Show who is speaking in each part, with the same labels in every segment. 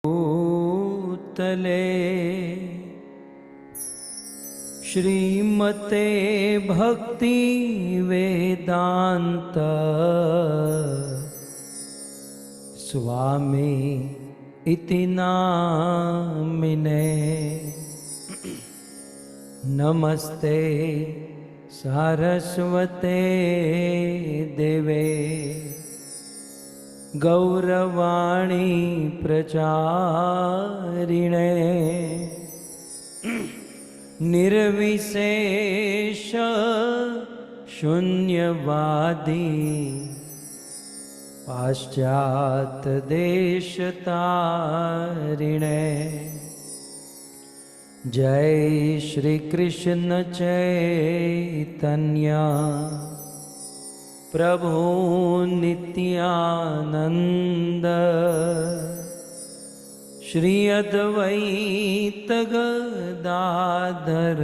Speaker 1: भूतले श्रीमते भक्ति वेदांत स्वामी इति नामिने। नमस्ते सारस्वते देवे गौरवाणी प्रचारिणे निर्विशेष शून्यवादी पाश्चात देशतारिणे। जय श्री कृष्ण चैतन्य प्रभु नित्यानंद श्री अद्वैत गदाधर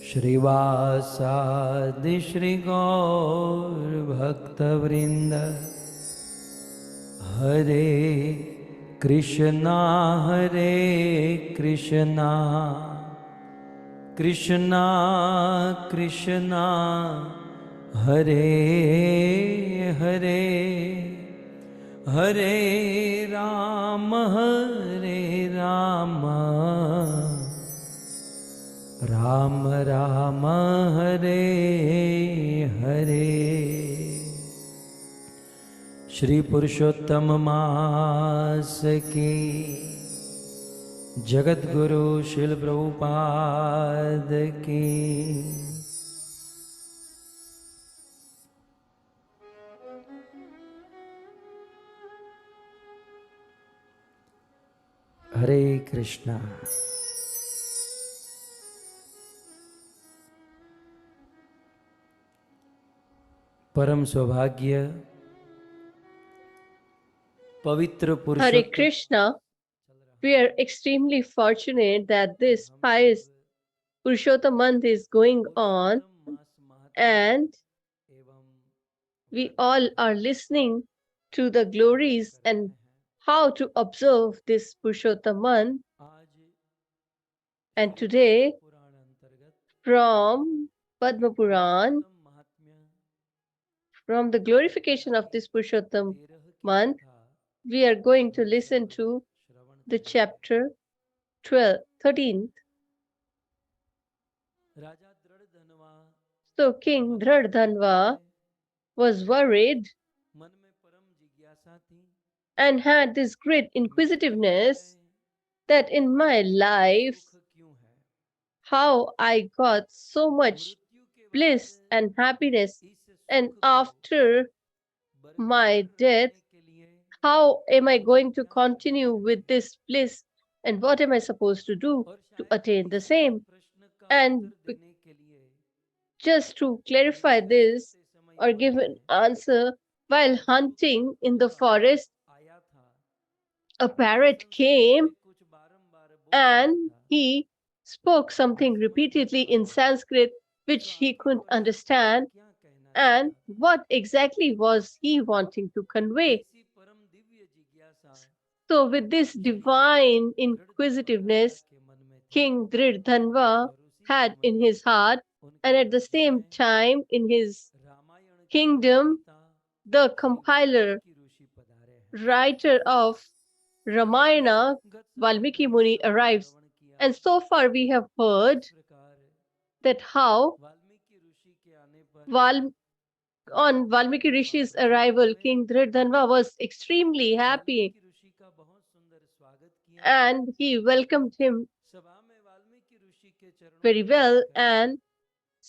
Speaker 1: श्रीवासादि श्री गौर भक्तवृंद। हरे कृष्णा कृष्णा कृष्णा हरे हरे, हरे राम राम राम हरे हरे। श्री पुरुषोत्तम मास की जगत गुरु शिल प्रभुपाद की। हरे कृष्णा। परम सौभाग्य पवित्र पुरुषोत्तम।
Speaker 2: Hare Krishna. We are extremely fortunate that this pious Purushottam month is going on, and we all are listening to the glories and how to observe this Purushottam month. And today, from Padma Puran, from the glorification of this Purushottam month, we are going to listen to the chapter 13th. So King Dhradhanva was worried and had this great inquisitiveness that in my life, how I got so much bliss and happiness, and after my death, how am I going to continue with this bliss, and what am I supposed to do to attain the same? And just to clarify this or give an answer, while hunting in the forest, a parrot came and he spoke something repeatedly in Sanskrit which he couldn't understand. And what exactly was he wanting to convey? So with this divine inquisitiveness, King Dhridhanva had in his heart, and at the same time in his kingdom, the compiler, writer of Ramayana, Valmiki Muni, arrives. And so far we have heard that how on Valmiki Rishi's arrival, King Dhridhanva was extremely happy and he welcomed him very well, and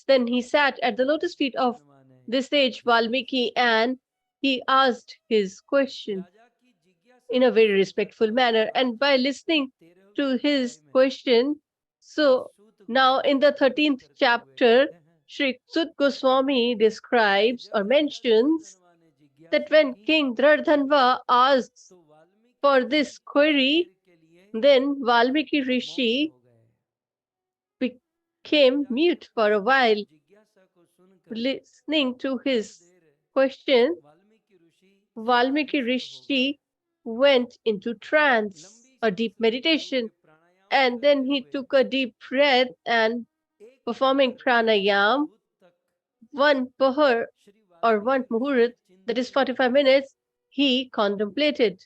Speaker 2: then he sat at the lotus feet of this sage Valmiki and he asked his question in a very respectful manner. And by listening to his question, so now in the 13th chapter, Shri Sut Goswami describes or mentions that when King Dhradhanva asks for this query, then Valmiki Rishi became mute for a while, listening to his question. Valmiki Rishi went into trance or deep meditation, and then he took a deep breath and performing pranayam, one pahar or one muhurat, that is 45 minutes, he contemplated.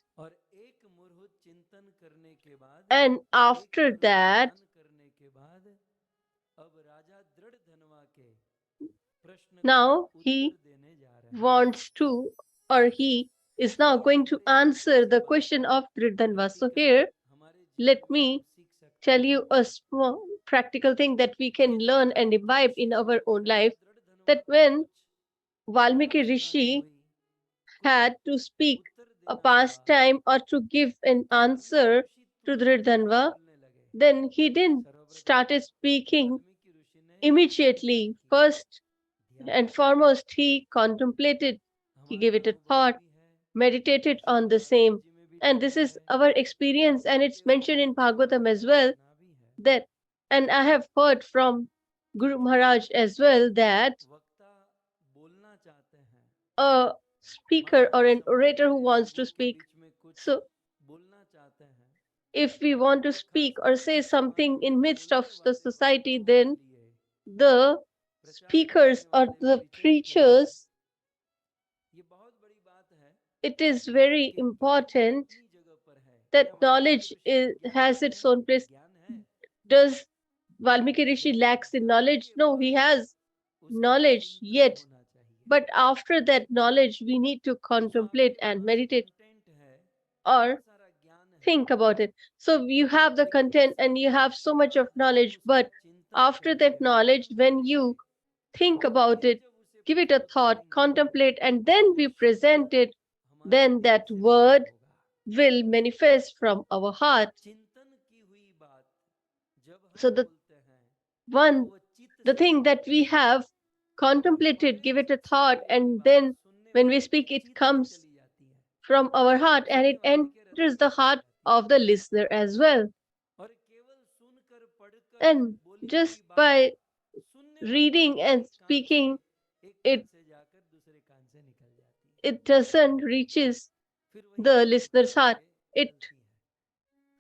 Speaker 2: And after that, now he wants to, or he is now going to answer the question of Dridhanva. So here, let me tell you a small practical thing that we can learn and imbibe in our own life, that when Valmiki Rishi had to speak a pastime or to give an answer to Dridhanva, then he didn't started speaking immediately. First and foremost, he contemplated, he gave it a thought, meditated on the same. And this is our experience, and it's mentioned in Bhagavatam as well, that, and I have heard from Guru Maharaj as well, that a speaker or an orator who wants to speak, so if we want to speak or say something in midst of the society, then the speakers or the preachers, it is very important that knowledge has its own place. Does Valmiki Rishi lacks in knowledge? No, he has knowledge yet. But after that knowledge, we need to contemplate and meditate or think about it. So you have the content and you have so much of knowledge, but after that knowledge, when you think about it, give it a thought, contemplate, and then we present it, then that word will manifest from our heart. So the thing that we have contemplated, give it a thought, and then when we speak, it comes from our heart and it enters the heart of the listener as well. And just by reading and speaking, it it doesn't reaches the listener's heart. It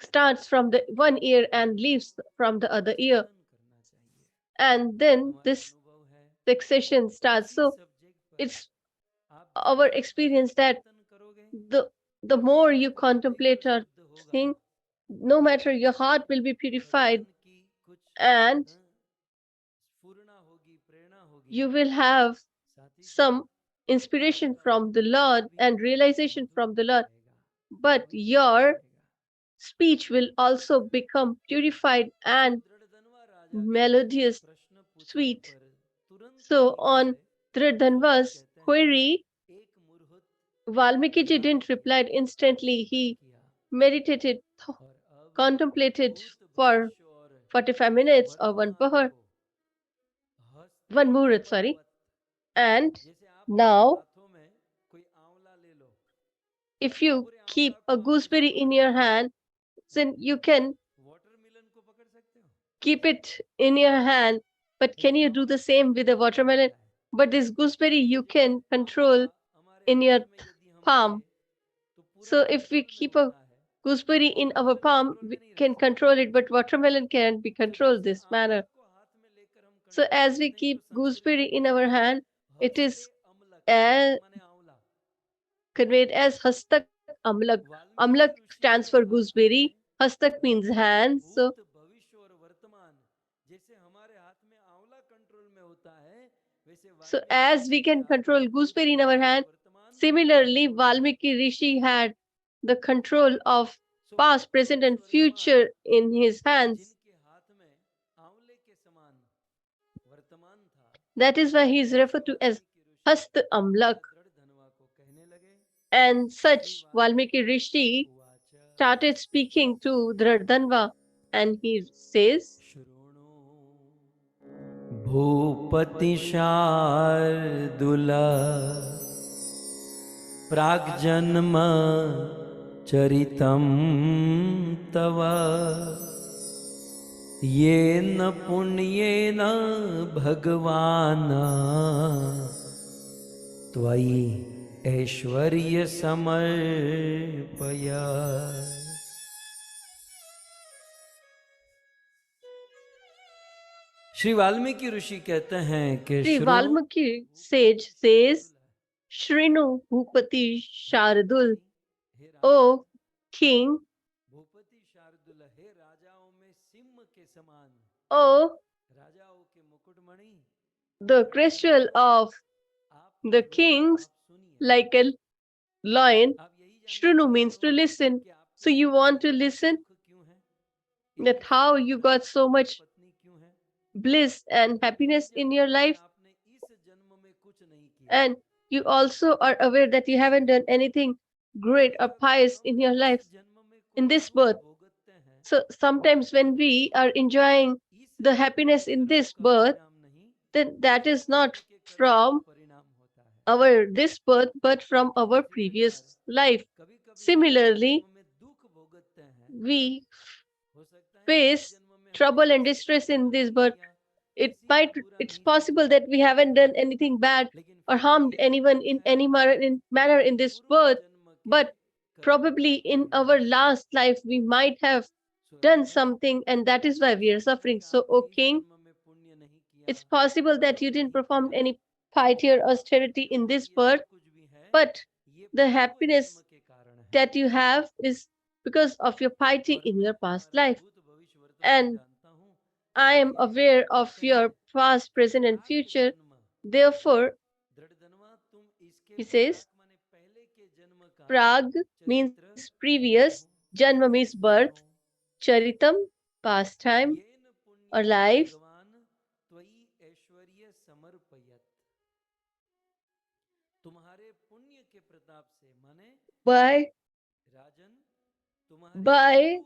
Speaker 2: starts from the one ear and leaves from the other ear. And then this succession starts. So it's our experience that the the more you contemplate a thing, no matter, your heart will be purified and you will have some inspiration from the Lord and realization from the Lord. But your speech will also become purified and melodious, sweet. So on Dridhanva's query, Valmiki ji didn't reply instantly. He meditated, contemplated for 45 minutes or one muhurat, sorry. And now, if you keep a gooseberry in your hand, then you can keep it in your hand. But can you do the same with a watermelon? But this gooseberry you can control in your palm. So if we keep a gooseberry in our palm, we can control it, but watermelon can't be controlled this manner. So as we keep gooseberry in our hand, it is as conveyed as hastak amlak. Amlak stands for gooseberry. Hastak means hands. So as we can control gooseberry in our hand, similarly, Valmiki Rishi had the control of past, present, and future in his hands. That is why he is referred to as Hast Amlak. And such Valmiki Rishi started speaking to Dridhanva, and he says,
Speaker 1: Bhupathi शार्दुला प्राग्जन्म चरितं तव येन पुण्येन भगवान् त्वयि ऐश्वर्य समर्पया। श्री वाल्मीकि ऋषि कहते हैं कि
Speaker 2: Sri
Speaker 1: श्रुणु
Speaker 2: Valmiki sage says, Shrinu Bhupati Sharadul, O king,
Speaker 1: Bhupathi Shardul, हे राजाओं में सिंह के समान,
Speaker 2: O
Speaker 1: राजाओं के मुकुटमणि,
Speaker 2: the crystal of the kings, like a lion. Shrinu means to listen. So you want to listen that how you got so much bliss and happiness in your life, and you also are aware that you haven't done anything great or pious in your life in this birth. So sometimes when we are enjoying the happiness in this birth, then that is not from our this birth but from our previous life. Similarly, we face trouble and distress in this birth. It's possible that we haven't done anything bad or harmed anyone in any manner in this birth, but probably in our last life we might have done something, and that is why we are suffering. So, O king, it's possible that you didn't perform any piety or austerity in this birth, but the happiness that you have is because of your piety in your past life. And I am aware of your past, present, and future. Therefore, he says, Prag means previous, Janma means birth, Charitam, pastime or life, by by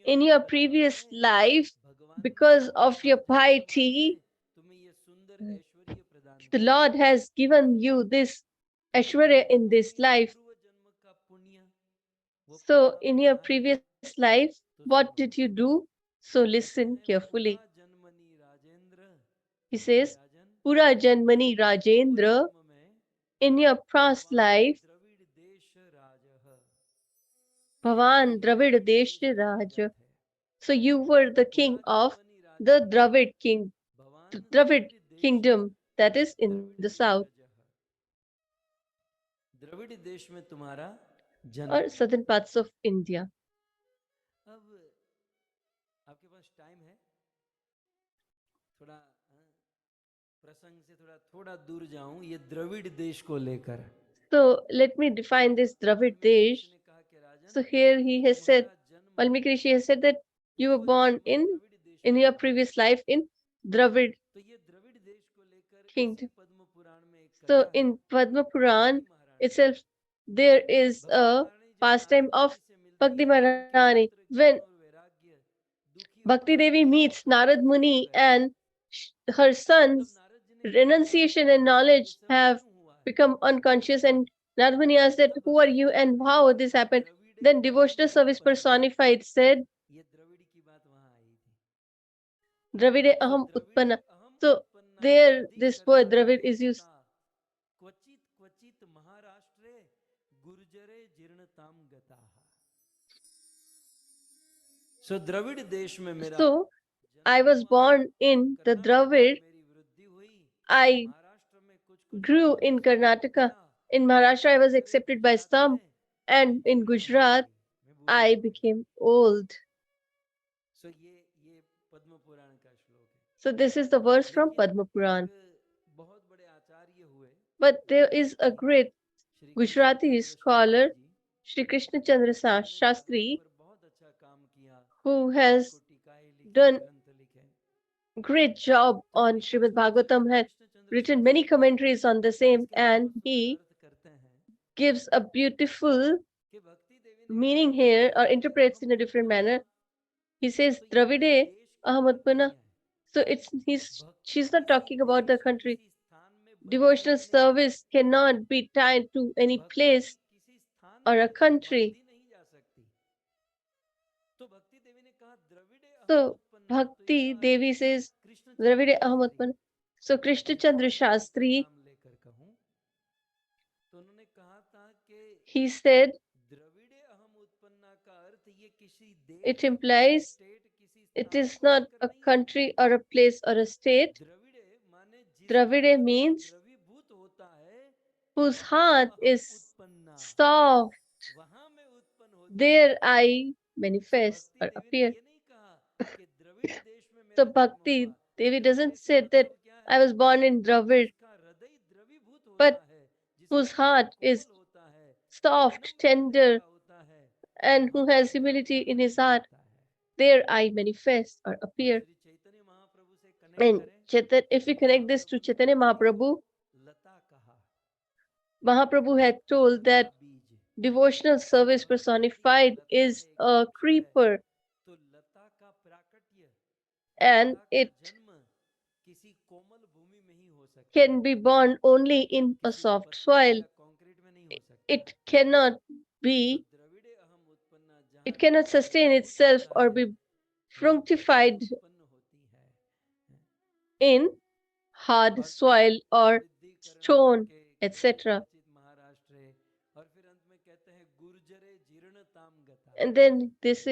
Speaker 2: in your previous life, because of your piety, the Lord has given you this Aishwarya in this life. So, in your previous life, what did you do? So, listen carefully. He says, Pura Janmani Rajendra, in your past life, Bhavan Dravid Desha Raja. So, you were the king of the Dravid kingdom, that is in the south
Speaker 1: Dravid देश में तुम्हारा
Speaker 2: or
Speaker 1: जन्म।
Speaker 2: southern parts of India.
Speaker 1: अब आपके पास time है, थोड़ा प्रसंग से थोड़ा दूर जाऊं, ये द्रविड़ देश को लेकर।
Speaker 2: So let me define this Dravid Desh. So here he has said, Valmiki Rishi has said that you were born in your previous life in Dravid kingdom. So in Padma Puran itself, there is a pastime of Bhakti Maharani. When Bhakti Devi meets Narad Muni and her sons, renunciation and knowledge have become unconscious, and Narad Muni asked that, who are you and how this happened? Then devotional service personified said, Dravide Aham Utpanna. So there this word Dravid is used.
Speaker 1: So Dravid देश में मेरा
Speaker 2: So I was born in the Dravid. I grew in Karnataka. In Maharashtra, I was accepted by some, and in Gujarat, I became old. So this is the verse from Padma Puran. But there is a great Gujarati scholar, Shri Krishna Chandra Shastri, who has done great job on Srimad Bhagavatam, had written many commentaries on the same, and he gives a beautiful meaning here or interprets in a different manner. He says, Dravide Ahamadpana. So she's not talking about the country. Devotional service cannot be tied to any place or a country. So Bhakti Devi says, Dravide Ahamadpana. So Krishna Chandra Shastri he said
Speaker 1: द्रविड़े अहम उत्पन्ना का अर्थ ये किसी
Speaker 2: it
Speaker 1: देश,
Speaker 2: implies
Speaker 1: state, किसी
Speaker 2: it
Speaker 1: स्थान
Speaker 2: is
Speaker 1: को
Speaker 2: not
Speaker 1: लेकर
Speaker 2: a
Speaker 1: नहीं है।
Speaker 2: country or a place or a state.
Speaker 1: द्रविड़े माने जिसका
Speaker 2: Dravide
Speaker 1: हृदय
Speaker 2: means
Speaker 1: द्रवीभूत होता है,
Speaker 2: whose
Speaker 1: तत्र
Speaker 2: heart
Speaker 1: अहम
Speaker 2: is
Speaker 1: उत्पन्ना,
Speaker 2: soft,
Speaker 1: वहां में उत्पन्न होती
Speaker 2: there
Speaker 1: हूँ।
Speaker 2: I
Speaker 1: सो
Speaker 2: manifest
Speaker 1: भक्ति
Speaker 2: or
Speaker 1: देवी ने
Speaker 2: appear.
Speaker 1: ये नहीं कहा कि द्रविड़ देश में
Speaker 2: So
Speaker 1: मेरा जन्म हुआ।
Speaker 2: Bhakti Devi doesn't
Speaker 1: द्रविड़े से
Speaker 2: say that
Speaker 1: मतलब क्या
Speaker 2: I
Speaker 1: है?
Speaker 2: was born in Dravid,
Speaker 1: जिसका हृदय द्रवीभूत
Speaker 2: but
Speaker 1: होता है, जिसका
Speaker 2: whose
Speaker 1: हृदय
Speaker 2: heart is
Speaker 1: कोमल होता है, जो
Speaker 2: soft,
Speaker 1: विनम्र हृदय
Speaker 2: tender,
Speaker 1: का होता है,
Speaker 2: and who
Speaker 1: वहां
Speaker 2: has
Speaker 1: पे
Speaker 2: humility
Speaker 1: आपका
Speaker 2: in his
Speaker 1: दर्शन
Speaker 2: heart,
Speaker 1: होता है।
Speaker 2: there I manifest or
Speaker 1: और
Speaker 2: appear.
Speaker 1: श्री चैतन्य महाप्रभु से कनेक्ट
Speaker 2: And
Speaker 1: करें,
Speaker 2: If we connect this to
Speaker 1: महाप्रभु ने
Speaker 2: Chaitanya
Speaker 1: भक्ति
Speaker 2: Mahaprabhu,
Speaker 1: को लता कहा,
Speaker 2: Mahaprabhu had told
Speaker 1: Lata
Speaker 2: that
Speaker 1: बीज।
Speaker 2: devotional
Speaker 1: सो
Speaker 2: service
Speaker 1: भक्ति यदि एक
Speaker 2: personified
Speaker 1: लता
Speaker 2: is
Speaker 1: है, एक
Speaker 2: a
Speaker 1: वृक्ष है,
Speaker 2: creeper,
Speaker 1: तो लता का प्राकट्य,
Speaker 2: and
Speaker 1: लता का
Speaker 2: it
Speaker 1: जन्म किसी कोमल भूमि में ही हो सकता
Speaker 2: can
Speaker 1: है,
Speaker 2: be born only in a
Speaker 1: किसी
Speaker 2: soft
Speaker 1: पत्थर
Speaker 2: soil.
Speaker 1: या कंक्रीट में नहीं हो सकता
Speaker 2: It
Speaker 1: है।
Speaker 2: cannot
Speaker 1: सो
Speaker 2: be,
Speaker 1: द्रविड़े अहम उत्पन्ना,
Speaker 2: it
Speaker 1: जहाँ
Speaker 2: cannot
Speaker 1: जिसका
Speaker 2: sustain
Speaker 1: द्रवीभूत
Speaker 2: itself
Speaker 1: होता
Speaker 2: or
Speaker 1: है,
Speaker 2: be
Speaker 1: वहीं पे भक्ति
Speaker 2: fructified
Speaker 1: उत्पन्न होती है।
Speaker 2: in hard
Speaker 1: और
Speaker 2: soil or
Speaker 1: विद्धिकरण
Speaker 2: stone,
Speaker 1: करके
Speaker 2: etc.
Speaker 1: कथंचित महाराष्ट्र, और फिर अंत में कहते हैं गुर्जरे जीर्णताम गता।
Speaker 2: And then this
Speaker 1: तो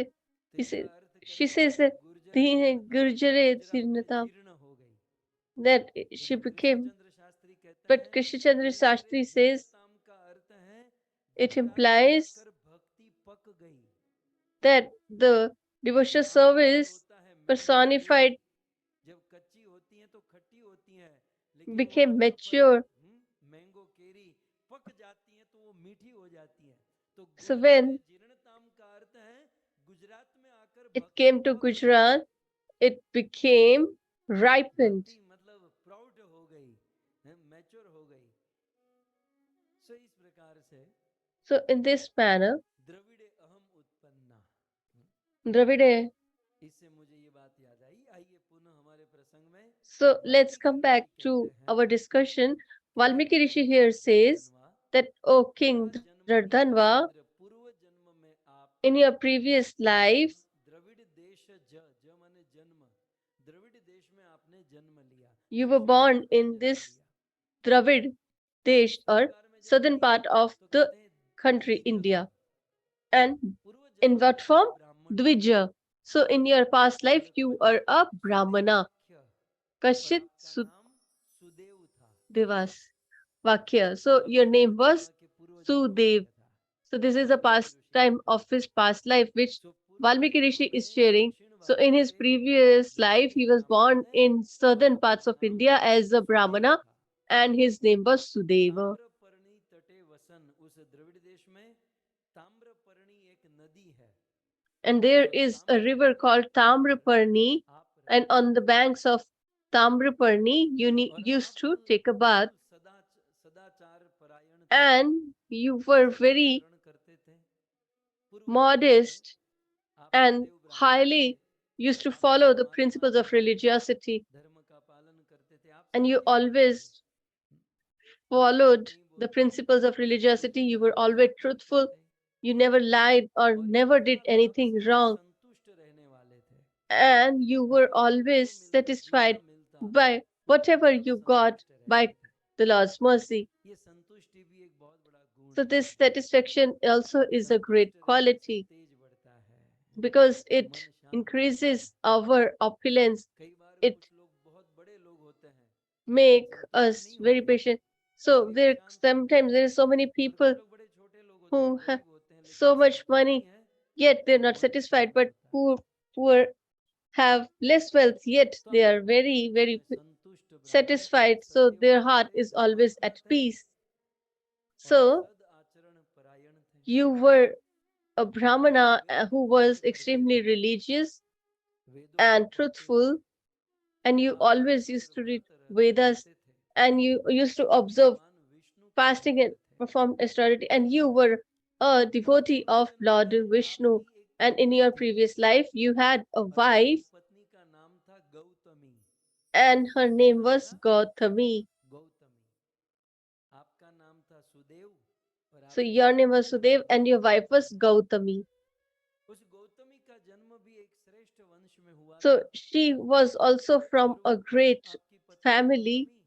Speaker 2: he said,
Speaker 1: इसका अर्थ
Speaker 2: she
Speaker 1: करें
Speaker 2: says that
Speaker 1: गुर्जर
Speaker 2: the
Speaker 1: जीर्णताम माने
Speaker 2: Gurjare
Speaker 1: गुजरात में
Speaker 2: Sirnatam,
Speaker 1: जीर्ण हो गई।
Speaker 2: that she
Speaker 1: लेकिन
Speaker 2: became,
Speaker 1: कृष्णचंद्र शास्त्री कहते
Speaker 2: but
Speaker 1: हैं
Speaker 2: Krishna Chandra
Speaker 1: गुर्जरे
Speaker 2: Shastri says
Speaker 1: जीर्णताम का अर्थ है
Speaker 2: it
Speaker 1: गुजरात में
Speaker 2: implies
Speaker 1: आकर भक्ति पक गई।
Speaker 2: that the devotional
Speaker 1: गुजरात का अर्थ
Speaker 2: service
Speaker 1: होता है मैंगो केरी,
Speaker 2: personified
Speaker 1: जब कच्ची होती हैं तो खट्टी होती हैं, लेकिन वो
Speaker 2: became
Speaker 1: फल फल
Speaker 2: mature.
Speaker 1: मैंगो केरी पक जाती हैं तो वो मीठी हो जाती हैं। तो
Speaker 2: So
Speaker 1: गुर्जरे
Speaker 2: when
Speaker 1: जीर्णताम का अर्थ है गुजरात में आकर
Speaker 2: it
Speaker 1: भक्ति
Speaker 2: came to
Speaker 1: पक गई।
Speaker 2: Gujarat, it became ripened.
Speaker 1: भक्ति मतलब प्राउड हो गई, मैच्योर हो गई। सो इस प्रकार से
Speaker 2: So in this manner,
Speaker 1: द्रविड़े अहम उत्पन्ना,
Speaker 2: Dravide.
Speaker 1: इससे मुझे ये बात याद आई। आइए पुनः हमारे प्रसंग में।
Speaker 2: So let's
Speaker 1: Valmiki
Speaker 2: come back
Speaker 1: Rishi
Speaker 2: to
Speaker 1: कहते हैं
Speaker 2: our discussion.
Speaker 1: कि हे
Speaker 2: Valmiki Rishi
Speaker 1: पुरुष
Speaker 2: here says
Speaker 1: धर्धन्वा,
Speaker 2: that, O
Speaker 1: पुरा
Speaker 2: King
Speaker 1: जन्मनि
Speaker 2: Dardhanva,
Speaker 1: तत्र पूर्व जन्म में आप
Speaker 2: in your previous life,
Speaker 1: Dravid देश ज माने जन्म, द्रविड़ देश में आपने जन्म लिया,
Speaker 2: you were
Speaker 1: दक्षिण
Speaker 2: born
Speaker 1: भारत में
Speaker 2: in
Speaker 1: जन्म
Speaker 2: this
Speaker 1: लिया।
Speaker 2: Dravid Desh
Speaker 1: किस
Speaker 2: or
Speaker 1: प्रकार में जन्म
Speaker 2: southern
Speaker 1: लिया?
Speaker 2: part of
Speaker 1: तो
Speaker 2: the
Speaker 1: कहते हैं
Speaker 2: country
Speaker 1: द्विज
Speaker 2: India.
Speaker 1: में,
Speaker 2: And
Speaker 1: पूर्व
Speaker 2: in
Speaker 1: जन्म में
Speaker 2: what
Speaker 1: आप
Speaker 2: form?
Speaker 1: ब्राह्मण थे।
Speaker 2: Dvija. So in your past life,
Speaker 1: और
Speaker 2: you are
Speaker 1: क्वचित
Speaker 2: a Brahmana.
Speaker 1: सुदेवाख्य, और
Speaker 2: Kashit
Speaker 1: आपका नाम सुदेव था।
Speaker 2: Sudevas Vakya. So
Speaker 1: और
Speaker 2: your name
Speaker 1: सुदेव
Speaker 2: was
Speaker 1: आपके पूर्व जन्म
Speaker 2: Sudev.
Speaker 1: वाक्य था।
Speaker 2: So this is a
Speaker 1: Valmiki Rishi
Speaker 2: pastime
Speaker 1: कहते
Speaker 2: of
Speaker 1: हैं।
Speaker 2: his past life, which
Speaker 1: सो पूर्व
Speaker 2: Valmiki
Speaker 1: जन्म
Speaker 2: Rishi is
Speaker 1: में
Speaker 2: sharing.
Speaker 1: दक्षिण
Speaker 2: So
Speaker 1: भारत
Speaker 2: in his
Speaker 1: के
Speaker 2: previous
Speaker 1: देश
Speaker 2: life,
Speaker 1: के
Speaker 2: he was
Speaker 1: ब्राह्मण
Speaker 2: born
Speaker 1: थे
Speaker 2: in
Speaker 1: और
Speaker 2: southern
Speaker 1: आपका
Speaker 2: parts of
Speaker 1: नाम
Speaker 2: India as a
Speaker 1: Sudev
Speaker 2: Brahmana,
Speaker 1: था।
Speaker 2: and his name was Sudeva.
Speaker 1: Tamraparni तटे वसन, उस द्रविड़ देश में ताम्रपर्णी एक नदी है।
Speaker 2: And there
Speaker 1: जब
Speaker 2: is a river
Speaker 1: Tamraparni
Speaker 2: called
Speaker 1: नदी पर
Speaker 2: Tamraparni,
Speaker 1: आप
Speaker 2: and
Speaker 1: रहते
Speaker 2: on the
Speaker 1: थे
Speaker 2: banks of Tamraparni, you
Speaker 1: और
Speaker 2: used
Speaker 1: आप
Speaker 2: to take a bath,
Speaker 1: बिल्कुल सदाचार परायण थे,
Speaker 2: and you were
Speaker 1: सदाचार
Speaker 2: very
Speaker 1: आचरण करते थे। पूर्व जन्म में
Speaker 2: modest
Speaker 1: आप
Speaker 2: and
Speaker 1: सदैव ब्राह्मण थे,
Speaker 2: highly used to
Speaker 1: आप
Speaker 2: follow the
Speaker 1: धर्मात्मा
Speaker 2: principles
Speaker 1: थे,
Speaker 2: of religiosity,
Speaker 1: धर्म का पालन करते थे, आप
Speaker 2: and you
Speaker 1: सत्यवादी थे,
Speaker 2: always
Speaker 1: झूठ
Speaker 2: followed
Speaker 1: नहीं
Speaker 2: the
Speaker 1: बोलते थे,
Speaker 2: principles of religiosity. You were always
Speaker 1: सत्यनिष्ठ
Speaker 2: truthful.
Speaker 1: थे,
Speaker 2: You never lied or
Speaker 1: और
Speaker 2: never did
Speaker 1: यथा भाव
Speaker 2: anything
Speaker 1: से
Speaker 2: wrong.
Speaker 1: संतुष्ट रहने वाले थे।
Speaker 2: And you were
Speaker 1: आपको
Speaker 2: always
Speaker 1: जितना
Speaker 2: satisfied
Speaker 1: मिलता
Speaker 2: by whatever
Speaker 1: आप
Speaker 2: you got
Speaker 1: संतुष्ट रहते
Speaker 2: by
Speaker 1: थे।
Speaker 2: the Lord's mercy.
Speaker 1: ये संतुष्टि भी एक बहुत बड़ा गुण
Speaker 2: So
Speaker 1: है।
Speaker 2: this satisfaction also is a great
Speaker 1: संतुष्ट रहने से
Speaker 2: quality
Speaker 1: तेज बढ़ता है,
Speaker 2: because it
Speaker 1: मन शांत रहता है।
Speaker 2: increases our opulence.
Speaker 1: कई बार
Speaker 2: It
Speaker 1: कुछ लोग बहुत बड़े लोग होते हैं लेकिन
Speaker 2: make
Speaker 1: संतुष्ट
Speaker 2: us
Speaker 1: नहीं
Speaker 2: very
Speaker 1: होते,
Speaker 2: patient. So
Speaker 1: इसलिए
Speaker 2: there
Speaker 1: अशांत होते हैं।
Speaker 2: sometimes there is so many
Speaker 1: और कुछ
Speaker 2: people
Speaker 1: लोग बड़े छोटे लोग होते हैं,
Speaker 2: who have
Speaker 1: गरीब होते हैं, लेकिन
Speaker 2: so much
Speaker 1: संतुष्ट नहीं
Speaker 2: money,
Speaker 1: है
Speaker 2: yet
Speaker 1: तो
Speaker 2: they're
Speaker 1: वो
Speaker 2: not
Speaker 1: मन
Speaker 2: satisfied.
Speaker 1: शांत
Speaker 2: But
Speaker 1: होता है।
Speaker 2: poor have less wealth, yet
Speaker 1: तो
Speaker 2: they
Speaker 1: आप
Speaker 2: are
Speaker 1: ब्राह्मण थे,
Speaker 2: very,
Speaker 1: तो
Speaker 2: very
Speaker 1: मैं संतुष्ट ब्राह्मण थे,
Speaker 2: satisfied. So their
Speaker 1: सत्यवादी
Speaker 2: heart
Speaker 1: थे,
Speaker 2: is always
Speaker 1: धर्मात्मा
Speaker 2: at
Speaker 1: थे
Speaker 2: peace.
Speaker 1: और
Speaker 2: So
Speaker 1: सद आचरण परायण थे।
Speaker 2: you were a Brahmana
Speaker 1: Veda
Speaker 2: who was
Speaker 1: पढ़ते
Speaker 2: extremely
Speaker 1: थे,
Speaker 2: religious
Speaker 1: वेदों को
Speaker 2: and
Speaker 1: पढ़ते थे,
Speaker 2: truthful, and you always used
Speaker 1: शास्त्र
Speaker 2: to read
Speaker 1: व्रत
Speaker 2: Vedas,
Speaker 1: करते थे
Speaker 2: and you used to
Speaker 1: और
Speaker 2: observe
Speaker 1: भगवान विष्णु के
Speaker 2: fasting and
Speaker 1: भक्त थे।
Speaker 2: perform austerity, and you were a
Speaker 1: और
Speaker 2: devotee
Speaker 1: पूर्व
Speaker 2: of
Speaker 1: जन्म
Speaker 2: Lord
Speaker 1: में
Speaker 2: Vishnu.
Speaker 1: आपकी एक
Speaker 2: And in
Speaker 1: पत्नी
Speaker 2: your
Speaker 1: थी
Speaker 2: previous life, you had a
Speaker 1: और आपकी
Speaker 2: wife,
Speaker 1: पत्नी का नाम था गौतमी।
Speaker 2: and her
Speaker 1: क्या
Speaker 2: name
Speaker 1: नाम
Speaker 2: was
Speaker 1: था?
Speaker 2: Gautami.
Speaker 1: गौतमी। आपका नाम था सुदेव और
Speaker 2: So
Speaker 1: आपकी
Speaker 2: your name
Speaker 1: पत्नी
Speaker 2: was
Speaker 1: का
Speaker 2: Sudev,
Speaker 1: नाम
Speaker 2: and
Speaker 1: था
Speaker 2: your wife was Gautami.
Speaker 1: उस गौतमी का जन्म भी एक श्रेष्ठ वंश में हुआ
Speaker 2: So
Speaker 1: था
Speaker 2: she was also from
Speaker 1: और
Speaker 2: a
Speaker 1: वो
Speaker 2: great
Speaker 1: आपकी पत्नी
Speaker 2: family,
Speaker 1: Gautami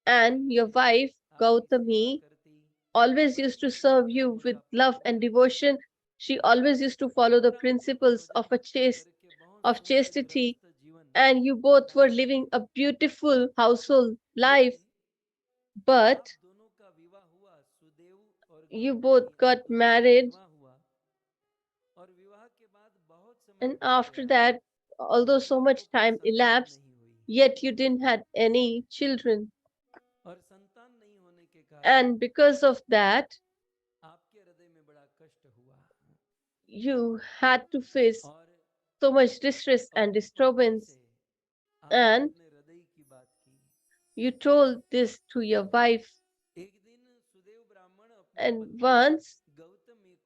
Speaker 2: and your wife
Speaker 1: आपकी सेवा
Speaker 2: Gautami
Speaker 1: करती
Speaker 2: always used to serve you with love and devotion. She always used to follow the principles of chastity, and you both were living a beautiful household life. But you both got married, and after that, although so much time elapsed, yet you didn't have any children. And because of that, you had to face so much distress and disturbance. And you told this to your wife. And once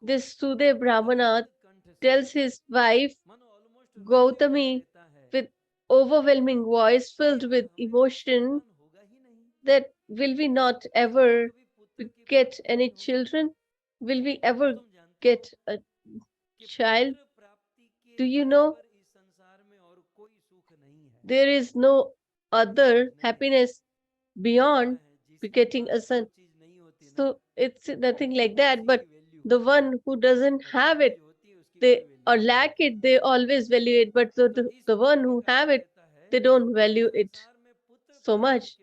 Speaker 2: this Sudev Brahmana tells his wife Gautami with overwhelming voice filled with emotion that will we not ever get any children? Will we ever get a child? Do you know there is no other happiness beyond getting a son? So it's nothing like that. But the one who doesn't have it, they or lack it, they always value it. But the one who have it, they don't value it so much.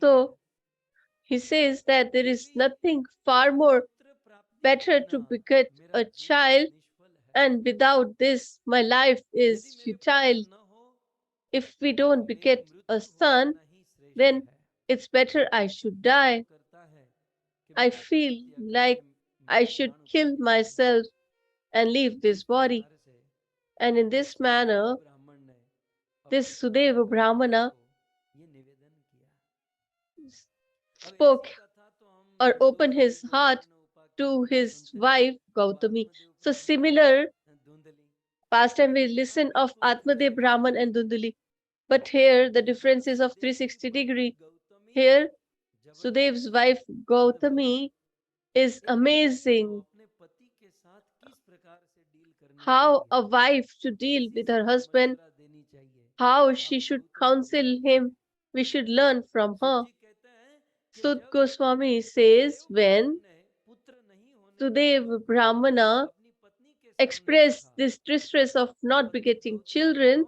Speaker 2: So he says that there is nothing far more better to beget a child, and without this, my life is futile. If we don't beget a son, then it's better I should die. I feel like I should kill myself and leave this body. And in this manner, this Sudeva Brahmana spoke or opened his heart to his wife Gautami. So similar past time we listen of Atmadev Brahman and Dundali. But here the difference is of 360-degree. Here Sudev's wife Gautami is amazing. How a wife should deal with her husband, how she should counsel him, we should learn from her. Sud Goswami says when Sudev Brahmana expressed this distress of not begetting children,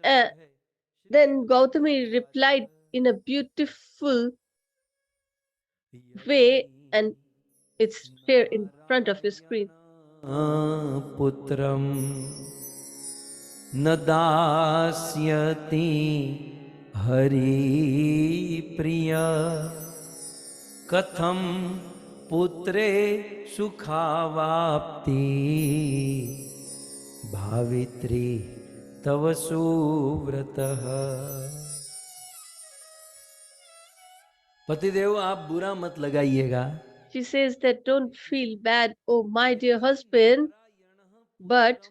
Speaker 2: then Gautami replied in a beautiful way, and it's here in front of your screen.
Speaker 1: Putram nadasyati hari priya katham putre sukhavapti bhavitri tava suvratah. पतिदेव आप बुरा मत लगाइएगा.
Speaker 2: She says that don't feel bad, oh my dear husband, but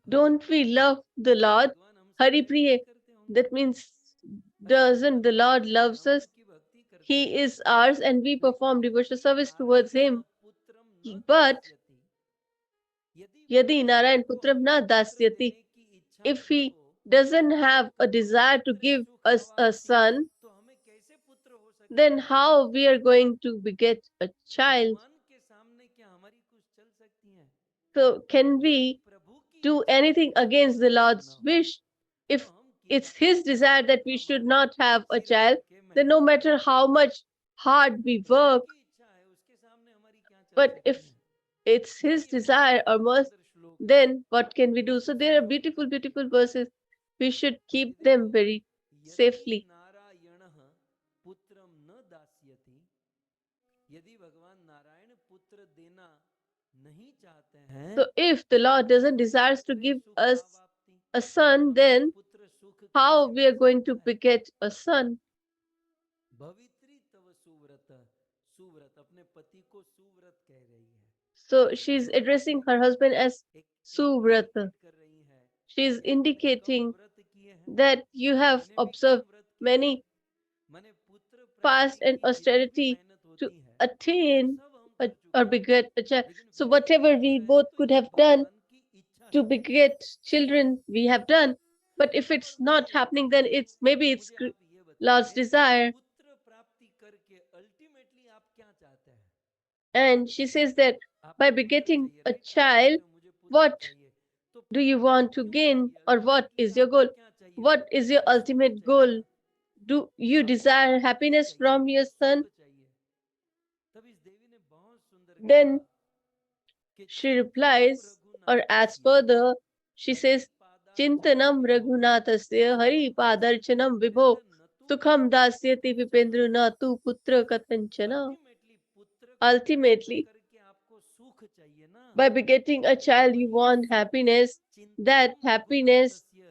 Speaker 2: don't we love the Lord? Hari Priya. That means doesn't the Lord loves us? He is ours and we perform devotional service towards him. But Yadi Narayan Putram na dasyati. If he doesn't have a desire to give us a son, then how we are going to beget a child? So can we do anything against the Lord's wish? If it's his desire that we should not have a child, then no matter how much hard we work, but if it's his desire or must, then what can we do? So there are beautiful, beautiful verses. We should keep them very safely. So if the Lord doesn't desire to give us a son, then how we are going to beget a son? So she's addressing her husband as Suvrata. She is indicating that you have observed many fast and austerity to attain or beget a child. So whatever we both could have done to beget children, we have done. But if it's not happening, then maybe it's Lord's desire.
Speaker 1: पुत्र प्राप्ति करके ultimately आप क्या चाहते हैं?
Speaker 2: And she says that by
Speaker 1: आपको पुत्र
Speaker 2: begetting
Speaker 1: चाहिए,
Speaker 2: a
Speaker 1: right? आप
Speaker 2: child,
Speaker 1: बोलते हो मुझे पुत्र
Speaker 2: what
Speaker 1: चाहिए, तो
Speaker 2: do you
Speaker 1: पुत्र
Speaker 2: want to
Speaker 1: क्यों
Speaker 2: gain,
Speaker 1: चाहिए?
Speaker 2: or
Speaker 1: अगर
Speaker 2: what
Speaker 1: लड़की
Speaker 2: is
Speaker 1: है
Speaker 2: your goal?
Speaker 1: आपको क्या चाहिए?
Speaker 2: What is your
Speaker 1: आपको सुख
Speaker 2: ultimate
Speaker 1: चाहिए
Speaker 2: goal?
Speaker 1: ना?
Speaker 2: Do you
Speaker 1: आपको
Speaker 2: desire
Speaker 1: शांति
Speaker 2: happiness
Speaker 1: चाहिए,
Speaker 2: from your
Speaker 1: सुख
Speaker 2: son?
Speaker 1: चाहिए। तब इस देवी ने बहुत सुंदर
Speaker 2: Then
Speaker 1: कहा कि
Speaker 2: she
Speaker 1: चिंतनम
Speaker 2: replies or adds
Speaker 1: रघुनाथस्य
Speaker 2: further, she says,
Speaker 1: हरिपादार्चनम
Speaker 2: Chintanam
Speaker 1: विभो
Speaker 2: Raghunathasya Hari Padarchanam Vibho
Speaker 1: कहते न तू
Speaker 2: Sukham Dasyati Vipendra na tu putra katanchana.
Speaker 1: Ultimately पुत्र को प्राप्त
Speaker 2: Ultimately,
Speaker 1: करके आपको सुख चाहिए ना?
Speaker 2: by begetting a
Speaker 1: तो
Speaker 2: child, you
Speaker 1: वही
Speaker 2: want
Speaker 1: सुख
Speaker 2: happiness. That
Speaker 1: चिंतनम
Speaker 2: happiness
Speaker 1: रघुनाथस्य,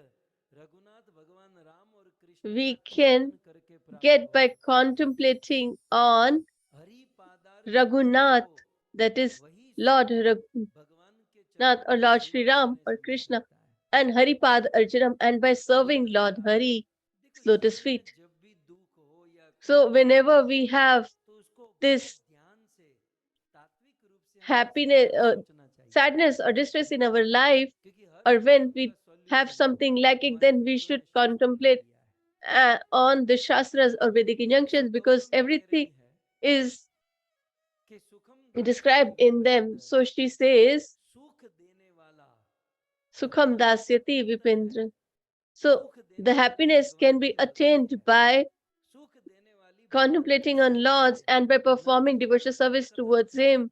Speaker 1: रघुनाथ भगवान राम और कृष्ण का
Speaker 2: we can
Speaker 1: चिंतन करके प्राप्त
Speaker 2: get
Speaker 1: हो
Speaker 2: by
Speaker 1: सकता है।
Speaker 2: contemplating on
Speaker 1: हरिपादार्चनम
Speaker 2: Raghunath,
Speaker 1: विभो,
Speaker 2: that is
Speaker 1: वही
Speaker 2: Lord
Speaker 1: सुख
Speaker 2: Raghunath
Speaker 1: भगवान के चरणों
Speaker 2: or
Speaker 1: की
Speaker 2: Lord Shri
Speaker 1: सेवा
Speaker 2: Ram
Speaker 1: करने
Speaker 2: or
Speaker 1: से मिल
Speaker 2: Krishna,
Speaker 1: सकता है।
Speaker 2: and Haripad Arjanam, and by serving
Speaker 1: पुत्र
Speaker 2: Lord
Speaker 1: प्राप्ति,
Speaker 2: Hari,
Speaker 1: देखो
Speaker 2: lotus
Speaker 1: जीवन में
Speaker 2: feet.
Speaker 1: जब भी दुख हो या
Speaker 2: So
Speaker 1: कोई
Speaker 2: whenever
Speaker 1: प्रॉब्लम
Speaker 2: we
Speaker 1: हो,
Speaker 2: have
Speaker 1: तो उसको बहुत
Speaker 2: this
Speaker 1: ध्यान से तात्विक रूप से हमें
Speaker 2: happiness,
Speaker 1: सोचना सोचना चाहिए,
Speaker 2: sadness or distress in our life,
Speaker 1: क्योंकि हर
Speaker 2: or when
Speaker 1: प्रॉब्लम का
Speaker 2: we have
Speaker 1: solution
Speaker 2: something lacking,
Speaker 1: हमारे
Speaker 2: then we
Speaker 1: वेदों
Speaker 2: should
Speaker 1: ने शास्त्रों में
Speaker 2: contemplate
Speaker 1: दिया है।
Speaker 2: on the Shastras or Vedic injunctions,
Speaker 1: तो
Speaker 2: because
Speaker 1: गौतमी कह
Speaker 2: everything
Speaker 1: रही है
Speaker 2: is
Speaker 1: कि सुखम दास्यति
Speaker 2: described in them.
Speaker 1: Vipendra,
Speaker 2: So she says,
Speaker 1: सुख देने वाला
Speaker 2: Sukham
Speaker 1: भगवान
Speaker 2: Dasyati
Speaker 1: विपेंद्र है।
Speaker 2: Vipendra. So
Speaker 1: सुख देने
Speaker 2: the
Speaker 1: वाला
Speaker 2: happiness
Speaker 1: भगवान
Speaker 2: can be
Speaker 1: बृहस्पति
Speaker 2: attained
Speaker 1: है।
Speaker 2: by
Speaker 1: सुख देने वाली भगवान
Speaker 2: contemplating
Speaker 1: की
Speaker 2: on
Speaker 1: सेवा
Speaker 2: Lords
Speaker 1: है,
Speaker 2: and by
Speaker 1: ना
Speaker 2: performing
Speaker 1: कि
Speaker 2: devotional
Speaker 1: पुत्र
Speaker 2: service towards
Speaker 1: कथंचन।
Speaker 2: Him.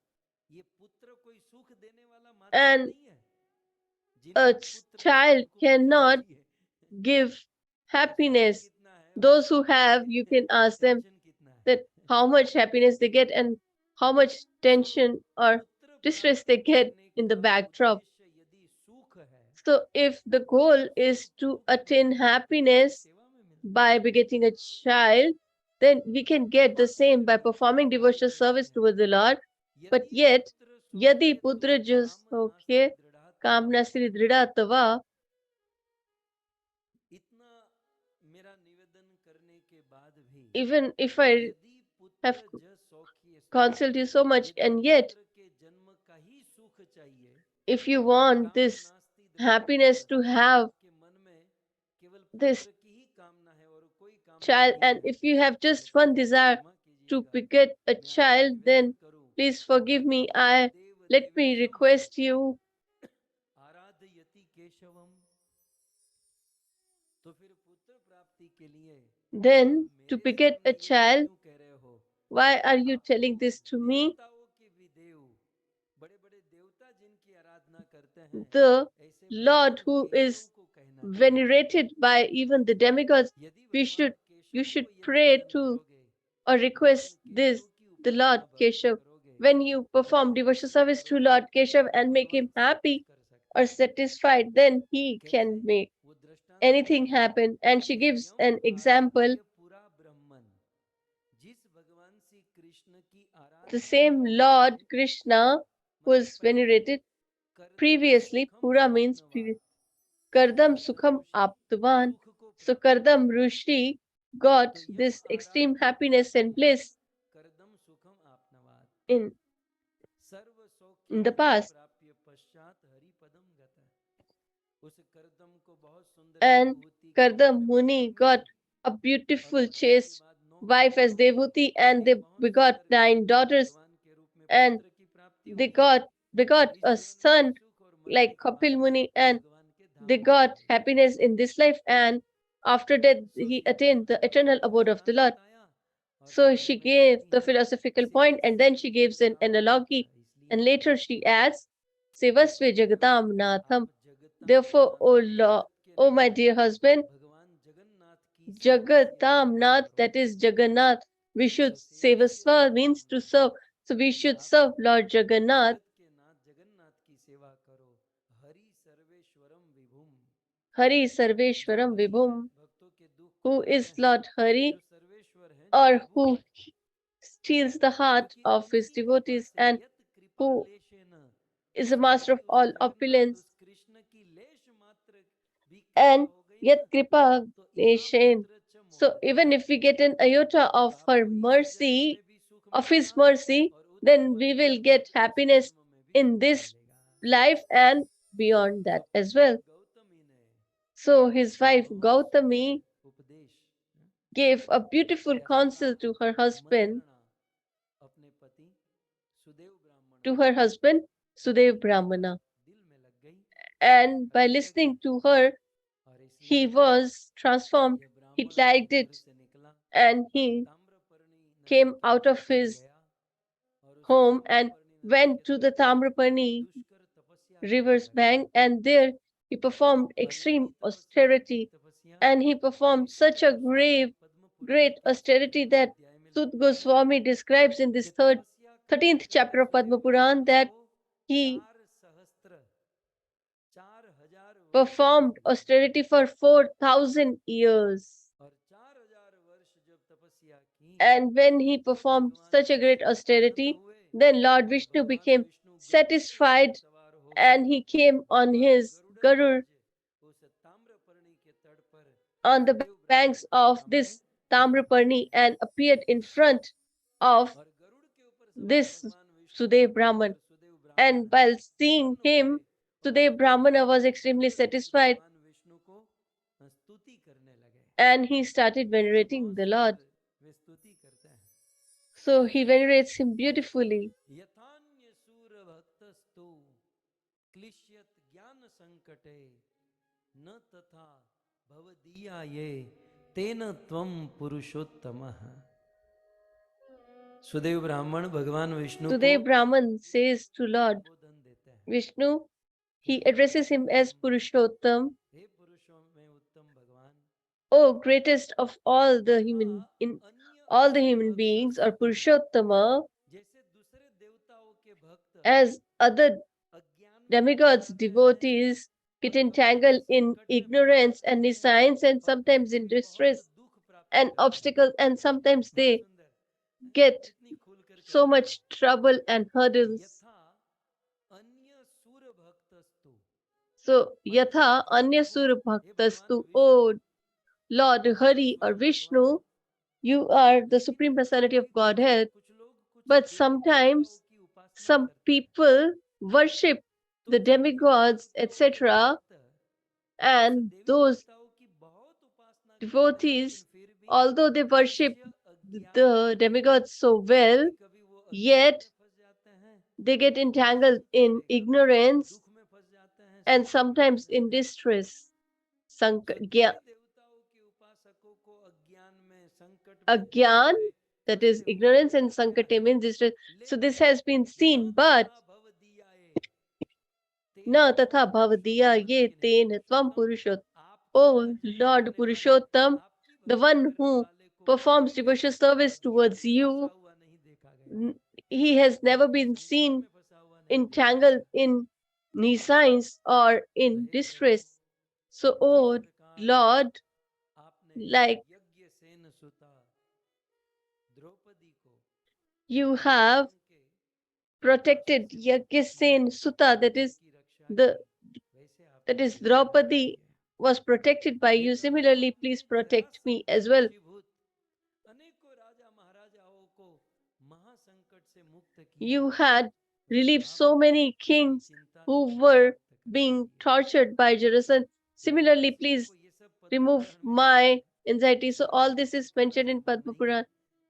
Speaker 1: ये पुत्र कोई सुख देने वाला माध्यम
Speaker 2: And
Speaker 1: नहीं है।
Speaker 2: a
Speaker 1: जिनको पुत्र है
Speaker 2: child
Speaker 1: उनको पुत्र
Speaker 2: cannot
Speaker 1: चाहिए।
Speaker 2: give
Speaker 1: तो सुख
Speaker 2: happiness.
Speaker 1: कितना है
Speaker 2: Those
Speaker 1: उसको
Speaker 2: who have, you
Speaker 1: चाहिए,
Speaker 2: can ask them
Speaker 1: टेंशन कितना है।
Speaker 2: that how much happiness they get and how much
Speaker 1: so
Speaker 2: tension or
Speaker 1: पुत्र
Speaker 2: distress
Speaker 1: प्राप्ति
Speaker 2: they get
Speaker 1: करने
Speaker 2: in the
Speaker 1: का
Speaker 2: backdrop.
Speaker 1: उद्देश्य यदि सुख है,
Speaker 2: So if the goal
Speaker 1: तो
Speaker 2: is
Speaker 1: सुख
Speaker 2: to
Speaker 1: सुख
Speaker 2: attain
Speaker 1: भगवान की
Speaker 2: happiness
Speaker 1: सेवा में मिलता
Speaker 2: by begetting a child, then we can get the
Speaker 1: और
Speaker 2: same
Speaker 1: फिर
Speaker 2: by
Speaker 1: भी
Speaker 2: performing
Speaker 1: गौतमी
Speaker 2: devotional
Speaker 1: कहती
Speaker 2: service
Speaker 1: है,
Speaker 2: towards the Lord. But
Speaker 1: यदि
Speaker 2: yet,
Speaker 1: पुत्र
Speaker 2: yadi
Speaker 1: सौख्य तो
Speaker 2: putra jas
Speaker 1: काम
Speaker 2: okay,
Speaker 1: नास्ति दृढ़ा तवा।
Speaker 2: kamna sri drida tava.
Speaker 1: इतना मेरा निवेदन करने के बाद भी
Speaker 2: Even if I
Speaker 1: यदि
Speaker 2: have
Speaker 1: पुत्र ज सौख्यस्तु,
Speaker 2: counseled you so much,
Speaker 1: यदि
Speaker 2: and yet,
Speaker 1: पुत्र के जन्म का ही सुख चाहिए,
Speaker 2: if you want
Speaker 1: काम
Speaker 2: this
Speaker 1: नास्ति दृढ़ा
Speaker 2: happiness to
Speaker 1: तव,
Speaker 2: have
Speaker 1: आपके मन में केवल
Speaker 2: this
Speaker 1: पुत्र की ही कामना है और कोई कामना
Speaker 2: child,
Speaker 1: नहीं
Speaker 2: and
Speaker 1: है,
Speaker 2: if you have
Speaker 1: तो
Speaker 2: just
Speaker 1: फिर
Speaker 2: one
Speaker 1: मुझे
Speaker 2: desire
Speaker 1: क्षमा
Speaker 2: to
Speaker 1: कीजिएगा,
Speaker 2: beget a
Speaker 1: मैं आपसे
Speaker 2: child,
Speaker 1: निवेदन
Speaker 2: then
Speaker 1: करूं,
Speaker 2: please forgive me.
Speaker 1: भगवते देव
Speaker 2: Let me
Speaker 1: देवेशम
Speaker 2: request you,
Speaker 1: आराधयति Keshavam, तो फिर पुत्र प्राप्ति के लिए आप
Speaker 2: then to
Speaker 1: मेरे
Speaker 2: beget
Speaker 1: सामने
Speaker 2: a
Speaker 1: ये सब
Speaker 2: child.
Speaker 1: क्यों कह रहे हो?
Speaker 2: Why are you
Speaker 1: आप
Speaker 2: telling
Speaker 1: तो
Speaker 2: this to me?
Speaker 1: देवताओं के भी देव, बड़े बड़े देवता जिनकी आराधना करते हैं,
Speaker 2: The
Speaker 1: ऐसे
Speaker 2: Lord
Speaker 1: भगवान
Speaker 2: who
Speaker 1: केशव
Speaker 2: is
Speaker 1: को कहना चाहिए।
Speaker 2: venerated by even the demigods,
Speaker 1: यदि
Speaker 2: we
Speaker 1: भगवान
Speaker 2: should, you
Speaker 1: केशव
Speaker 2: should
Speaker 1: को ये
Speaker 2: pray
Speaker 1: निवेदन
Speaker 2: to
Speaker 1: करोगे,
Speaker 2: or
Speaker 1: भगवान
Speaker 2: request this,
Speaker 1: केशव की
Speaker 2: the Lord
Speaker 1: उपासना भक्ति
Speaker 2: Keshav.
Speaker 1: करोगे,
Speaker 2: When you perform
Speaker 1: भगवान
Speaker 2: devotional
Speaker 1: भक्ति
Speaker 2: service to
Speaker 1: करोगे,
Speaker 2: Lord Keshav
Speaker 1: तो
Speaker 2: and make
Speaker 1: भगवान
Speaker 2: him
Speaker 1: सब कुछ
Speaker 2: happy
Speaker 1: कर सकते
Speaker 2: or
Speaker 1: हैं।
Speaker 2: satisfied, then he
Speaker 1: कैसे?
Speaker 2: can make
Speaker 1: वो दृष्टांत
Speaker 2: anything
Speaker 1: देती है
Speaker 2: happen. And she
Speaker 1: कि
Speaker 2: gives
Speaker 1: यम
Speaker 2: an example.
Speaker 1: आराध्य पुरा ब्रह्मन, जिस भगवान श्री कृष्ण की
Speaker 2: The
Speaker 1: आराधना
Speaker 2: same
Speaker 1: करने
Speaker 2: Lord
Speaker 1: से,
Speaker 2: Krishna
Speaker 1: मतलब
Speaker 2: was
Speaker 1: पहले
Speaker 2: venerated
Speaker 1: करदम
Speaker 2: previously.
Speaker 1: सुखम
Speaker 2: Pura means
Speaker 1: आपनवात,
Speaker 2: previous. Kardam
Speaker 1: करदम
Speaker 2: Sukham
Speaker 1: ऋषि
Speaker 2: Aptavan.
Speaker 1: सुख को
Speaker 2: So
Speaker 1: प्राप्त
Speaker 2: Kardam
Speaker 1: किया,
Speaker 2: Rishi got
Speaker 1: तो यम
Speaker 2: this extreme
Speaker 1: आराध्य पुरा
Speaker 2: happiness and
Speaker 1: ब्रह्मन
Speaker 2: bliss
Speaker 1: करदम सुखम आपनवात,
Speaker 2: in
Speaker 1: serve
Speaker 2: in
Speaker 1: सौख्य
Speaker 2: the
Speaker 1: Vidhi
Speaker 2: past.
Speaker 1: प्राप्य पश्चात हरि पदम गता। उस करदम को बहुत सुंदर
Speaker 2: And
Speaker 1: देवहूति कन्या
Speaker 2: Kardam
Speaker 1: में
Speaker 2: Muni
Speaker 1: पत्नी
Speaker 2: got
Speaker 1: मिली,
Speaker 2: a
Speaker 1: और
Speaker 2: beautiful,
Speaker 1: पत्नी के
Speaker 2: chaste
Speaker 1: बाद 9
Speaker 2: wife
Speaker 1: कन्या
Speaker 2: as
Speaker 1: हो गई,
Speaker 2: Devuti, and
Speaker 1: फिर
Speaker 2: they
Speaker 1: बहुत
Speaker 2: begot
Speaker 1: सुंदर
Speaker 2: 9
Speaker 1: कृष्ण
Speaker 2: daughters,
Speaker 1: भगवान के रूप में
Speaker 2: and
Speaker 1: पुत्र की प्राप्ति
Speaker 2: they
Speaker 1: हुई,
Speaker 2: got
Speaker 1: और
Speaker 2: begot
Speaker 1: इस
Speaker 2: a
Speaker 1: जीवन में भी
Speaker 2: son
Speaker 1: सुख और मरने
Speaker 2: like
Speaker 1: के बाद
Speaker 2: Kapil Muni, and
Speaker 1: भगवान के
Speaker 2: they
Speaker 1: धाम में
Speaker 2: got
Speaker 1: चले गए।
Speaker 2: happiness in this life, and after death
Speaker 1: so
Speaker 2: he
Speaker 1: फिर
Speaker 2: attained the eternal
Speaker 1: वो
Speaker 2: abode of the
Speaker 1: दृष्टांत
Speaker 2: Lord.
Speaker 1: बताया, और
Speaker 2: So
Speaker 1: अंत
Speaker 2: she
Speaker 1: में
Speaker 2: gave
Speaker 1: कहती
Speaker 2: the
Speaker 1: हैं,
Speaker 2: philosophical point, and then she
Speaker 1: सेवस्वे
Speaker 2: gives an
Speaker 1: जगताम Nath,
Speaker 2: analogy, and
Speaker 1: इसलिए
Speaker 2: later she adds,
Speaker 1: hey
Speaker 2: Sevasve
Speaker 1: पतिव्रत
Speaker 2: Jagatam
Speaker 1: आप
Speaker 2: Natham.
Speaker 1: जगताम
Speaker 2: Therefore,
Speaker 1: नाथ,
Speaker 2: O Lord,
Speaker 1: जगत के
Speaker 2: O my
Speaker 1: Nath
Speaker 2: dear husband,
Speaker 1: भगवान जगन्नाथ की सेवस्व
Speaker 2: Jagatam
Speaker 1: सेवा
Speaker 2: Nath,
Speaker 1: करो।
Speaker 2: that is Jagannath, we should
Speaker 1: so सेवस्व
Speaker 2: Sevasva means
Speaker 1: जगताम
Speaker 2: to
Speaker 1: Nath,
Speaker 2: serve. So we should
Speaker 1: आप
Speaker 2: serve Lord Jagannath.
Speaker 1: जगत के नाथ जगन्नाथ की सेवा करो। हरि सर्वेश्वरम विभुम,
Speaker 2: Hari
Speaker 1: जो
Speaker 2: Sarveshwaram
Speaker 1: हरि है
Speaker 2: Vibhum,
Speaker 1: भक्तों के दुख को
Speaker 2: who
Speaker 1: हरते
Speaker 2: is
Speaker 1: हैं,
Speaker 2: Lord Hari,
Speaker 1: जो सर्वेश्वर हैं, जो
Speaker 2: or
Speaker 1: विभु
Speaker 2: who
Speaker 1: हैं,
Speaker 2: steals the heart
Speaker 1: क्योंकि
Speaker 2: of his
Speaker 1: उनकी कृपा
Speaker 2: devotees,
Speaker 1: से,
Speaker 2: and
Speaker 1: यत कृपा
Speaker 2: who
Speaker 1: लेशेन,
Speaker 2: is the
Speaker 1: उस
Speaker 2: master
Speaker 1: हरि,
Speaker 2: of
Speaker 1: उस
Speaker 2: all
Speaker 1: जगन्नाथ,
Speaker 2: opulence,
Speaker 1: उस कृष्ण की लेश मात्र भी कृपा
Speaker 2: and
Speaker 1: हो gई
Speaker 2: yet
Speaker 1: ना,
Speaker 2: Kripa
Speaker 1: तो इहा
Speaker 2: Neshen.
Speaker 1: पुत्र च
Speaker 2: So
Speaker 1: मोक्ष,
Speaker 2: even if we get an iota
Speaker 1: तो
Speaker 2: of her
Speaker 1: आपको इस जन्म
Speaker 2: mercy,
Speaker 1: में भी सुख
Speaker 2: of his
Speaker 1: मिलेगा,
Speaker 2: mercy,
Speaker 1: और
Speaker 2: then
Speaker 1: उत्तम
Speaker 2: we
Speaker 1: वाली
Speaker 2: will
Speaker 1: जन्म
Speaker 2: get
Speaker 1: में उस
Speaker 2: happiness
Speaker 1: जन्म में भी
Speaker 2: in
Speaker 1: सुख
Speaker 2: this
Speaker 1: मिलेगा।
Speaker 2: life and beyond
Speaker 1: so
Speaker 2: that as
Speaker 1: पत्नी
Speaker 2: well.
Speaker 1: गौतमी ने
Speaker 2: So his
Speaker 1: ये
Speaker 2: wife
Speaker 1: बहुत सुंदर
Speaker 2: Gautami
Speaker 1: उपदेश
Speaker 2: gave a beautiful
Speaker 1: ऐसा
Speaker 2: counsel to her husband,
Speaker 1: मंत्रणा अपने पति सुदेव ब्राह्मण
Speaker 2: to
Speaker 1: को
Speaker 2: her husband Sudev Brahmana.
Speaker 1: दिल में लग गई,
Speaker 2: And by
Speaker 1: अच्छी लगी,
Speaker 2: listening to her,
Speaker 1: और
Speaker 2: he
Speaker 1: इसलिए
Speaker 2: was transformed.
Speaker 1: ये
Speaker 2: He
Speaker 1: ब्राह्मण
Speaker 2: liked
Speaker 1: घर
Speaker 2: it
Speaker 1: से निकला,
Speaker 2: and he
Speaker 1: ताम्रपर्णी नदी
Speaker 2: came
Speaker 1: के
Speaker 2: out
Speaker 1: तट
Speaker 2: of
Speaker 1: पर
Speaker 2: his
Speaker 1: गया और उस
Speaker 2: home and
Speaker 1: ताम्रपर्णी नदी के
Speaker 2: went to the
Speaker 1: तट पर
Speaker 2: Tamrapani
Speaker 1: दुष्कर तपस्या करने
Speaker 2: river's
Speaker 1: लगा,
Speaker 2: bank, and there he performed
Speaker 1: और
Speaker 2: extreme
Speaker 1: इतनी तपस्या,
Speaker 2: austerity. And he performed such a
Speaker 1: Padma Purana
Speaker 2: great
Speaker 1: के
Speaker 2: austerity
Speaker 1: 13वें
Speaker 2: that
Speaker 1: अध्याय में
Speaker 2: Sud
Speaker 1: लिखा है
Speaker 2: Goswami describes in
Speaker 1: कि
Speaker 2: this
Speaker 1: तपस्या करते
Speaker 2: 13th chapter
Speaker 1: करते
Speaker 2: of Padma
Speaker 1: सुदेव
Speaker 2: Puran
Speaker 1: ब्राह्मण
Speaker 2: that
Speaker 1: को
Speaker 2: he
Speaker 1: 4,000 वर्ष
Speaker 2: performed
Speaker 1: बीत गए,
Speaker 2: austerity for 4,000 years.
Speaker 1: और 4,000 वर्ष जब तपस्या की,
Speaker 2: And when he performed
Speaker 1: भगवान
Speaker 2: such a great
Speaker 1: विष्णु प्रसन्न
Speaker 2: austerity,
Speaker 1: हुए
Speaker 2: then Lord
Speaker 1: और
Speaker 2: Vishnu
Speaker 1: भगवान
Speaker 2: became
Speaker 1: विष्णु गरुड़ पे
Speaker 2: satisfied
Speaker 1: सवार
Speaker 2: and
Speaker 1: होकर
Speaker 2: he came on
Speaker 1: भगवान
Speaker 2: his Garur
Speaker 1: गरुड़ध्वज उस ताम्रपर्णी के तट पर
Speaker 2: on the
Speaker 1: सुदेव ब्राह्मण
Speaker 2: banks
Speaker 1: के
Speaker 2: of
Speaker 1: सामने,
Speaker 2: this Tamraparni and appeared in front of
Speaker 1: और गरुड़ के ऊपर सवार
Speaker 2: this
Speaker 1: भगवान विष्णु को
Speaker 2: Sudev
Speaker 1: देख
Speaker 2: Brahman.
Speaker 1: कर सुदेव ब्राह्मण
Speaker 2: And while seeing
Speaker 1: प्रसन्न हुए
Speaker 2: him,
Speaker 1: और
Speaker 2: Sudev
Speaker 1: सुदेव
Speaker 2: Brahmana
Speaker 1: ब्राह्मण
Speaker 2: was extremely
Speaker 1: गरुड़ध्वज
Speaker 2: satisfied
Speaker 1: भगवान विष्णु को स्तुति करने लगे।
Speaker 2: and he started
Speaker 1: ऐसे
Speaker 2: venerating
Speaker 1: बहुत
Speaker 2: the Lord.
Speaker 1: सुंदर वे स्तुति करते हैं।
Speaker 2: So he venerates him beautifully.
Speaker 1: यथान्य सूर भक्तस्तु क्लिश्यत ज्ञान संकटे न तथा भवदीया ये तेन त्वम पुरुषोत्तमः। सुदेव ब्राह्मण भगवान विष्णु को
Speaker 2: Sudev Brahman says to Lord
Speaker 1: संबोधन देते हैं,
Speaker 2: Vishnu,
Speaker 1: hey
Speaker 2: he addresses him as
Speaker 1: Purushottam,
Speaker 2: Purushottam,
Speaker 1: हे पुरुषों में उत्तम भगवान,
Speaker 2: O greatest of all the
Speaker 1: यथा अन्य
Speaker 2: human
Speaker 1: असुर
Speaker 2: beings, or
Speaker 1: भक्तस्तु,
Speaker 2: Purushottama,
Speaker 1: जैसे दूसरे देवताओं के भक्त
Speaker 2: as other
Speaker 1: अज्ञान में फंस
Speaker 2: demigods,
Speaker 1: जाते हैं
Speaker 2: devotees
Speaker 1: और
Speaker 2: get
Speaker 1: कभी
Speaker 2: entangled
Speaker 1: कभी
Speaker 2: in
Speaker 1: संकट में फंस
Speaker 2: ignorance
Speaker 1: जाते
Speaker 2: and
Speaker 1: हैं
Speaker 2: nescience and
Speaker 1: और कभी
Speaker 2: sometimes in
Speaker 1: कभी बहुत
Speaker 2: distress
Speaker 1: दुख प्राप्त
Speaker 2: and
Speaker 1: करते हैं।
Speaker 2: obstacles, and sometimes
Speaker 1: बहुत
Speaker 2: they
Speaker 1: सुंदर,
Speaker 2: get
Speaker 1: कितनी खुल करके
Speaker 2: so
Speaker 1: लिखा है,
Speaker 2: much trouble and hurdles.
Speaker 1: यथा अन्य सुर भक्तस्तु,
Speaker 2: So,
Speaker 1: मतलब
Speaker 2: Yatha Anya
Speaker 1: प्रभु
Speaker 2: Sura
Speaker 1: हे भगवान
Speaker 2: Bhaktastu,
Speaker 1: विष्णु,
Speaker 2: O Lord
Speaker 1: अन्य
Speaker 2: Hari or
Speaker 1: सुर भगवान,
Speaker 2: Vishnu, you are the
Speaker 1: लेकिन
Speaker 2: Supreme Personality of
Speaker 1: कभी कभी
Speaker 2: Godhead,
Speaker 1: कुछ लोग कुछ
Speaker 2: but
Speaker 1: देवी देवताओं
Speaker 2: sometimes
Speaker 1: की उपासना
Speaker 2: some
Speaker 1: करते हैं,
Speaker 2: people worship
Speaker 1: तो
Speaker 2: the
Speaker 1: जब भी उन
Speaker 2: demigods,
Speaker 1: देवताओं के
Speaker 2: etc.,
Speaker 1: भक्त उस
Speaker 2: and
Speaker 1: देवी
Speaker 2: those
Speaker 1: देवताओं की बहुत उपासना करते हैं, लेकिन
Speaker 2: devotees,
Speaker 1: फिर भी
Speaker 2: although they worship
Speaker 1: मनुष्य अज्ञान
Speaker 2: the
Speaker 1: में,
Speaker 2: demigods so well,
Speaker 1: कभी कभी वो अज्ञान
Speaker 2: yet
Speaker 1: में फंस जाते हैं
Speaker 2: they get
Speaker 1: और
Speaker 2: entangled in
Speaker 1: कभी कभी
Speaker 2: ignorance
Speaker 1: दुख में फंस जाते हैं,
Speaker 2: and
Speaker 1: संकट में फंस
Speaker 2: sometimes in
Speaker 1: जाते हैं।
Speaker 2: distress.
Speaker 1: तो देवी देवताओं के उपासकों को अज्ञान में, संकट में दुख
Speaker 2: Agyan,
Speaker 1: में
Speaker 2: that is
Speaker 1: फंसे हुए
Speaker 2: ignorance, and
Speaker 1: देखा गया
Speaker 2: Sankate
Speaker 1: है,
Speaker 2: means distress. So this
Speaker 1: लेकिन
Speaker 2: has been
Speaker 1: न
Speaker 2: seen, but
Speaker 1: तथा भवदीयाए तेन
Speaker 2: na
Speaker 1: त्वं
Speaker 2: tatha bhavadiya
Speaker 1: पुरुषोत्तम,
Speaker 2: ye
Speaker 1: लेकिन हे
Speaker 2: ten tvam
Speaker 1: पुरुषोत्तम,
Speaker 2: purushot.
Speaker 1: आपकी
Speaker 2: O
Speaker 1: भजन
Speaker 2: Lord
Speaker 1: करने वाले,
Speaker 2: Purushottam,
Speaker 1: आपकी
Speaker 2: the
Speaker 1: भक्ति
Speaker 2: one
Speaker 1: करने
Speaker 2: who
Speaker 1: वाले को
Speaker 2: performs
Speaker 1: कभी भी
Speaker 2: devotional service
Speaker 1: अज्ञान
Speaker 2: towards
Speaker 1: में फंसा
Speaker 2: you,
Speaker 1: हुआ नहीं देखा गया,
Speaker 2: he has never been
Speaker 1: संकट
Speaker 2: seen
Speaker 1: में फंसा हुआ नहीं देखा
Speaker 2: entangled
Speaker 1: गया।
Speaker 2: in nescience or
Speaker 1: तो
Speaker 2: in
Speaker 1: hey Prabhu,
Speaker 2: distress. So,
Speaker 1: जिस
Speaker 2: O
Speaker 1: प्रकार
Speaker 2: Lord,
Speaker 1: आपने
Speaker 2: like
Speaker 1: यज्ञ सेन सुता द्रौपदी को
Speaker 2: you have
Speaker 1: दुशासन के
Speaker 2: protected
Speaker 1: राक्षसी
Speaker 2: Yagyasen Sutta,
Speaker 1: धन की रक्षा
Speaker 2: the
Speaker 1: की, वैसे
Speaker 2: that
Speaker 1: आपने
Speaker 2: is
Speaker 1: मेरी रक्षा
Speaker 2: Draupadi
Speaker 1: की है।
Speaker 2: was protected by
Speaker 1: hey
Speaker 2: you.
Speaker 1: Prabhu,
Speaker 2: Similarly, please
Speaker 1: आपने
Speaker 2: protect me
Speaker 1: Jarasandh
Speaker 2: as well.
Speaker 1: वशीभूत अनेकों राजा महाराजाओं को महासंकट से मुक्त किया,
Speaker 2: You had
Speaker 1: वैसे
Speaker 2: relieved
Speaker 1: आप
Speaker 2: so many
Speaker 1: मेरी
Speaker 2: kings
Speaker 1: चिंता से
Speaker 2: who
Speaker 1: मुझे
Speaker 2: were
Speaker 1: मुक्त कर
Speaker 2: being
Speaker 1: दीजिए।
Speaker 2: tortured by Jarasan.
Speaker 1: लेकिन
Speaker 2: Similarly,
Speaker 1: किसी
Speaker 2: please
Speaker 1: को ये सब पद्म
Speaker 2: remove
Speaker 1: पुराण में
Speaker 2: my anxiety. So,
Speaker 1: share
Speaker 2: all this
Speaker 1: करना
Speaker 2: is
Speaker 1: थोड़ा
Speaker 2: mentioned in
Speaker 1: संभव
Speaker 2: Padma
Speaker 1: नहीं है,
Speaker 2: Puran,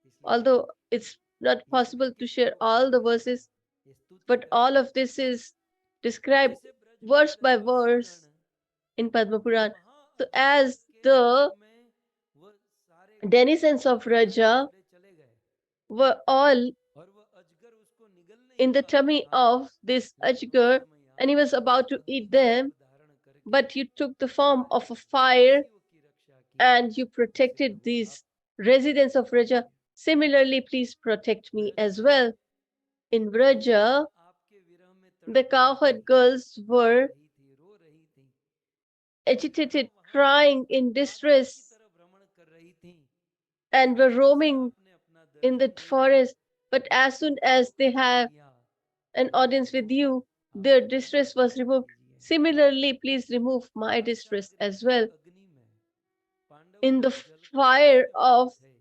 Speaker 1: इसलिए
Speaker 2: although it's not possible to
Speaker 1: किसी
Speaker 2: share
Speaker 1: को
Speaker 2: all the
Speaker 1: आगे
Speaker 2: verses,
Speaker 1: ये स्तुति
Speaker 2: but
Speaker 1: कर
Speaker 2: all
Speaker 1: रहे
Speaker 2: of
Speaker 1: हैं,
Speaker 2: this is described
Speaker 1: जैसे Braj
Speaker 2: verse
Speaker 1: Mandal
Speaker 2: by
Speaker 1: वासीगण
Speaker 2: verse in Padma Puran.
Speaker 1: वहां
Speaker 2: So,
Speaker 1: अजगर
Speaker 2: as
Speaker 1: के
Speaker 2: the
Speaker 1: मुख में वो सारे
Speaker 2: denizens of
Speaker 1: कीड़े
Speaker 2: Raja
Speaker 1: मकोड़े चले गए
Speaker 2: were all
Speaker 1: और वो अजगर उसको निगल नहीं
Speaker 2: in the tummy
Speaker 1: पाया,
Speaker 2: of this
Speaker 1: लेकिन उस
Speaker 2: Ajgar,
Speaker 1: समय
Speaker 2: and he
Speaker 1: आप
Speaker 2: was about to
Speaker 1: अग्नि
Speaker 2: eat
Speaker 1: का
Speaker 2: them,
Speaker 1: रूप धारण करके
Speaker 2: but you took the form
Speaker 1: सारे
Speaker 2: of a fire
Speaker 1: वासियों की रक्षा की।
Speaker 2: and you
Speaker 1: वैसे
Speaker 2: protected
Speaker 1: प्रभु आप
Speaker 2: these residents of
Speaker 1: Raksha
Speaker 2: Raja.
Speaker 1: कीजिए।
Speaker 2: Similarly, please protect me
Speaker 1: Braj
Speaker 2: as
Speaker 1: में
Speaker 2: well. In
Speaker 1: गोपियां
Speaker 2: Vraja,
Speaker 1: आपके विरह में
Speaker 2: the
Speaker 1: तड़प रही
Speaker 2: cowherd
Speaker 1: थी,
Speaker 2: girls
Speaker 1: तड़प
Speaker 2: were
Speaker 1: रही थी, रो रही थी,
Speaker 2: agitated,
Speaker 1: वहां वहां
Speaker 2: crying in
Speaker 1: पागलों की
Speaker 2: distress,
Speaker 1: तरह भ्रमण कर रही थी,
Speaker 2: and were
Speaker 1: लेकिन जैसे
Speaker 2: roaming
Speaker 1: आपने अपना
Speaker 2: in the
Speaker 1: दर्शन देकर
Speaker 2: forest. But as soon as they
Speaker 1: उनको मुक्त
Speaker 2: have
Speaker 1: किया,
Speaker 2: an
Speaker 1: hey
Speaker 2: audience with
Speaker 1: Prabhu
Speaker 2: you,
Speaker 1: आप
Speaker 2: their
Speaker 1: हमारी
Speaker 2: distress was
Speaker 1: रक्षा
Speaker 2: removed.
Speaker 1: कीजिए।
Speaker 2: Similarly, please remove my distress
Speaker 1: द्राक्षागृह
Speaker 2: as
Speaker 1: की
Speaker 2: well.
Speaker 1: अग्नि में पांडव
Speaker 2: In the
Speaker 1: लोग जलकर
Speaker 2: fire
Speaker 1: सड़ते हुए
Speaker 2: of
Speaker 1: थे,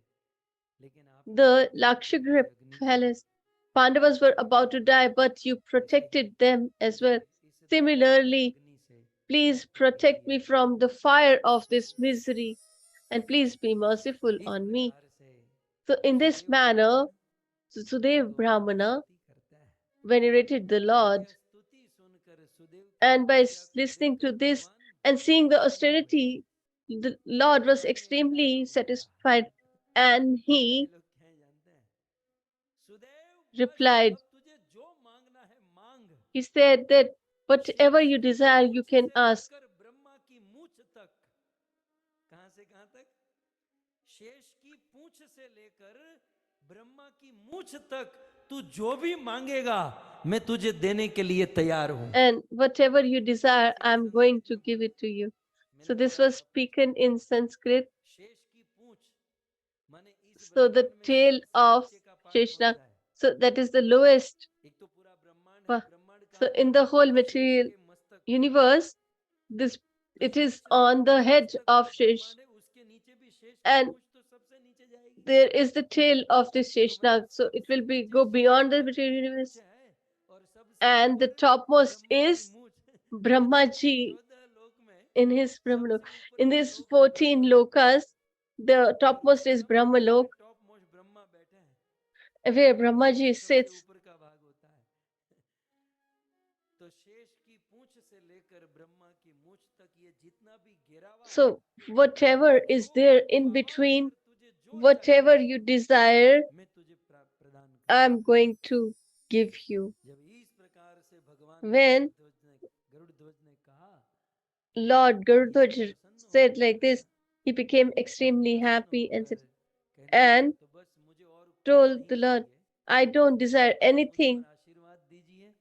Speaker 1: लेकिन आपने
Speaker 2: the
Speaker 1: उनको मृत्यु
Speaker 2: Lakshagriha
Speaker 1: की अग्नि से
Speaker 2: palace, Pandavas were about to die, but you
Speaker 1: ऐसे ही
Speaker 2: protected them as
Speaker 1: मुझे
Speaker 2: well.
Speaker 1: इस दुख की
Speaker 2: Similarly,
Speaker 1: अग्नि से
Speaker 2: please
Speaker 1: मुक्त
Speaker 2: protect
Speaker 1: कीजिए।
Speaker 2: me from the fire of this misery. and please be merciful
Speaker 1: इस
Speaker 2: on me.
Speaker 1: प्रकार से
Speaker 2: So in this
Speaker 1: Sudev
Speaker 2: manner,
Speaker 1: ब्राह्मण
Speaker 2: Sudev
Speaker 1: भगवान की
Speaker 2: Brahmana
Speaker 1: स्तुति करता है।
Speaker 2: venerated the
Speaker 1: जब
Speaker 2: Lord,
Speaker 1: यह स्तुति सुनकर सुदेव की
Speaker 2: and by
Speaker 1: तपस्या को
Speaker 2: listening to
Speaker 1: देखकर
Speaker 2: this
Speaker 1: भगवान
Speaker 2: and seeing the
Speaker 1: प्रसन्न हुए।
Speaker 2: austerity, the Lord was
Speaker 1: भगवान ने एक
Speaker 2: extremely
Speaker 1: डायलॉग बोला।
Speaker 2: satisfied, and he
Speaker 1: डायलॉग क्या है जानते हैं? सुदेव बस
Speaker 2: replied,
Speaker 1: अब तुझे जो मांगना है मांग।
Speaker 2: he said that whatever
Speaker 1: शेष
Speaker 2: you
Speaker 1: की
Speaker 2: desire, you
Speaker 1: पूंछ
Speaker 2: can
Speaker 1: से
Speaker 2: ask.
Speaker 1: लेकर ब्रह्मा की मूंछ तक, कहां से कहां तक? शेष की पूंछ से लेकर ब्रह्मा की मूंछ तक तू जो भी मांगेगा मैं तुझे देने के लिए तैयार हूं।
Speaker 2: And whatever you desire, I'm going to give it to you. So this was spoken in Sanskrit.
Speaker 1: शेष की पूंछ माने इस
Speaker 2: So the
Speaker 1: ब्रह्मांड में
Speaker 2: tail
Speaker 1: सबसे
Speaker 2: of
Speaker 1: नीचे का पार्ट कौन
Speaker 2: Krishna.
Speaker 1: सा है?
Speaker 2: So that is the lowest.
Speaker 1: एक तो पूरा ब्रह्मांड है, ब्रह्मांड
Speaker 2: So
Speaker 1: कहां
Speaker 2: in
Speaker 1: पर
Speaker 2: the
Speaker 1: है?
Speaker 2: whole
Speaker 1: शेष
Speaker 2: material
Speaker 1: के मस्तक।
Speaker 2: universe, this
Speaker 1: तो
Speaker 2: it is
Speaker 1: सबसे
Speaker 2: on the
Speaker 1: ऊपर
Speaker 2: head
Speaker 1: मस्तक
Speaker 2: of
Speaker 1: पर
Speaker 2: Shish,
Speaker 1: ब्रह्मांड है, उसके नीचे भी शेष की
Speaker 2: and
Speaker 1: पूंछ तो सबसे नीचे जाएगी।
Speaker 2: there is the tail of this
Speaker 1: तो मतलब
Speaker 2: Sheshnag. So it
Speaker 1: सबसे
Speaker 2: will be
Speaker 1: नीचे
Speaker 2: go
Speaker 1: शेष
Speaker 2: beyond the
Speaker 1: भगवान की
Speaker 2: material
Speaker 1: पूंछ
Speaker 2: universe,
Speaker 1: है और सबसे
Speaker 2: and the
Speaker 1: ऊपर
Speaker 2: topmost
Speaker 1: ब्रह्मा की
Speaker 2: is
Speaker 1: मूंछ।
Speaker 2: Brahma
Speaker 1: मतलब
Speaker 2: Ji
Speaker 1: 14 लोक में
Speaker 2: in his Brahmalok.
Speaker 1: सबसे ऊपर
Speaker 2: In
Speaker 1: का
Speaker 2: this
Speaker 1: लोक है
Speaker 2: 14
Speaker 1: ब्रह्मा लोक,
Speaker 2: lokas, the
Speaker 1: और
Speaker 2: topmost
Speaker 1: उस
Speaker 2: is
Speaker 1: ब्रह्मा लोक
Speaker 2: Brahmalok,
Speaker 1: में टॉप मोस्ट ब्रह्मा बैठे हैं,
Speaker 2: where
Speaker 1: ब्रह्मा
Speaker 2: Brahma
Speaker 1: लोक
Speaker 2: Ji
Speaker 1: का सबसे
Speaker 2: sits.
Speaker 1: ऊपर का भाग होता है। तो शेष की पूंछ से लेकर ब्रह्मा की मूंछ तक ये जितना भी घेरावा है,
Speaker 2: So whatever is
Speaker 1: जो
Speaker 2: there
Speaker 1: तू
Speaker 2: in
Speaker 1: मांग,
Speaker 2: between,
Speaker 1: अगर तुझे जो
Speaker 2: whatever
Speaker 1: चाहिए
Speaker 2: you desire,
Speaker 1: मैं तुझे प्रदान करूंगा।
Speaker 2: I'm going to give you.
Speaker 1: जब इस प्रकार से भगवान
Speaker 2: When
Speaker 1: गरुड़ ध्वज ने कहा,
Speaker 2: Lord
Speaker 1: तो ये
Speaker 2: Garudhwaj
Speaker 1: प्रसन्न हो
Speaker 2: said
Speaker 1: गया
Speaker 2: like this, he became
Speaker 1: और
Speaker 2: extremely
Speaker 1: प्रसन्न
Speaker 2: happy and
Speaker 1: होकर
Speaker 2: said,
Speaker 1: कहने लगा
Speaker 2: and
Speaker 1: तो बस मुझे और कुछ
Speaker 2: told
Speaker 1: नहीं
Speaker 2: the Lord,
Speaker 1: चाहिए,
Speaker 2: I don't desire
Speaker 1: आप मुझे और
Speaker 2: anything,
Speaker 1: आशीर्वाद दीजिए,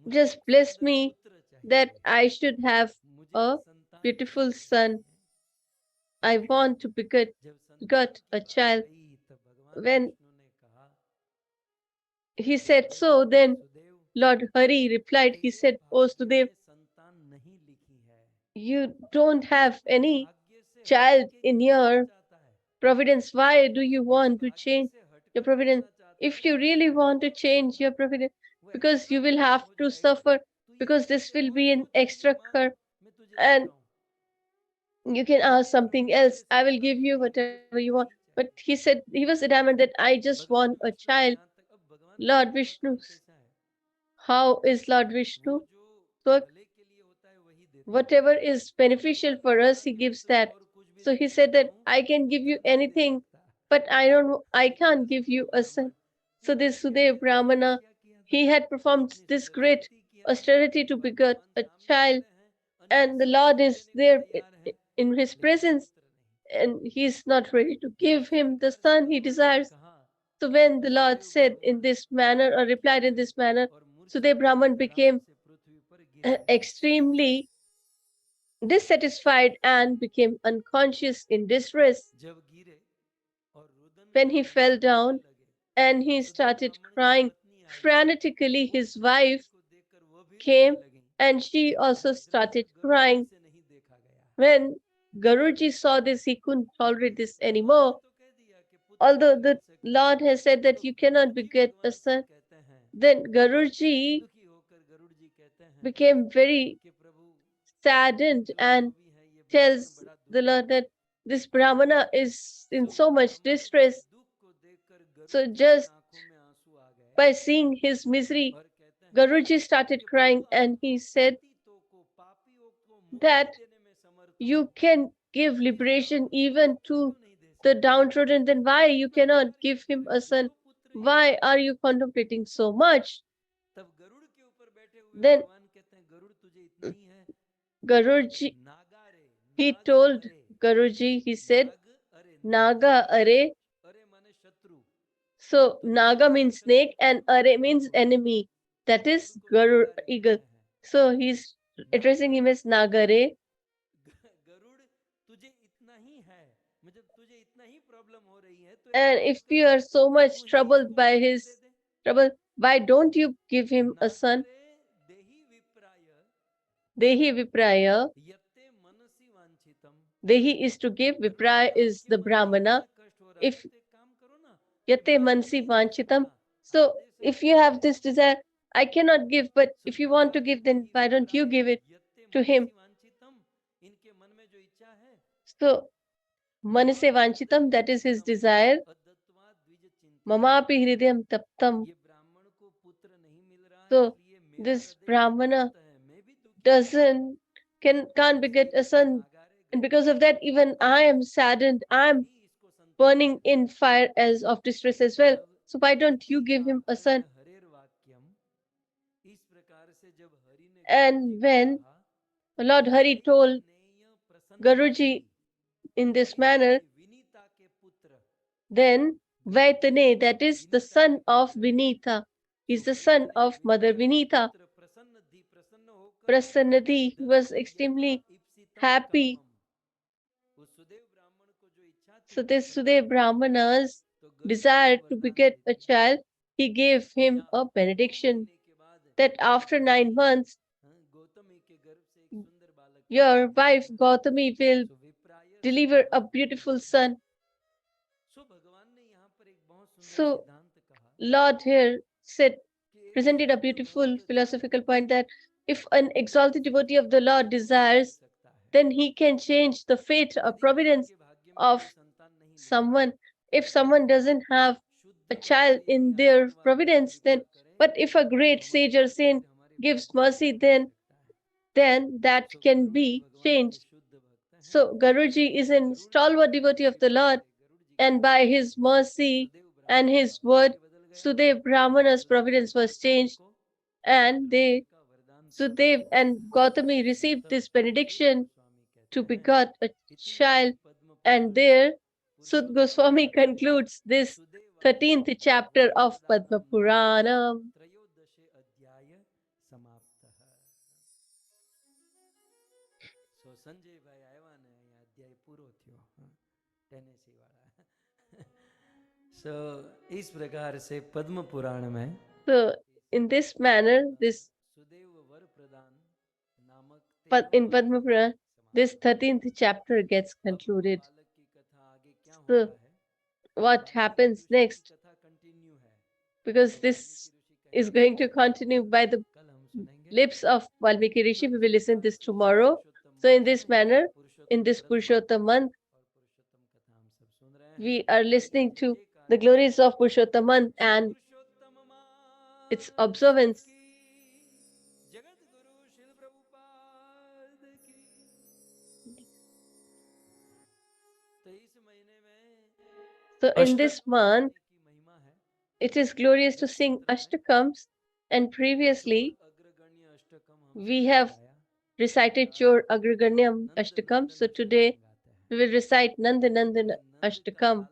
Speaker 1: मुझे
Speaker 2: just
Speaker 1: एक
Speaker 2: bless
Speaker 1: सुंदर
Speaker 2: me
Speaker 1: पुत्र
Speaker 2: that
Speaker 1: चाहिए,
Speaker 2: I should have
Speaker 1: मुझे एक
Speaker 2: a
Speaker 1: संतान
Speaker 2: beautiful
Speaker 1: चाहिए।
Speaker 2: son. I want to
Speaker 1: जब संतान
Speaker 2: beget
Speaker 1: की
Speaker 2: a
Speaker 1: बात
Speaker 2: child.
Speaker 1: आई तब भगवान
Speaker 2: When
Speaker 1: विष्णु ने कहा,
Speaker 2: he said so, then
Speaker 1: Sudev
Speaker 2: Lord Hari replied, he
Speaker 1: तेरे
Speaker 2: said, Oh
Speaker 1: भाग्य
Speaker 2: Sudev,
Speaker 1: में संतान नहीं लिखी है,
Speaker 2: you don't have
Speaker 1: तू
Speaker 2: any
Speaker 1: भाग्य से हट
Speaker 2: child
Speaker 1: के
Speaker 2: in
Speaker 1: क्यों रहना
Speaker 2: your
Speaker 1: चाहता है?
Speaker 2: providence. Why do you
Speaker 1: यदि
Speaker 2: want to
Speaker 1: भाग्य
Speaker 2: change
Speaker 1: से
Speaker 2: your
Speaker 1: हटकर
Speaker 2: providence?
Speaker 1: रहना चाहता है
Speaker 2: If
Speaker 1: ना
Speaker 2: you
Speaker 1: तो
Speaker 2: really
Speaker 1: सुख
Speaker 2: want to
Speaker 1: भोग
Speaker 2: change
Speaker 1: लेना,
Speaker 2: your providence,
Speaker 1: वो
Speaker 2: because
Speaker 1: एक्स्ट्रा
Speaker 2: you will
Speaker 1: खर्च
Speaker 2: have
Speaker 1: हो
Speaker 2: to
Speaker 1: जाएगा।
Speaker 2: suffer,
Speaker 1: तू ये
Speaker 2: because
Speaker 1: मुझसे
Speaker 2: this will
Speaker 1: और
Speaker 2: be
Speaker 1: जो
Speaker 2: an
Speaker 1: चाहिए
Speaker 2: extra
Speaker 1: मांग,
Speaker 2: curse,
Speaker 1: मैं तुझे
Speaker 2: and
Speaker 1: देता हूँ।
Speaker 2: you can ask
Speaker 1: इसलिए
Speaker 2: something
Speaker 1: भगवान
Speaker 2: else.
Speaker 1: से
Speaker 2: I will
Speaker 1: संतान
Speaker 2: give you
Speaker 1: लेने की
Speaker 2: whatever you
Speaker 1: जरूरत
Speaker 2: want.
Speaker 1: नहीं
Speaker 2: But
Speaker 1: चाहिए।
Speaker 2: he said, he was adamant that I just
Speaker 1: भगवान
Speaker 2: want a
Speaker 1: विष्णु का
Speaker 2: child.
Speaker 1: जहां तक, अब भगवान
Speaker 2: Lord
Speaker 1: विष्णु का
Speaker 2: Vishnu,
Speaker 1: काम कैसा है?
Speaker 2: how is Lord
Speaker 1: वो
Speaker 2: Vishnu?
Speaker 1: जो
Speaker 2: So
Speaker 1: भले के लिए होता है वही देता है।
Speaker 2: whatever is
Speaker 1: तो
Speaker 2: beneficial
Speaker 1: भगवान ने
Speaker 2: for us,
Speaker 1: कहा
Speaker 2: he
Speaker 1: कि मैं
Speaker 2: gives
Speaker 1: तुझे
Speaker 2: that.
Speaker 1: और कुछ भी
Speaker 2: So
Speaker 1: दे
Speaker 2: he said
Speaker 1: सकता
Speaker 2: that
Speaker 1: हूँ,
Speaker 2: I can give you
Speaker 1: पुत्र नहीं दे
Speaker 2: anything,
Speaker 1: सकता।
Speaker 2: but I
Speaker 1: इस
Speaker 2: can't
Speaker 1: प्रकार
Speaker 2: give
Speaker 1: से
Speaker 2: you
Speaker 1: वो
Speaker 2: a son.
Speaker 1: ब्राह्मण
Speaker 2: So
Speaker 1: ऊंचे
Speaker 2: this
Speaker 1: स्टेज
Speaker 2: Sudev
Speaker 1: पे
Speaker 2: Brahmana,
Speaker 1: तपस्या किया था,
Speaker 2: he had performed
Speaker 1: अपनी
Speaker 2: this great
Speaker 1: स्तुति किया था,
Speaker 2: austerity to
Speaker 1: और
Speaker 2: beget
Speaker 1: भगवान
Speaker 2: a
Speaker 1: सामने
Speaker 2: child,
Speaker 1: खड़े हैं,
Speaker 2: and the
Speaker 1: अनेक
Speaker 2: Lord
Speaker 1: वरदान
Speaker 2: is
Speaker 1: देने को
Speaker 2: there
Speaker 1: तैयार हैं,
Speaker 2: in his
Speaker 1: लेकिन
Speaker 2: presence,
Speaker 1: पुत्र नहीं।
Speaker 2: and he's not ready to
Speaker 1: जब
Speaker 2: give
Speaker 1: इस
Speaker 2: him the
Speaker 1: प्रकार से
Speaker 2: son he
Speaker 1: भगवान ने
Speaker 2: desires.
Speaker 1: कहा
Speaker 2: So when
Speaker 1: तो
Speaker 2: the Lord
Speaker 1: Sudev
Speaker 2: said in
Speaker 1: ब्राह्मण
Speaker 2: this manner or
Speaker 1: दुखी
Speaker 2: replied in
Speaker 1: हुए
Speaker 2: this manner,
Speaker 1: और मूर्छित
Speaker 2: Sudev
Speaker 1: होकर
Speaker 2: Brahman
Speaker 1: आराम
Speaker 2: became
Speaker 1: से पृथ्वी पर गिरे।
Speaker 2: extremely dissatisfied and became unconscious in distress.
Speaker 1: जब गिरे और रुदन
Speaker 2: When he
Speaker 1: रोने
Speaker 2: fell
Speaker 1: रोने
Speaker 2: down
Speaker 1: लगे,
Speaker 2: and he
Speaker 1: सुदेव
Speaker 2: started
Speaker 1: ब्राह्मण की
Speaker 2: crying
Speaker 1: पत्नी आई,
Speaker 2: frantically,
Speaker 1: वो
Speaker 2: his
Speaker 1: गरुड़
Speaker 2: wife
Speaker 1: को देखकर वो भी रोने
Speaker 2: came
Speaker 1: लगी।
Speaker 2: and she also
Speaker 1: दूसरे से
Speaker 2: started
Speaker 1: गरुड़ जी
Speaker 2: crying.
Speaker 1: से नहीं देखा गया।
Speaker 2: When Garuji saw this, he couldn't tolerate this
Speaker 1: भगवान ने
Speaker 2: anymore.
Speaker 1: तो कह दिया कि पुत्र
Speaker 2: Although
Speaker 1: नहीं हो
Speaker 2: the
Speaker 1: सकता,
Speaker 2: Lord has said that
Speaker 1: तो
Speaker 2: you
Speaker 1: Garuda
Speaker 2: cannot
Speaker 1: ji
Speaker 2: beget a
Speaker 1: भगवान से
Speaker 2: son,
Speaker 1: कहते हैं,
Speaker 2: then Garuji
Speaker 1: दुखी होकर गरुड़ जी कहते हैं
Speaker 2: became very
Speaker 1: कि प्रभु ये
Speaker 2: saddened
Speaker 1: जो
Speaker 2: and
Speaker 1: जो भी है ये ब्राह्मण
Speaker 2: tells
Speaker 1: बड़ा
Speaker 2: the
Speaker 1: दुखी
Speaker 2: Lord
Speaker 1: है।
Speaker 2: that this Brahmana is in
Speaker 1: so
Speaker 2: so much
Speaker 1: ब्राह्मण के
Speaker 2: distress.
Speaker 1: दुख को देखकर गरुड़
Speaker 2: So
Speaker 1: जी की
Speaker 2: just
Speaker 1: आंखों में आंसू आ गए
Speaker 2: by seeing his misery,
Speaker 1: और कहते हैं
Speaker 2: Garuji started
Speaker 1: कि प्रभु
Speaker 2: crying
Speaker 1: आप
Speaker 2: and he said
Speaker 1: पतितों को, पापियों को मुक्ति
Speaker 2: that
Speaker 1: देने में समर्थ हो,
Speaker 2: you can give
Speaker 1: फिर आप
Speaker 2: liberation
Speaker 1: उनको
Speaker 2: even
Speaker 1: पुत्र
Speaker 2: to
Speaker 1: क्यों नहीं दे
Speaker 2: the
Speaker 1: सकते?
Speaker 2: downtrodden, then why you
Speaker 1: इतना
Speaker 2: cannot
Speaker 1: विचार
Speaker 2: give
Speaker 1: क्यों कर
Speaker 2: him
Speaker 1: रहे
Speaker 2: a
Speaker 1: हो? दे
Speaker 2: son?
Speaker 1: दो पुत्र
Speaker 2: Why
Speaker 1: Ishwar.
Speaker 2: are you contemplating so much?
Speaker 1: तब गरुड़ के ऊपर बैठे हुए
Speaker 2: Then
Speaker 1: भगवान कहते हैं, गरुड़ तुझे इतना ही है,
Speaker 2: Garuji,
Speaker 1: नागा रे,
Speaker 2: he
Speaker 1: नाग
Speaker 2: told
Speaker 1: अरे,
Speaker 2: Garuji, he said,
Speaker 1: नाग अरे, नाग
Speaker 2: Naga Are.
Speaker 1: अरे माने शत्रु,
Speaker 2: So
Speaker 1: तो नाग
Speaker 2: Naga
Speaker 1: माने
Speaker 2: means
Speaker 1: शत्रु
Speaker 2: snake
Speaker 1: कौन?
Speaker 2: and Are
Speaker 1: Garuda
Speaker 2: means enemy.
Speaker 1: तो
Speaker 2: That
Speaker 1: गरुड़
Speaker 2: is
Speaker 1: को
Speaker 2: Garu
Speaker 1: नागा रे
Speaker 2: eagle.
Speaker 1: कहते हैं।
Speaker 2: So he's addressing him
Speaker 1: Naga
Speaker 2: as Nagare.
Speaker 1: Garuda तुझे इतना ही है, मतलब तुझे इतना ही प्रॉब्लम हो रही है तो एक
Speaker 2: And
Speaker 1: काम
Speaker 2: if
Speaker 1: कर,
Speaker 2: you are so
Speaker 1: तू
Speaker 2: much
Speaker 1: ही
Speaker 2: troubled
Speaker 1: इसको
Speaker 2: by
Speaker 1: पुत्र दे
Speaker 2: his
Speaker 1: they.
Speaker 2: trouble, why don't you give him a son?
Speaker 1: Nagare देहि विप्राय
Speaker 2: Dehi Vipraya.
Speaker 1: यत्ते मनसि वांछितम।
Speaker 2: Dehi is to give,
Speaker 1: Garuda ji
Speaker 2: Vipraya is
Speaker 1: आपके
Speaker 2: the
Speaker 1: मन में
Speaker 2: Brahmana.
Speaker 1: इतना कष्ट हो रहा है
Speaker 2: If
Speaker 1: तो एक काम करो ना कि
Speaker 2: Yate
Speaker 1: मैं तो
Speaker 2: Mansi
Speaker 1: नहीं दे
Speaker 2: Vanchitam.
Speaker 1: सकता, आप
Speaker 2: So
Speaker 1: दे
Speaker 2: if
Speaker 1: सकते
Speaker 2: you
Speaker 1: हो।
Speaker 2: have this desire, I cannot give, but
Speaker 1: so
Speaker 2: if you want to
Speaker 1: नागारे
Speaker 2: give, then
Speaker 1: देहि
Speaker 2: why don't you
Speaker 1: विप्राय
Speaker 2: give it
Speaker 1: यत्ते
Speaker 2: to him?
Speaker 1: मनसि वांछितम, इनके मन में जो इच्छा है
Speaker 2: So manase vanchitam, that is his desire. Mamapi hridayam taptam. So this Brahmana can't beget a son, and because of that, even I am saddened. I am burning in fire as of distress as well. So why don't you give him a son? And when Lord Hari told Garuji in this manner, then Vaitane, that is the son of Vinitha, is the son of Mother Vinitha. Prasannati was extremely happy. So this Sudev Brahmana's desire to beget a child, he gave him a benediction that after 9 months, your wife Gautami will deliver a beautiful son. So Lord here presented a beautiful philosophical point that if an exalted devotee of the Lord desires, then he can change the fate or providence of someone. If someone doesn't have a child in their providence, then but if a great sage or saint gives mercy, then that can be changed. So Garuji is a stalwart devotee of the Lord, and by his mercy and his word, Sudev Brahmana's providence was changed, and Sudev and Gautami received this benediction to begot a child, and there Sud Goswami concludes this 13th chapter of Padma Puranam.
Speaker 1: So, इस प्रकार से पद्म पुराण में
Speaker 2: So, in this manner, in Padma Purana, this 13th chapter gets concluded. So, what happens next? Because this is going to continue by the lips of Valmiki Rishi. We will listen this tomorrow. So, in this manner, in this Purushottam month, we are listening to the glories of Purushottam month and its observance. So in this month, it is glorious to sing Ashtakams, and previously we have recited Chor Agraganyam Ashtakam. So today we will recite Nandanandan Ashtakam.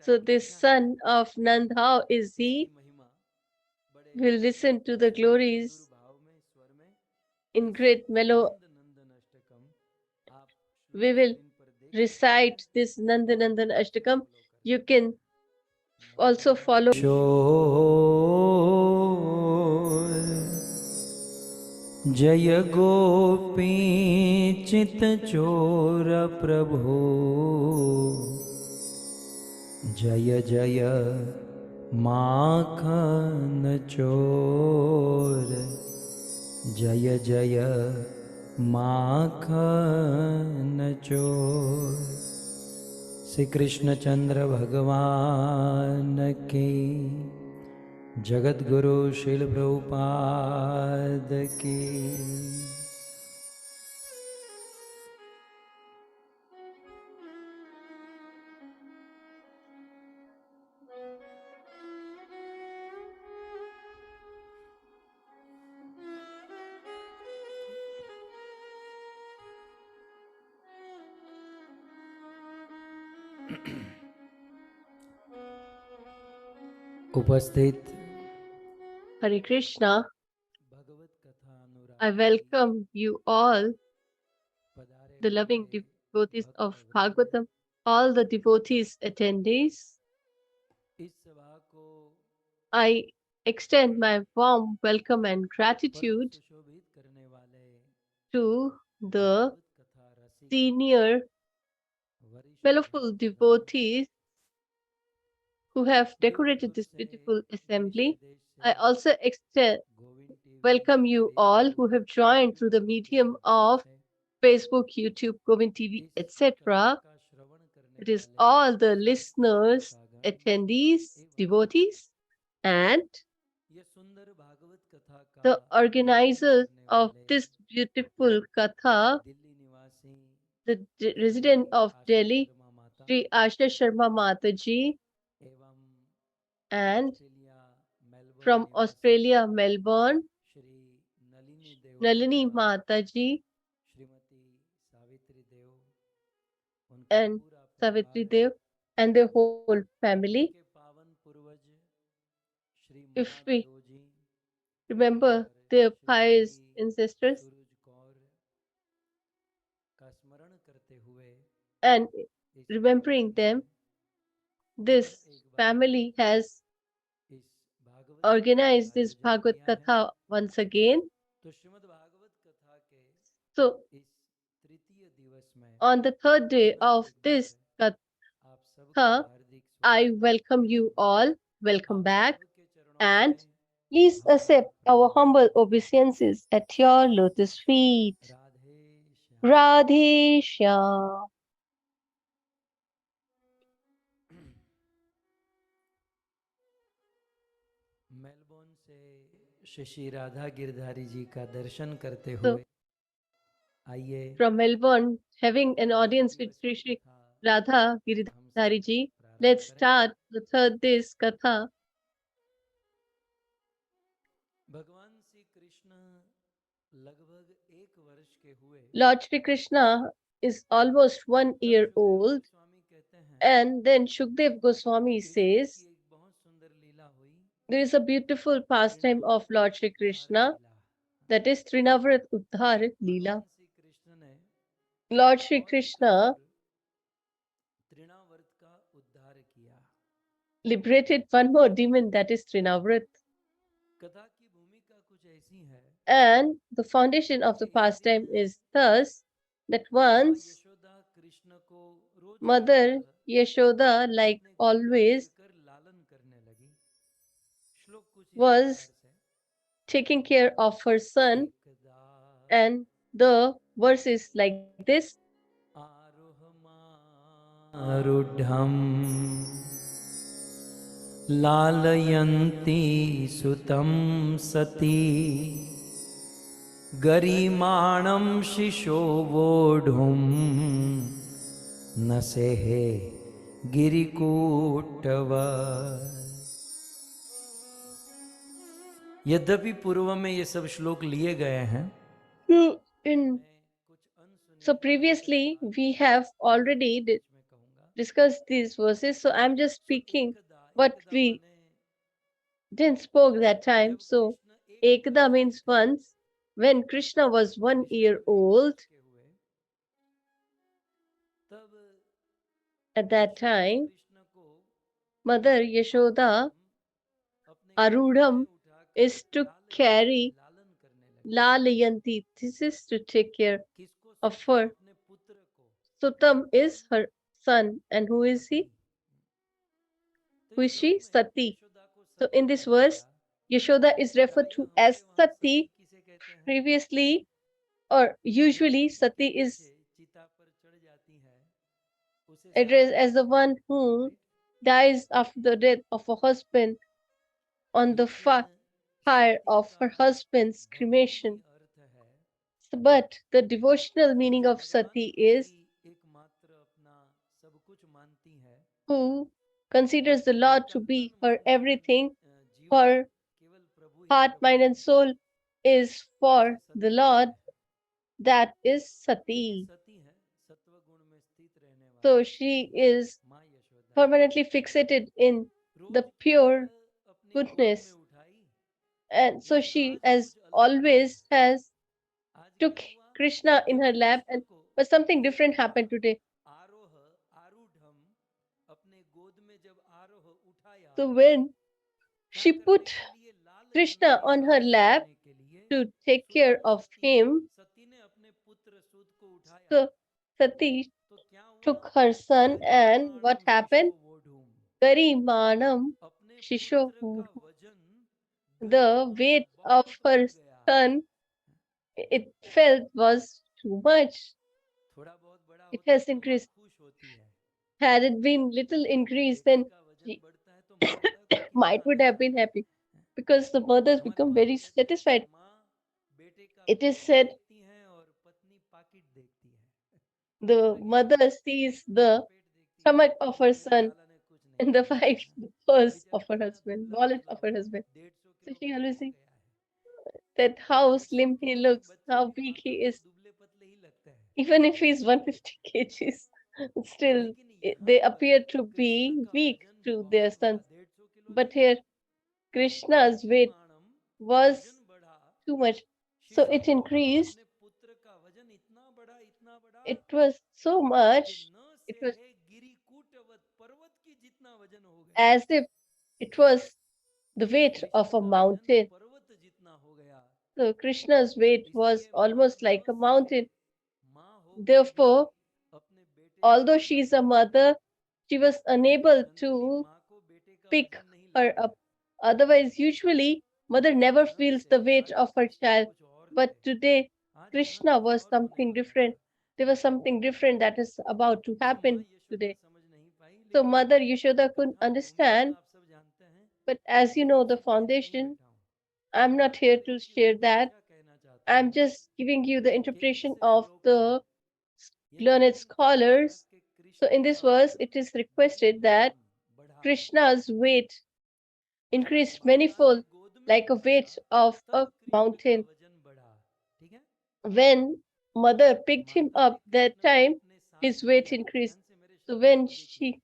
Speaker 2: So this son of Nand, how is he? We'll listen to the glories in great mellow. We will recite this Nandanandan Ashtakam. You can also follow.
Speaker 1: जय गोपी चित चोर प्रभो जय जय माखन चोर जय जय माखन चोर श्री कृष्ण चंद्र भगवान की जगत गुरु श्रील प्रभुपाद की उपस्थित
Speaker 2: Hare Krishna. I welcome you all, the loving devotees of Bhagavatam, all the devotees attendees. I extend my warm welcome and gratitude to the senior fellowful devotees who have decorated this beautiful assembly. I also welcome you all who have joined through the medium of Facebook, YouTube, Govind TV, etc. it is all the listeners, attendees, devotees, and the organizers of this beautiful katha, the resident of Delhi, Shri Asha Sharma Mataji, and from Australia, Melbourne, Nalini Mataji and Savitri Dev and their whole family. If we remember their pious ancestors and remembering them, this family has organized this Bhagavad Katha once again. So, on the third day of this Katha, I welcome you all. Welcome back. And please accept our humble obeisances at your lotus feet. Radhe Shyam.
Speaker 1: Melbourne से श्री राधा गिरधारी जी का दर्शन करते
Speaker 2: So,
Speaker 1: हुए आइए
Speaker 2: from Melbourne, having an audience with Shri Radha Giridhari ji, let's start the third day's Katha.
Speaker 1: भगवान श्री कृष्ण लगभग 1 वर्ष के हुए
Speaker 2: Lord Shri Krishna is almost 1 year old,
Speaker 1: स्वामी कहते हैं
Speaker 2: and then Shukdev Goswami says,
Speaker 1: एक बहुत सुंदर लीला हुई
Speaker 2: there is a beautiful pastime of Lord Shri Krishna, that is Trinavrat Uddhar Lila.
Speaker 1: भगवान श्री कृष्ण ने
Speaker 2: Lord Shri Krishna
Speaker 1: तृणावर्त का उद्धार किया
Speaker 2: liberated one more demon, that is Trinavrat.
Speaker 1: कथा की भूमिका कुछ ऐसी है
Speaker 2: And the foundation of the pastime is thus that once
Speaker 1: Yashoda Krishna को रोज
Speaker 2: Mother Yashoda, like always,
Speaker 1: कर लालन करने लगी श्लोक कुछ इस
Speaker 2: was
Speaker 1: प्रकार से
Speaker 2: taking care of her son,
Speaker 1: एकदा
Speaker 2: and the verse is like this.
Speaker 1: आरुढम् लालयन्ती सुतं सती गरिमाणं शिशो वोढुं न सेहे गिरिकूटव यद्यपि पूर्व में ये सब श्लोक लिए गए हैं
Speaker 2: So previously we have already discussed these verses, so I'm just speaking what we didn't spoke that time. So Ekada means once. When Krishna was 1 year old, at that time, Mother Yashoda Arudham is to carry Lalayanti. This is to take care of her. Sutam is her son. And who is he? Who is she? Sati. So in this verse, Yashoda is referred to as Sati. Previously or usually Sati is addressed as the one who dies after the death of a husband on the fire of her husband's cremation. But the devotional meaning of Sati is who considers the Lord to be her everything. Her heart, mind, and soul is for the Lord. That is Sati. So she is permanently fixated in the pure goodness. And so she, as always, has took Krishna in her lap, but something different happened today. So when she put Krishna on her lap to take care of him, so Sati took her son, and what happened? Garimanam Shisho. The weight of her son, it felt, was too much. It has increased. Had it been little increase, then
Speaker 1: बेटे का वजन
Speaker 2: she
Speaker 1: बढ़ता है तो माता को
Speaker 2: might
Speaker 1: कितना
Speaker 2: would have
Speaker 1: Anand
Speaker 2: been
Speaker 1: होता
Speaker 2: happy
Speaker 1: है।
Speaker 2: because the mothers
Speaker 1: हमारे
Speaker 2: become
Speaker 1: वहां
Speaker 2: very
Speaker 1: तो कहते हैं
Speaker 2: satisfied.
Speaker 1: माँ बेटे का
Speaker 2: It is
Speaker 1: पेट
Speaker 2: said
Speaker 1: देखती है और पत्नी पाकिट देखती है।
Speaker 2: the
Speaker 1: दूसरा क्या
Speaker 2: mother
Speaker 1: देखती है?
Speaker 2: sees
Speaker 1: बेटा
Speaker 2: the
Speaker 1: पेट देखती है,
Speaker 2: stomach of
Speaker 1: बोले
Speaker 2: her
Speaker 1: मेरे
Speaker 2: son
Speaker 1: लाला ने कुछ नहीं
Speaker 2: and the
Speaker 1: खाया।
Speaker 2: wife
Speaker 1: हाँ,
Speaker 2: the purse
Speaker 1: बेचारा
Speaker 2: of her
Speaker 1: कितना
Speaker 2: husband,
Speaker 1: दुबला
Speaker 2: wallet
Speaker 1: पतला
Speaker 2: of her
Speaker 1: होगा,
Speaker 2: husband.
Speaker 1: 150
Speaker 2: So
Speaker 1: किलो
Speaker 2: she
Speaker 1: का तो
Speaker 2: always
Speaker 1: हो
Speaker 2: thinks
Speaker 1: गया है।
Speaker 2: that
Speaker 1: तो
Speaker 2: how
Speaker 1: 100
Speaker 2: slim he
Speaker 1: किलो के
Speaker 2: looks,
Speaker 1: बच्चे
Speaker 2: how
Speaker 1: की
Speaker 2: weak
Speaker 1: माँ
Speaker 2: he
Speaker 1: को तो
Speaker 2: is.
Speaker 1: दुबले पतले ही लगते हैं।
Speaker 2: Even if he's 150 kgs, still
Speaker 1: लेकिन यहाँ
Speaker 2: they
Speaker 1: पर
Speaker 2: appear to
Speaker 1: कृष्ण
Speaker 2: be
Speaker 1: का
Speaker 2: weak
Speaker 1: वजन
Speaker 2: to their
Speaker 1: बहुत
Speaker 2: sons.
Speaker 1: बड़ा, 150 किलो
Speaker 2: But
Speaker 1: नहीं,
Speaker 2: here Krishna's weight
Speaker 1: द्रव्यमानम,
Speaker 2: was
Speaker 1: वजन बढ़ा।
Speaker 2: too much. So
Speaker 1: शिशु
Speaker 2: it increased.
Speaker 1: अपने पुत्र का वजन इतना बड़ा
Speaker 2: It was so
Speaker 1: कि
Speaker 2: much.
Speaker 1: न
Speaker 2: It
Speaker 1: से
Speaker 2: was
Speaker 1: है गिरिकूटवत, पर्वत की जितना वजन हो गया।
Speaker 2: as if it was the weight
Speaker 1: Krishna
Speaker 2: of a
Speaker 1: का वजन
Speaker 2: mountain.
Speaker 1: पर्वत जितना हो गया।
Speaker 2: So Krishna's weight was
Speaker 1: इसलिए माँ
Speaker 2: almost like
Speaker 1: न
Speaker 2: a
Speaker 1: सके,
Speaker 2: mountain.
Speaker 1: माँ होकर भी
Speaker 2: Therefore,
Speaker 1: अपने बेटे का
Speaker 2: although she
Speaker 1: वजन
Speaker 2: is a
Speaker 1: नहीं ले पाई,
Speaker 2: mother, she was
Speaker 1: क्योंकि
Speaker 2: unable
Speaker 1: जनरली
Speaker 2: to
Speaker 1: माँ को बेटे का
Speaker 2: pick
Speaker 1: वजन नहीं
Speaker 2: her
Speaker 1: लगता
Speaker 2: up.
Speaker 1: है।
Speaker 2: Otherwise, usually, mother never
Speaker 1: न
Speaker 2: feels
Speaker 1: से
Speaker 2: the weight
Speaker 1: आज
Speaker 2: of her
Speaker 1: कृष्ण
Speaker 2: child.
Speaker 1: कुछ और
Speaker 2: But
Speaker 1: थे,
Speaker 2: today,
Speaker 1: आज यहाँ
Speaker 2: Krishna
Speaker 1: कुछ
Speaker 2: was
Speaker 1: और होने
Speaker 2: something
Speaker 1: वाला था।
Speaker 2: different. There was something different that is about to
Speaker 1: तो माँ
Speaker 2: happen
Speaker 1: यशोदा
Speaker 2: today.
Speaker 1: समझ नहीं पाई,
Speaker 2: So,
Speaker 1: लेकिन
Speaker 2: Mother Yashoda couldn't
Speaker 1: कथा भूमि में
Speaker 2: understand.
Speaker 1: आप सब जानते हैं,
Speaker 2: But as you
Speaker 1: मैं
Speaker 2: know, the
Speaker 1: उसमें नहीं
Speaker 2: foundation,
Speaker 1: बैठा हूँ।
Speaker 2: I'm
Speaker 1: मैं
Speaker 2: not
Speaker 1: आपको
Speaker 2: here to
Speaker 1: केवल
Speaker 2: share
Speaker 1: केवल
Speaker 2: that.
Speaker 1: व्याख्या कहना चाहता
Speaker 2: I'm
Speaker 1: हूँ
Speaker 2: just giving you the
Speaker 1: कि इस
Speaker 2: interpretation of
Speaker 1: श्लोक में
Speaker 2: the
Speaker 1: यहाँ
Speaker 2: learned
Speaker 1: वर्णन किया गया
Speaker 2: scholars.
Speaker 1: कि
Speaker 2: So,
Speaker 1: कृष्ण
Speaker 2: in this
Speaker 1: का
Speaker 2: verse,
Speaker 1: वजन
Speaker 2: it is requested that
Speaker 1: द्रव्यमान बढ़ा।
Speaker 2: Krishna's weight
Speaker 1: जब
Speaker 2: increased
Speaker 1: माता ने
Speaker 2: manifold,
Speaker 1: गोद में
Speaker 2: like a
Speaker 1: उठाया
Speaker 2: weight of a
Speaker 1: तब कृष्ण का
Speaker 2: mountain.
Speaker 1: वजन बढ़ा। ठीक है,
Speaker 2: When mother picked him
Speaker 1: माता ने
Speaker 2: up that
Speaker 1: कृष्ण को
Speaker 2: time,
Speaker 1: अपने
Speaker 2: his
Speaker 1: साथ
Speaker 2: weight
Speaker 1: लिया।
Speaker 2: increased.
Speaker 1: ध्यान से मेरे
Speaker 2: So
Speaker 1: शब्दों
Speaker 2: when
Speaker 1: को देखिए,
Speaker 2: she,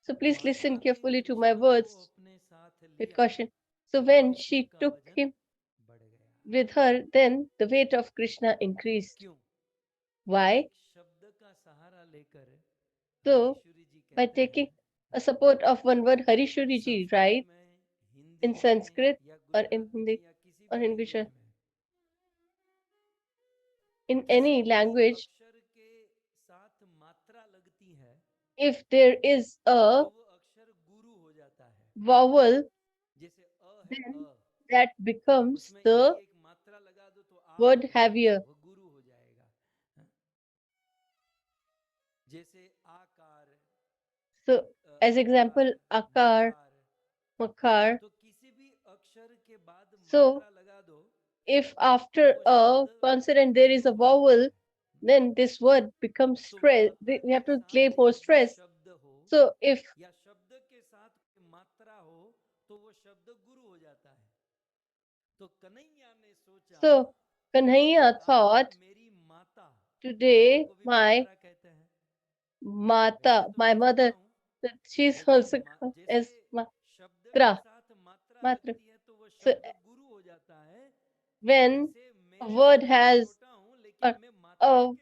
Speaker 2: so please listen
Speaker 1: माता ने
Speaker 2: carefully to my
Speaker 1: कृष्ण को
Speaker 2: words
Speaker 1: अपने साथ
Speaker 2: with
Speaker 1: लिया
Speaker 2: caution. So
Speaker 1: तो
Speaker 2: when
Speaker 1: कृष्ण
Speaker 2: she
Speaker 1: का
Speaker 2: took
Speaker 1: वजन
Speaker 2: him
Speaker 1: बढ़ गया।
Speaker 2: with her, then the weight of Krishna increased.
Speaker 1: क्यों?
Speaker 2: Why?
Speaker 1: एक शब्द का सहारा लेकर
Speaker 2: So
Speaker 1: हरीश्वरी जी
Speaker 2: by
Speaker 1: कहते
Speaker 2: taking
Speaker 1: हैं,
Speaker 2: a support of one word Harishuri ji,
Speaker 1: Sanskrit
Speaker 2: right?
Speaker 1: में, हिंदी
Speaker 2: In
Speaker 1: में
Speaker 2: Sanskrit
Speaker 1: या
Speaker 2: or in
Speaker 1: गुजराती में
Speaker 2: Hindi
Speaker 1: या किसी
Speaker 2: or
Speaker 1: भी
Speaker 2: in
Speaker 1: लैंग्वेज
Speaker 2: Gujarati,
Speaker 1: में,
Speaker 2: in
Speaker 1: किसी
Speaker 2: any
Speaker 1: भी
Speaker 2: language,
Speaker 1: अक्षर के साथ मात्रा लगती है
Speaker 2: if there is a
Speaker 1: तो वो अक्षर गुरु हो जाता है।
Speaker 2: vowel,
Speaker 1: जैसे अ है,
Speaker 2: then
Speaker 1: अ,
Speaker 2: that becomes
Speaker 1: उसमें
Speaker 2: the
Speaker 1: यदि एक मात्रा लगा दो तो आ
Speaker 2: word
Speaker 1: हो जाएगा,
Speaker 2: heavier.
Speaker 1: वो गुरु हो जाएगा। हाँ? जैसे आकार,
Speaker 2: So as
Speaker 1: उकार,
Speaker 2: example, akar,
Speaker 1: मकार,
Speaker 2: makar.
Speaker 1: तो किसी भी अक्षर के बाद
Speaker 2: So
Speaker 1: मात्रा लगा दो
Speaker 2: if
Speaker 1: तो
Speaker 2: after
Speaker 1: वो
Speaker 2: a
Speaker 1: शब्द
Speaker 2: consonant there is a
Speaker 1: गुरु हो जाता
Speaker 2: vowel,
Speaker 1: है।
Speaker 2: then this word becomes
Speaker 1: तो
Speaker 2: stress.
Speaker 1: माता
Speaker 2: We have
Speaker 1: के
Speaker 2: to
Speaker 1: साथ
Speaker 2: play more
Speaker 1: यदि
Speaker 2: stress.
Speaker 1: शब्द हो
Speaker 2: So if
Speaker 1: या शब्द के साथ कोई मात्रा हो तो वो शब्द गुरु हो जाता है। तो कन्हैया ने सोचा
Speaker 2: so,
Speaker 1: कि
Speaker 2: Kanhaiya
Speaker 1: आज
Speaker 2: thought
Speaker 1: मेरी माता, माता
Speaker 2: today
Speaker 1: को भी
Speaker 2: my
Speaker 1: मात्रा कहते हैं, वैसे
Speaker 2: mata,
Speaker 1: तो
Speaker 2: my
Speaker 1: मैं जानता
Speaker 2: mother,
Speaker 1: हूँ,
Speaker 2: that she's
Speaker 1: लेकिन
Speaker 2: also called
Speaker 1: जैसे
Speaker 2: as
Speaker 1: शब्द के
Speaker 2: matra,
Speaker 1: साथ मात्रा
Speaker 2: matra.
Speaker 1: लगती है तो वो
Speaker 2: So
Speaker 1: शब्द गुरु हो जाता है,
Speaker 2: when
Speaker 1: वैसे
Speaker 2: a
Speaker 1: मेरे
Speaker 2: word
Speaker 1: से मैं
Speaker 2: has
Speaker 1: छोटा हूँ लेकिन
Speaker 2: a,
Speaker 1: मैं
Speaker 2: a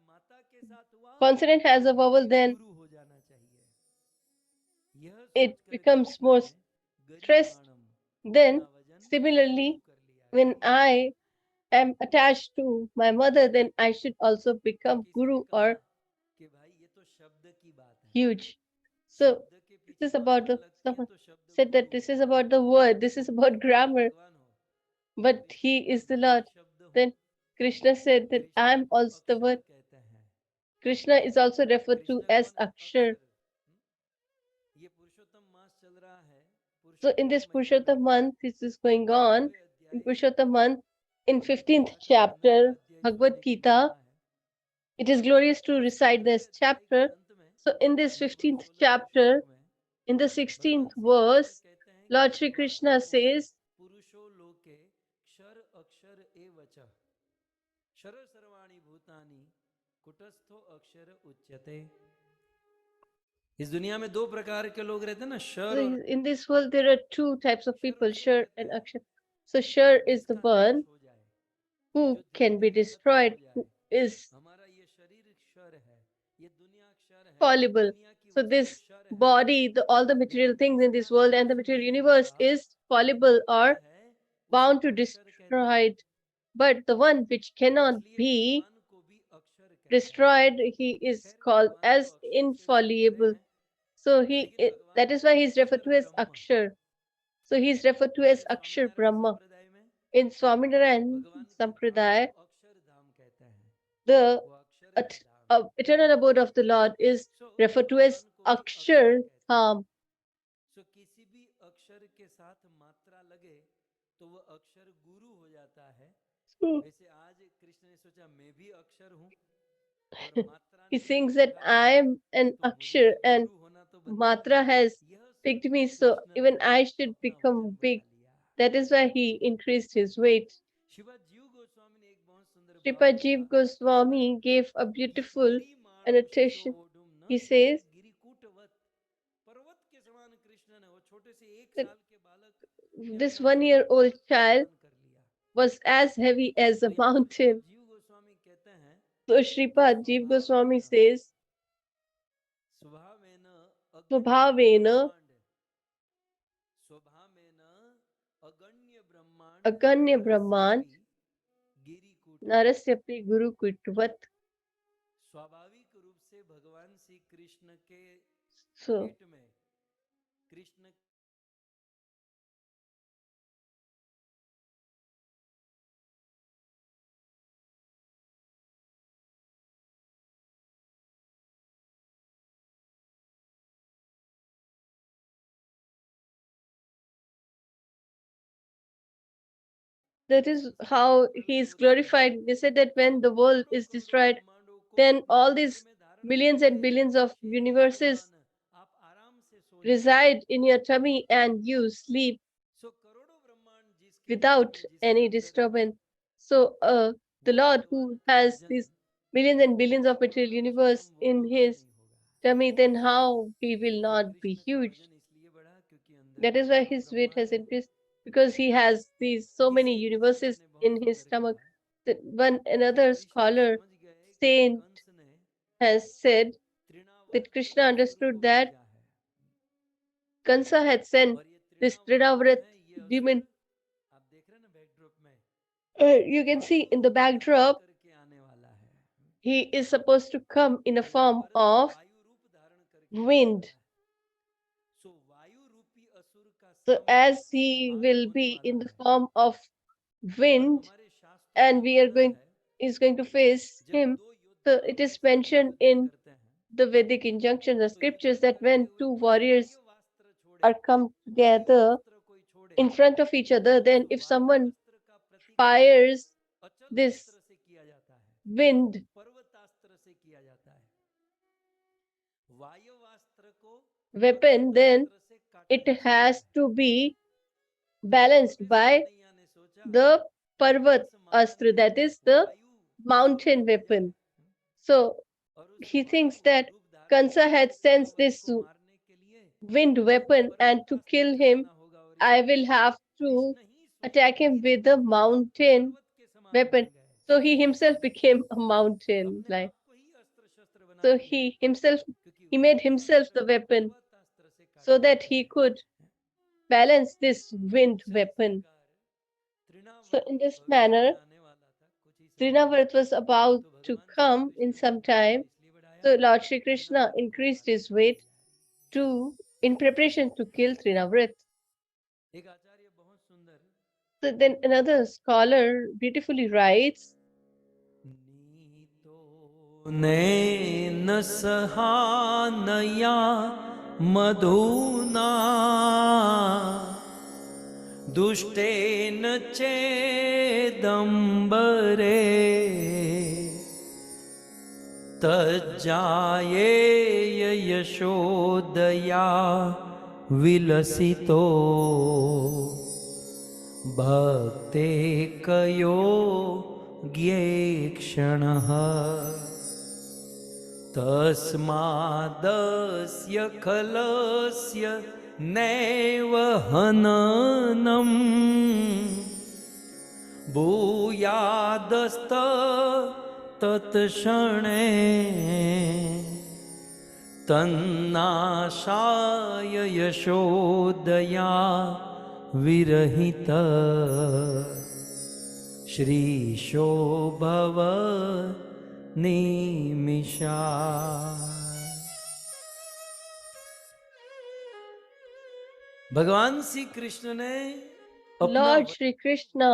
Speaker 1: माता के साथ हुआ
Speaker 2: consonant
Speaker 1: तो
Speaker 2: has a
Speaker 1: वो
Speaker 2: vowel,
Speaker 1: भी
Speaker 2: then
Speaker 1: गुरु हो जाना चाहिए। यह
Speaker 2: it
Speaker 1: सोचकर
Speaker 2: becomes
Speaker 1: कृष्ण
Speaker 2: more
Speaker 1: ने
Speaker 2: stressed.
Speaker 1: गरिमाणम,
Speaker 2: Then
Speaker 1: अपना वजन गुरु
Speaker 2: similarly,
Speaker 1: कर लिया है।
Speaker 2: when I am attached to my mother, then I should also
Speaker 1: तो
Speaker 2: become
Speaker 1: किसी ने
Speaker 2: guru
Speaker 1: कहा
Speaker 2: or
Speaker 1: कि भाई ये तो शब्द की बात है,
Speaker 2: huge. So
Speaker 1: शब्द के
Speaker 2: this
Speaker 1: पीछे
Speaker 2: is about
Speaker 1: मात्रा
Speaker 2: the
Speaker 1: लगती है
Speaker 2: someone
Speaker 1: तो शब्द
Speaker 2: said
Speaker 1: गुरु
Speaker 2: that
Speaker 1: हो
Speaker 2: this is
Speaker 1: जाता
Speaker 2: about
Speaker 1: है।
Speaker 2: the word, this
Speaker 1: तो
Speaker 2: is about
Speaker 1: आप
Speaker 2: grammar,
Speaker 1: भगवान हो,
Speaker 2: but
Speaker 1: Krishna
Speaker 2: he
Speaker 1: ji
Speaker 2: is the
Speaker 1: मैं भी
Speaker 2: Lord.
Speaker 1: शब्द हूँ,
Speaker 2: Then Krishna said that I
Speaker 1: Krishna
Speaker 2: am
Speaker 1: को
Speaker 2: also the
Speaker 1: अक्षर
Speaker 2: word.
Speaker 1: कहते हैं।
Speaker 2: Krishna is also referred to
Speaker 1: Krishna
Speaker 2: as
Speaker 1: कौन है?
Speaker 2: Akshar.
Speaker 1: अक्षर। ये पुरुषोत्तम मास चल रहा है,
Speaker 2: So in
Speaker 1: पुरुषोत्तम
Speaker 2: this
Speaker 1: महीने में
Speaker 2: Purushottam month, this is going on.
Speaker 1: 15वें
Speaker 2: In
Speaker 1: अध्याय
Speaker 2: Purushottam month, in
Speaker 1: Bhagavad
Speaker 2: 15th
Speaker 1: Gita का 15वां
Speaker 2: chapter,
Speaker 1: अध्याय
Speaker 2: Bhagavad
Speaker 1: सुनने की
Speaker 2: Gita,
Speaker 1: महिमा है।
Speaker 2: it is glorious to
Speaker 1: उस
Speaker 2: recite
Speaker 1: 15वें
Speaker 2: this
Speaker 1: अध्याय के
Speaker 2: chapter.
Speaker 1: अंत में
Speaker 2: So in this
Speaker 1: लगभग
Speaker 2: 15th
Speaker 1: 16वें श्लोक
Speaker 2: chapter,
Speaker 1: में
Speaker 2: in the
Speaker 1: भगवान
Speaker 2: 16th
Speaker 1: श्री कृष्ण
Speaker 2: verse,
Speaker 1: कहते हैं कि
Speaker 2: Lord Shri
Speaker 1: भगवान
Speaker 2: Krishna
Speaker 1: को
Speaker 2: says,
Speaker 1: पुरुषो लोके क्षर अक्षर एवच क्षर सर्वाणि भूतानि कुटस्थो अक्षर उच्यते। इस दुनिया में दो प्रकार के लोग रहते हैं ना,
Speaker 2: so
Speaker 1: क्षर और
Speaker 2: in this world there are two types of
Speaker 1: क्षर
Speaker 2: people,
Speaker 1: उसे
Speaker 2: Shar
Speaker 1: कहते
Speaker 2: and
Speaker 1: हैं
Speaker 2: Akshar. So Shar is the
Speaker 1: जिसका नाश
Speaker 2: one
Speaker 1: हो जाए,
Speaker 2: who
Speaker 1: जो धीरे
Speaker 2: can be
Speaker 1: धीरे खत्म हो
Speaker 2: destroyed,
Speaker 1: जाए।
Speaker 2: who is
Speaker 1: हमारा ये शरीर क्षर है, ये दुनिया क्षर है,
Speaker 2: fallible.
Speaker 1: दुनिया की
Speaker 2: So
Speaker 1: वस्तु
Speaker 2: this
Speaker 1: क्षर है,
Speaker 2: body, all the material
Speaker 1: लेकिन
Speaker 2: things in this
Speaker 1: जिसका
Speaker 2: world and the
Speaker 1: नाश
Speaker 2: material
Speaker 1: नहीं
Speaker 2: universe
Speaker 1: होता
Speaker 2: is
Speaker 1: वो
Speaker 2: fallible
Speaker 1: मिथ्या
Speaker 2: or
Speaker 1: है, उसे
Speaker 2: bound to
Speaker 1: अक्षर कहते हैं।
Speaker 2: destroyed. But the one which cannot
Speaker 1: इसलिए
Speaker 2: be
Speaker 1: भगवान को भी अक्षर कहते हैं।
Speaker 2: destroyed, he is
Speaker 1: खैर
Speaker 2: called
Speaker 1: भगवान तो
Speaker 2: as
Speaker 1: अक्षर से भी परे
Speaker 2: infallible.
Speaker 1: हैं,
Speaker 2: So
Speaker 1: लेकिन भगवान
Speaker 2: that is
Speaker 1: को
Speaker 2: why he is referred
Speaker 1: अक्षर
Speaker 2: to as
Speaker 1: Brahma,
Speaker 2: Akshar. So he is referred to as
Speaker 1: हमारे
Speaker 2: Akshar
Speaker 1: स्वामीनारायण
Speaker 2: Brahma.
Speaker 1: संप्रदाय में
Speaker 2: In Swaminarayan
Speaker 1: भगवान के धाम को
Speaker 2: Sampradaya,
Speaker 1: अक्षर धाम कहते हैं,
Speaker 2: the
Speaker 1: वो अक्षर है धाम।
Speaker 2: eternal abode of the Lord is
Speaker 1: so
Speaker 2: referred to
Speaker 1: भगवान
Speaker 2: as Akshar Tham.
Speaker 1: सो किसी भी अक्षर के साथ मात्रा लगे तो वो अक्षर गुरु हो जाता है।
Speaker 2: So
Speaker 1: वैसे आज कृष्ण ने सोचा मैं भी अक्षर हूँ और मात्रा
Speaker 2: he
Speaker 1: ने मुझे
Speaker 2: thinks that
Speaker 1: उठा
Speaker 2: I
Speaker 1: लिया,
Speaker 2: am an
Speaker 1: तो मुझे
Speaker 2: Akshar
Speaker 1: भी
Speaker 2: and
Speaker 1: गुरु होना तो बनता है।
Speaker 2: Matra has
Speaker 1: यह
Speaker 2: picked
Speaker 1: सोच
Speaker 2: me,
Speaker 1: के
Speaker 2: so
Speaker 1: कृष्ण ने
Speaker 2: even I should
Speaker 1: अपना
Speaker 2: become
Speaker 1: वजन
Speaker 2: big.
Speaker 1: बढ़ा लिया।
Speaker 2: That is why he increased his weight.
Speaker 1: Shiva जीव गोस्वामी ने एक बहुत सुंदर भाव
Speaker 2: Sripad
Speaker 1: लिखा
Speaker 2: Jiv Goswami gave a
Speaker 1: कि
Speaker 2: beautiful
Speaker 1: गिरिमाणम
Speaker 2: annotation.
Speaker 1: शिशोवोढुम न
Speaker 2: He
Speaker 1: सेहे
Speaker 2: says
Speaker 1: गिरिकूटवत। पर्वत के समान कृष्ण ने वो छोटे से 1
Speaker 2: that
Speaker 1: साल के बालक ने
Speaker 2: this
Speaker 1: अपना शरीर
Speaker 2: 1-year-old
Speaker 1: पर्वत के
Speaker 2: child
Speaker 1: समान कर लिया।
Speaker 2: was as heavy as
Speaker 1: तो
Speaker 2: a
Speaker 1: यहाँ श्रीपाद
Speaker 2: mountain.
Speaker 1: जीव गोस्वामी कहते हैं
Speaker 2: So
Speaker 1: कि
Speaker 2: Sripad Jiv Goswami
Speaker 1: स्वभावेन
Speaker 2: says,
Speaker 1: स्वभावेन अगण्य
Speaker 2: Swabhavena
Speaker 1: ब्रह्मांड स्वभावेन अगण्य ब्रह्मांड
Speaker 2: Aganya Brahman
Speaker 1: नरस्यपि गिरिकूटवत।
Speaker 2: Narasyapi Guru Kutvat.
Speaker 1: स्वाभाविक रूप से भगवान श्री कृष्ण के
Speaker 2: So
Speaker 1: पेट में Krishna
Speaker 2: that is how he is glorified. They said that when the world is destroyed, then all these millions and billions of universes
Speaker 1: आप आराम से सो जाते हैं।
Speaker 2: reside in your tummy and you sleep
Speaker 1: सो करोड़ों ब्रह्मांड जिसके पेट
Speaker 2: without
Speaker 1: में जिसके
Speaker 2: any
Speaker 1: अंदर है,
Speaker 2: disturbance. So the
Speaker 1: वो
Speaker 2: Lord
Speaker 1: भगवान
Speaker 2: who
Speaker 1: का
Speaker 2: has
Speaker 1: वजन
Speaker 2: these millions and billions of
Speaker 1: करोड़ों
Speaker 2: material
Speaker 1: वर्षों में
Speaker 2: universe
Speaker 1: वो
Speaker 2: in
Speaker 1: बिल्कुल
Speaker 2: his
Speaker 1: नहीं होगा।
Speaker 2: tummy, then how he will
Speaker 1: तो
Speaker 2: not be
Speaker 1: कृष्ण का
Speaker 2: huge?
Speaker 1: वजन इसलिए बढ़ा क्योंकि अंदर
Speaker 2: That is why
Speaker 1: करोड़ों
Speaker 2: his weight
Speaker 1: ब्रह्मांड
Speaker 2: has
Speaker 1: है।
Speaker 2: increased, because he has these so many
Speaker 1: इसी इसीलिए
Speaker 2: universes
Speaker 1: आपने बहुत
Speaker 2: in his
Speaker 1: सुंदर
Speaker 2: stomach.
Speaker 1: कहा
Speaker 2: That one
Speaker 1: कि
Speaker 2: another
Speaker 1: कृष्ण
Speaker 2: scholar
Speaker 1: समझ गए कि
Speaker 2: saint
Speaker 1: कंस ने
Speaker 2: has said that
Speaker 1: Trinavarta
Speaker 2: Krishna
Speaker 1: असुर
Speaker 2: understood
Speaker 1: को
Speaker 2: that
Speaker 1: भेजा है
Speaker 2: Kansa had sent
Speaker 1: और ये
Speaker 2: this
Speaker 1: तृणावर्त जो
Speaker 2: Trinavrat
Speaker 1: है ये असुर
Speaker 2: demon.
Speaker 1: आप देख रहे हैं ना बैकड्रॉप में
Speaker 2: You can see in the
Speaker 1: ये युद्ध
Speaker 2: backdrop,
Speaker 1: करके आने वाला है।
Speaker 2: he is supposed to come in a form
Speaker 1: Mahabharat में
Speaker 2: of
Speaker 1: वायु रूप धारण करके आने
Speaker 2: wind.
Speaker 1: वाला है। सो वायु रूपी असुर का
Speaker 2: So
Speaker 1: सामना
Speaker 2: as he
Speaker 1: आज
Speaker 2: will
Speaker 1: होने
Speaker 2: be
Speaker 1: वाला
Speaker 2: in the
Speaker 1: है
Speaker 2: form of
Speaker 1: और
Speaker 2: wind,
Speaker 1: हमारे शास्त्रों
Speaker 2: and
Speaker 1: में
Speaker 2: we are
Speaker 1: वर्णन
Speaker 2: going
Speaker 1: है
Speaker 2: is going to face
Speaker 1: जब
Speaker 2: him.
Speaker 1: दो
Speaker 2: So
Speaker 1: योद्धा
Speaker 2: it
Speaker 1: आपस
Speaker 2: is
Speaker 1: में
Speaker 2: mentioned
Speaker 1: युद्ध
Speaker 2: in
Speaker 1: करते हैं
Speaker 2: the Vedic injunction, the
Speaker 1: तो युद्ध
Speaker 2: scriptures, that
Speaker 1: करते
Speaker 2: when
Speaker 1: हुए
Speaker 2: two
Speaker 1: कोई
Speaker 2: warriors
Speaker 1: वायुवास्त्र छोड़े,
Speaker 2: are come together
Speaker 1: वायुवास्त्र कोई छोड़े
Speaker 2: in front of each other,
Speaker 1: तो
Speaker 2: then
Speaker 1: उस
Speaker 2: if someone
Speaker 1: वायुअस्त्र का प्रतिकार
Speaker 2: fires
Speaker 1: अचल
Speaker 2: this
Speaker 1: अस्त्र से किया जाता है,
Speaker 2: wind
Speaker 1: पर्वतास्त्र से किया जाता है। वायुवास्त्र को
Speaker 2: weapon, then
Speaker 1: पर्वतास्त्र से काटा
Speaker 2: it
Speaker 1: जा सकता
Speaker 2: has
Speaker 1: है।
Speaker 2: to be
Speaker 1: तो
Speaker 2: balanced
Speaker 1: योगेश्वर
Speaker 2: by
Speaker 1: कन्हैया ने सोचा
Speaker 2: the
Speaker 1: कि
Speaker 2: Parvat
Speaker 1: कंस महान
Speaker 2: Astra,
Speaker 1: है,
Speaker 2: that is the
Speaker 1: वायु असुर को
Speaker 2: mountain
Speaker 1: भेजा
Speaker 2: weapon.
Speaker 1: है
Speaker 2: So
Speaker 1: और उस
Speaker 2: he
Speaker 1: वायु
Speaker 2: thinks that
Speaker 1: रूप धारण
Speaker 2: Kansa
Speaker 1: किए हुए
Speaker 2: had sensed
Speaker 1: तृणावर्त
Speaker 2: this
Speaker 1: को मारने के लिए
Speaker 2: wind
Speaker 1: मुझे
Speaker 2: weapon, and to
Speaker 1: पर्वतास्त्र
Speaker 2: kill him,
Speaker 1: चलाना होगा और
Speaker 2: I will
Speaker 1: इसीलिए
Speaker 2: have to
Speaker 1: कृष्ण ही स्वयं
Speaker 2: attack him with the
Speaker 1: गिरिपुत्र
Speaker 2: mountain
Speaker 1: पर्वत के समान
Speaker 2: weapon.
Speaker 1: बन गए।
Speaker 2: So he himself became a mountain.
Speaker 1: अपने
Speaker 2: Like,
Speaker 1: आप को ही अस्त्र शस्त्र बना
Speaker 2: so
Speaker 1: लिए क्योंकि
Speaker 2: he made himself
Speaker 1: वायुअस्त्र
Speaker 2: the
Speaker 1: को
Speaker 2: weapon
Speaker 1: पर्वतास्त्र से
Speaker 2: so
Speaker 1: काटा
Speaker 2: that
Speaker 1: जाता
Speaker 2: he
Speaker 1: है।
Speaker 2: could balance this wind
Speaker 1: सो इस
Speaker 2: weapon.
Speaker 1: प्रकार
Speaker 2: So
Speaker 1: तृणावर्त
Speaker 2: in this
Speaker 1: भविष्य में
Speaker 2: manner,
Speaker 1: आने वाला था कुछ ही समय में।
Speaker 2: Trinavrat was about
Speaker 1: तो
Speaker 2: to
Speaker 1: भगवान श्री
Speaker 2: come in
Speaker 1: कृष्ण ने
Speaker 2: some
Speaker 1: अपना वजन
Speaker 2: time.
Speaker 1: इसलिए बढ़ाया
Speaker 2: So Lord Shri Krishna
Speaker 1: Trinavarta को
Speaker 2: increased
Speaker 1: मारने
Speaker 2: his
Speaker 1: की
Speaker 2: weight
Speaker 1: तैयारी।
Speaker 2: in preparation to kill Trinavrat.
Speaker 1: एक आचार्य बहुत सुंदर
Speaker 2: So then another scholar beautifully writes,
Speaker 1: नीतो नैन सहानया मधुना दुष्टेन चेदम्बरे तज्जायेय यशोदया विलसितो भक्ते कयो क्षणः तस्मादस्य खलस्य नैव हननम् भूयादस्त तत्क्षणे तन्नाशाय यशोदया विरहित श्रीशोभव निमिषा। भगवान श्री कृष्ण ने अपना
Speaker 2: Lord Shri Krishna,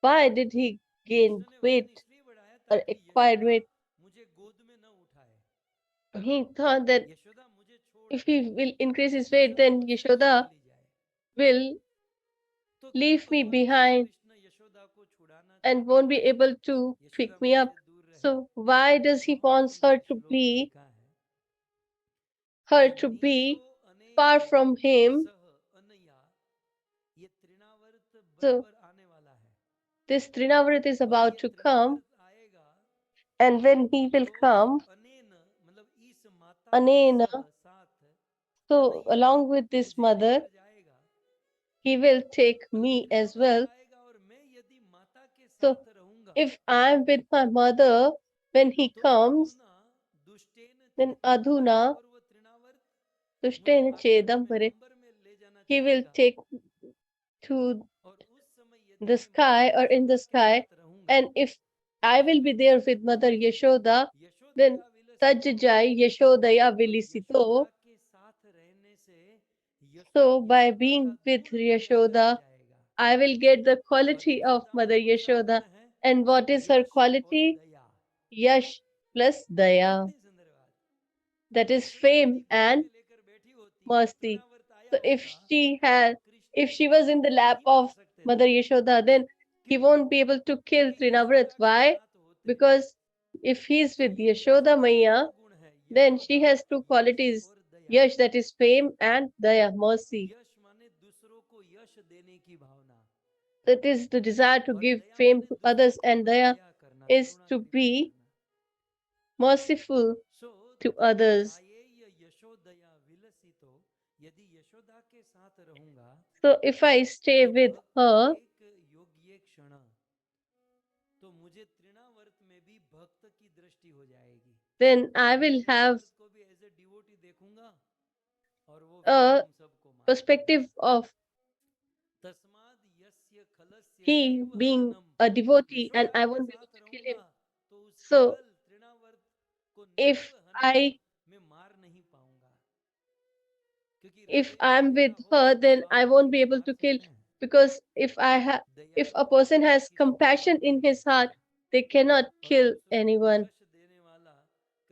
Speaker 2: why did he gain
Speaker 1: Krishna ने वजन
Speaker 2: weight
Speaker 1: इसलिए बढ़ाया
Speaker 2: or
Speaker 1: ताकि
Speaker 2: acquired
Speaker 1: यशोदा
Speaker 2: weight?
Speaker 1: मुझे गोद में न उठाए।
Speaker 2: He thought that
Speaker 1: Yashoda
Speaker 2: if he will increase his weight, then Yashoda will leave me behind and won't be able to pick me up. So why does he want her to be far from him? So this Trinavrat is about to come, and when he will come, Anena, so along with this mother, he will take me as well. So if I'm with my mother when he comes, then Adhuna Dushtena Chedam Pare, he will take to the sky or in the sky. And if I will be there with Mother Yashoda, then Tajjai Yashodaya Vilisito. So by being with Yashoda, I will get the quality of Mother Yashoda. And what is her quality? Yash plus Daya. That is fame and mercy. So if she was in the lap of Mother Yashoda, then he won't be able to kill Trinavrat. Why? Because if he's with Yashoda Maya, then she has two qualities. Yash, that is fame, and Daya, mercy. That is the desire to give fame to others, and Daya is to be merciful to others. So if I stay with her, then I will have a perspective of he being a devotee, and I won't be able to kill him. So if I if I'm with her, then I won't be able to kill, because if a person has compassion in his heart, they cannot kill anyone.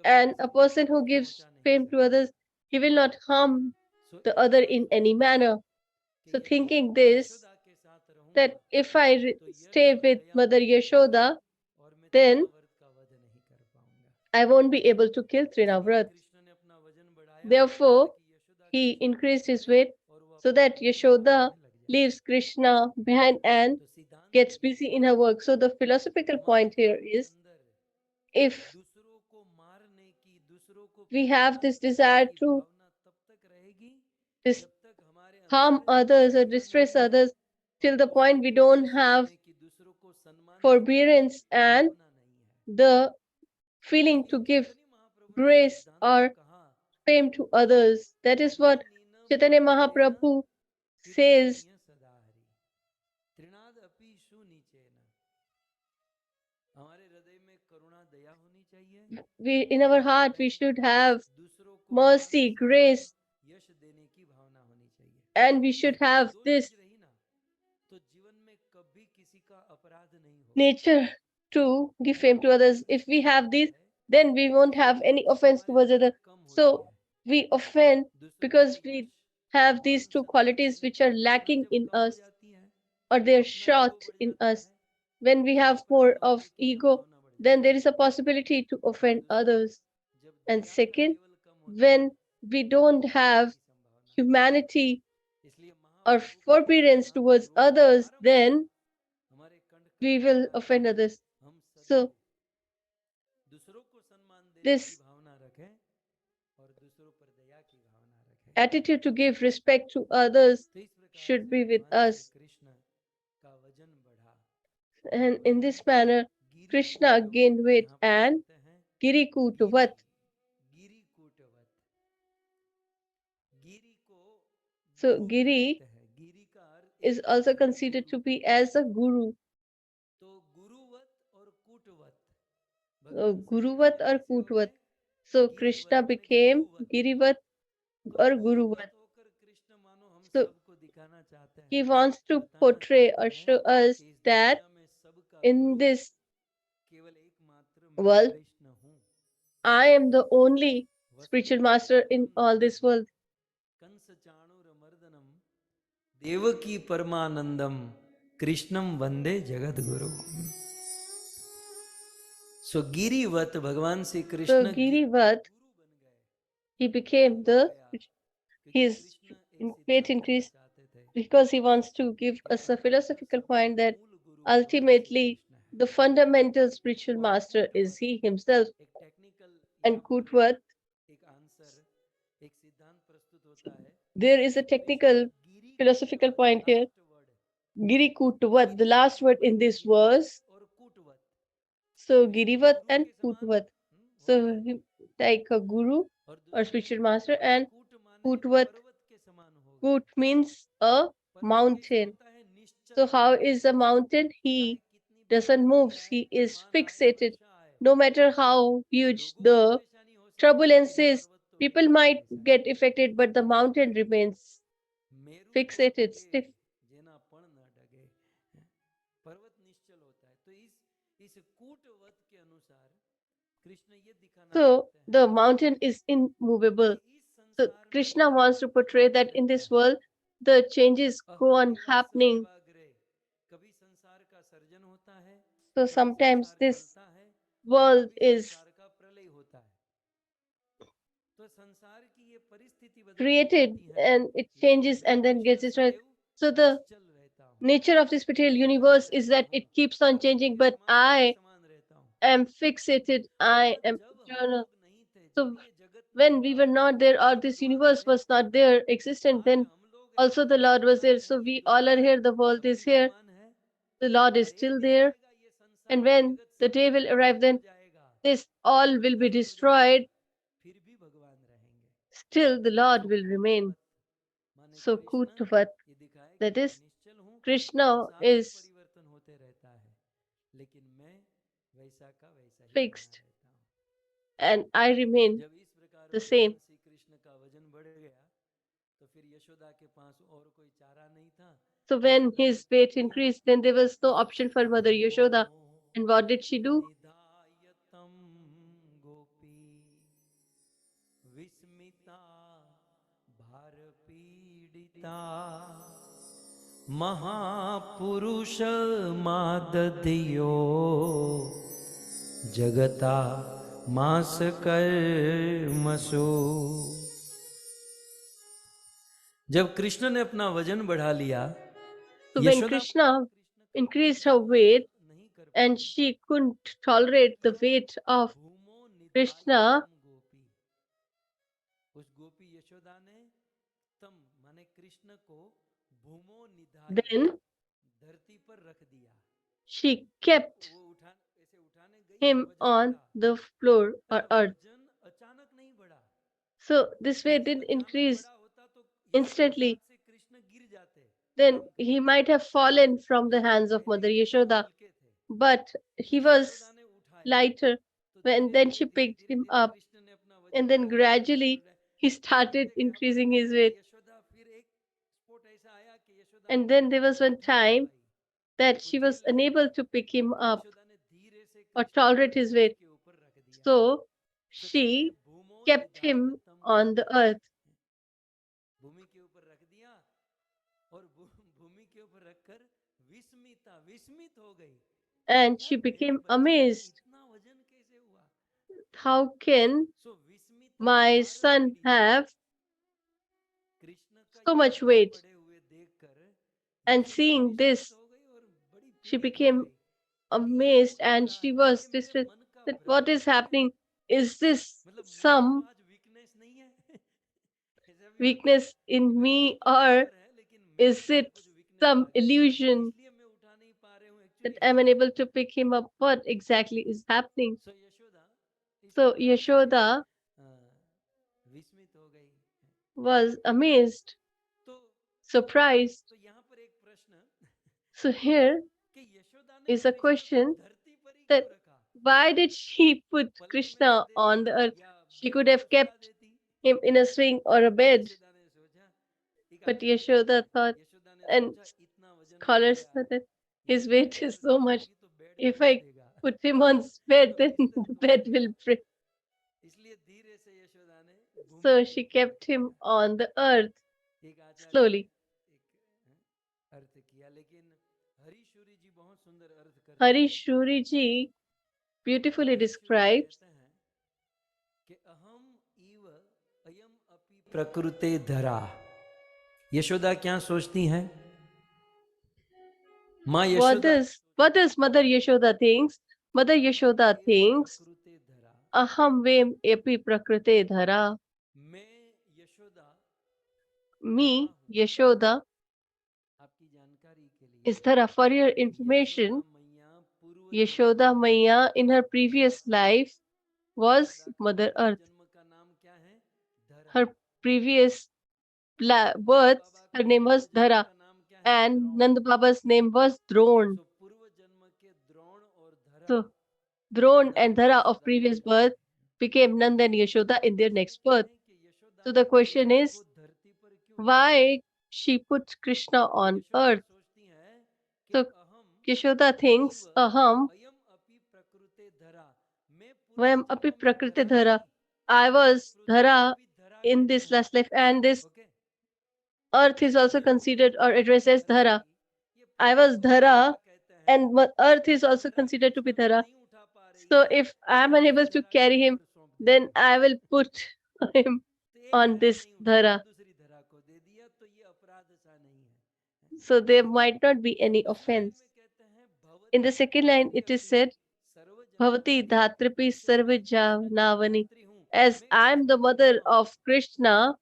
Speaker 2: And a person who gives fame to others, he will not harm the other in any manner. So thinking this, that if I stay with Mother Yashoda, then I won't be able to kill Trinavrat. Therefore, he increased his weight so that Yashoda leaves Krishna behind and gets busy in her work. So the philosophical point here is, if we have this desire to harm others or distress others, till the point we don't have forbearance and the feeling to give grace or fame to others. That is what Chaitanya Mahaprabhu says. In our heart, we should have mercy, grace, and we should have this nature to give fame to others. If we have this, then we won't have any offense towards others. So we offend because we have these two qualities which are lacking in us, or they're short in us. When we have more of ego, then there is a possibility to offend others. And second, when we don't have humanity or forbearance towards others, then we will offend others. So this attitude to give respect to others should be with us. And in this manner, Krishna gained weight and Girikutavat. So Giri is also considered to be as a guru. Guruvat or Kutvat. So Krishna became Girivat or Guruvat. So he wants to portray or show us that in this world, I am the only spiritual master in all this world.
Speaker 1: Kans Chanur मर्दनम Devaki परमानंदम कृष्णम वंदे जगत गुरु. सो गिरिवत भगवान Shri
Speaker 2: So
Speaker 1: Krishna
Speaker 2: Girivat, he became his weight increased because he wants to give us a philosophical point that ultimately the fundamental spiritual master is he himself.
Speaker 1: एक technical
Speaker 2: And Kutvat,
Speaker 1: एक answer एक सिद्धांत प्रस्तुत होता है.
Speaker 2: there is a technical philosophical point here. Giri Kutvat, the last word in this verse.
Speaker 1: और कूटवत
Speaker 2: So Girivat and Kutvat. So like a guru or spiritual master, and Kutvat.
Speaker 1: पर्वत के समान हो.
Speaker 2: Kut means a mountain. So how is a mountain? He doesn't move. He is fixated. No matter how huge the turbulence is, people might get affected, but the mountain remains fixated, stiff.
Speaker 1: जेना पण न डगे. पर्वत निश्चल होता है. तो इस कूटवत के अनुसार कृष्ण ये दिखाना
Speaker 2: So the mountain is immovable. So Krishna wants to portray that in this world, the changes go on happening.
Speaker 1: कभी संसार का सर्जन होता है.
Speaker 2: So sometimes this world is created and it changes and then gets destroyed. So the nature of this material universe is that it keeps on changing, but I am fixated, I am eternal. So when we were not there, or this universe was not there, existent, then also the Lord was there. So we all are here, the world is here, the Lord is still there. And when the day will arrive, then this all will be destroyed, still the Lord will remain. So Kutvat, that is, Krishna is fixed and I remain the same. So when his weight increased, then there was no option for Mother Yashoda. And what did she do?
Speaker 1: महापुरुष मादधियो जगता मास कर्मसो. जब कृष्ण ने अपना वजन बढ़ा लिया,
Speaker 2: so when Krishna increased her weight and she couldn't tolerate the weight of Krishna, then she kept him on the floor or earth. So this weight didn't increase instantly. Then he might have fallen from the hands of Mother Yashoda, but he was lighter. And then she picked him up, and then gradually he started increasing his weight. And then there was one time that she was unable to pick him up or tolerate his weight. So she kept him on the earth. And she became amazed. How can my son have so much weight? And seeing this, she became amazed and she was distressed that what is happening? Is this some weakness in me, or is it some illusion that I'm unable to pick him up? What exactly is happening? So Yashoda was amazed, surprised. So here is a question that why did she put Krishna on the earth? She could have kept him in a swing or a bed. But Yashoda thought, and scholars thought that his weight is so much. If I put him on bed, then the bed will break. So she kept him on the earth
Speaker 1: एक आचार्य
Speaker 2: slowly.
Speaker 1: एक अर्थ किया, लेकिन हरीशूरी जी बहुत सुंदर अर्थ करते हैं।
Speaker 2: Harish Shuri ji beautifully
Speaker 1: हरीशूरी जी
Speaker 2: describes
Speaker 1: कहते हैं कि अहम इव अयम अपि प्रकृते धरा। यशोदा क्या सोचती हैं? माँ Yashoda
Speaker 2: what does Mother Yashoda thinks? Mother Yashoda thinks
Speaker 1: प्रकृते धरा,
Speaker 2: aham vem epi prakrite dhara.
Speaker 1: मैं यशोदा
Speaker 2: Me, Yashoda,
Speaker 1: आपकी जानकारी के लिए
Speaker 2: is Dhara. For your
Speaker 1: Yashoda
Speaker 2: information,
Speaker 1: मैया पूर्व
Speaker 2: Yashoda Maya in her previous life was Mother Earth.
Speaker 1: जन्म का नाम क्या है? धरा।
Speaker 2: Her previous birth, her name was Dhara, and Nand Baba's name was Dron.
Speaker 1: तो पूर्व जन्म के द्रोण और धरा
Speaker 2: So Dron and Dhara of previous birth became Nand and Yashoda in their next birth. So the question is,
Speaker 1: धरती पर क्यों?
Speaker 2: why she put Krishna on
Speaker 1: Yashoda
Speaker 2: earth?
Speaker 1: सोचती है कि
Speaker 2: So
Speaker 1: अहम
Speaker 2: Yashoda thinks, aham
Speaker 1: अयम अपि प्रकृते धरा, मैं
Speaker 2: vayam
Speaker 1: पूर्व
Speaker 2: api
Speaker 1: जन्म में
Speaker 2: prakriti
Speaker 1: धरा
Speaker 2: dhara.
Speaker 1: थी।
Speaker 2: I was
Speaker 1: पृथ्वी को
Speaker 2: Dhara
Speaker 1: भी धरा
Speaker 2: in
Speaker 1: कहते
Speaker 2: this
Speaker 1: हैं।
Speaker 2: last life, and this
Speaker 1: okay,
Speaker 2: earth is also considered or addressed as Dhara.
Speaker 1: ये
Speaker 2: I
Speaker 1: पृथ्वी
Speaker 2: was
Speaker 1: को भी धरा
Speaker 2: Dhara,
Speaker 1: कहते हैं।
Speaker 2: and earth is also
Speaker 1: अगर
Speaker 2: considered to be
Speaker 1: Yashoda
Speaker 2: Dhara.
Speaker 1: नहीं उठा पा रही
Speaker 2: So
Speaker 1: है
Speaker 2: if
Speaker 1: तो
Speaker 2: I am
Speaker 1: मैं इस
Speaker 2: unable to
Speaker 1: धरा के
Speaker 2: carry him,
Speaker 1: ऊपर सौंप
Speaker 2: then
Speaker 1: देती हूँ।
Speaker 2: I will put him
Speaker 1: तो एक
Speaker 2: on
Speaker 1: धरा
Speaker 2: this
Speaker 1: नहीं उठाई,
Speaker 2: Dhara.
Speaker 1: दूसरी धरा को दे दिया, तो ये अपराध सा नहीं है।
Speaker 2: So there might not be any
Speaker 1: दूसरी लाइन
Speaker 2: offense.
Speaker 1: में कहते हैं
Speaker 2: In the
Speaker 1: भवती
Speaker 2: second line, it is said,
Speaker 1: सर्वजन
Speaker 2: Bhavati Dhatripi Sarvajavnavani.
Speaker 1: धात्री हूँ,
Speaker 2: As
Speaker 1: मैं
Speaker 2: I am
Speaker 1: कृष्ण
Speaker 2: the
Speaker 1: की
Speaker 2: mother
Speaker 1: माँ हूँ।
Speaker 2: of Krishna,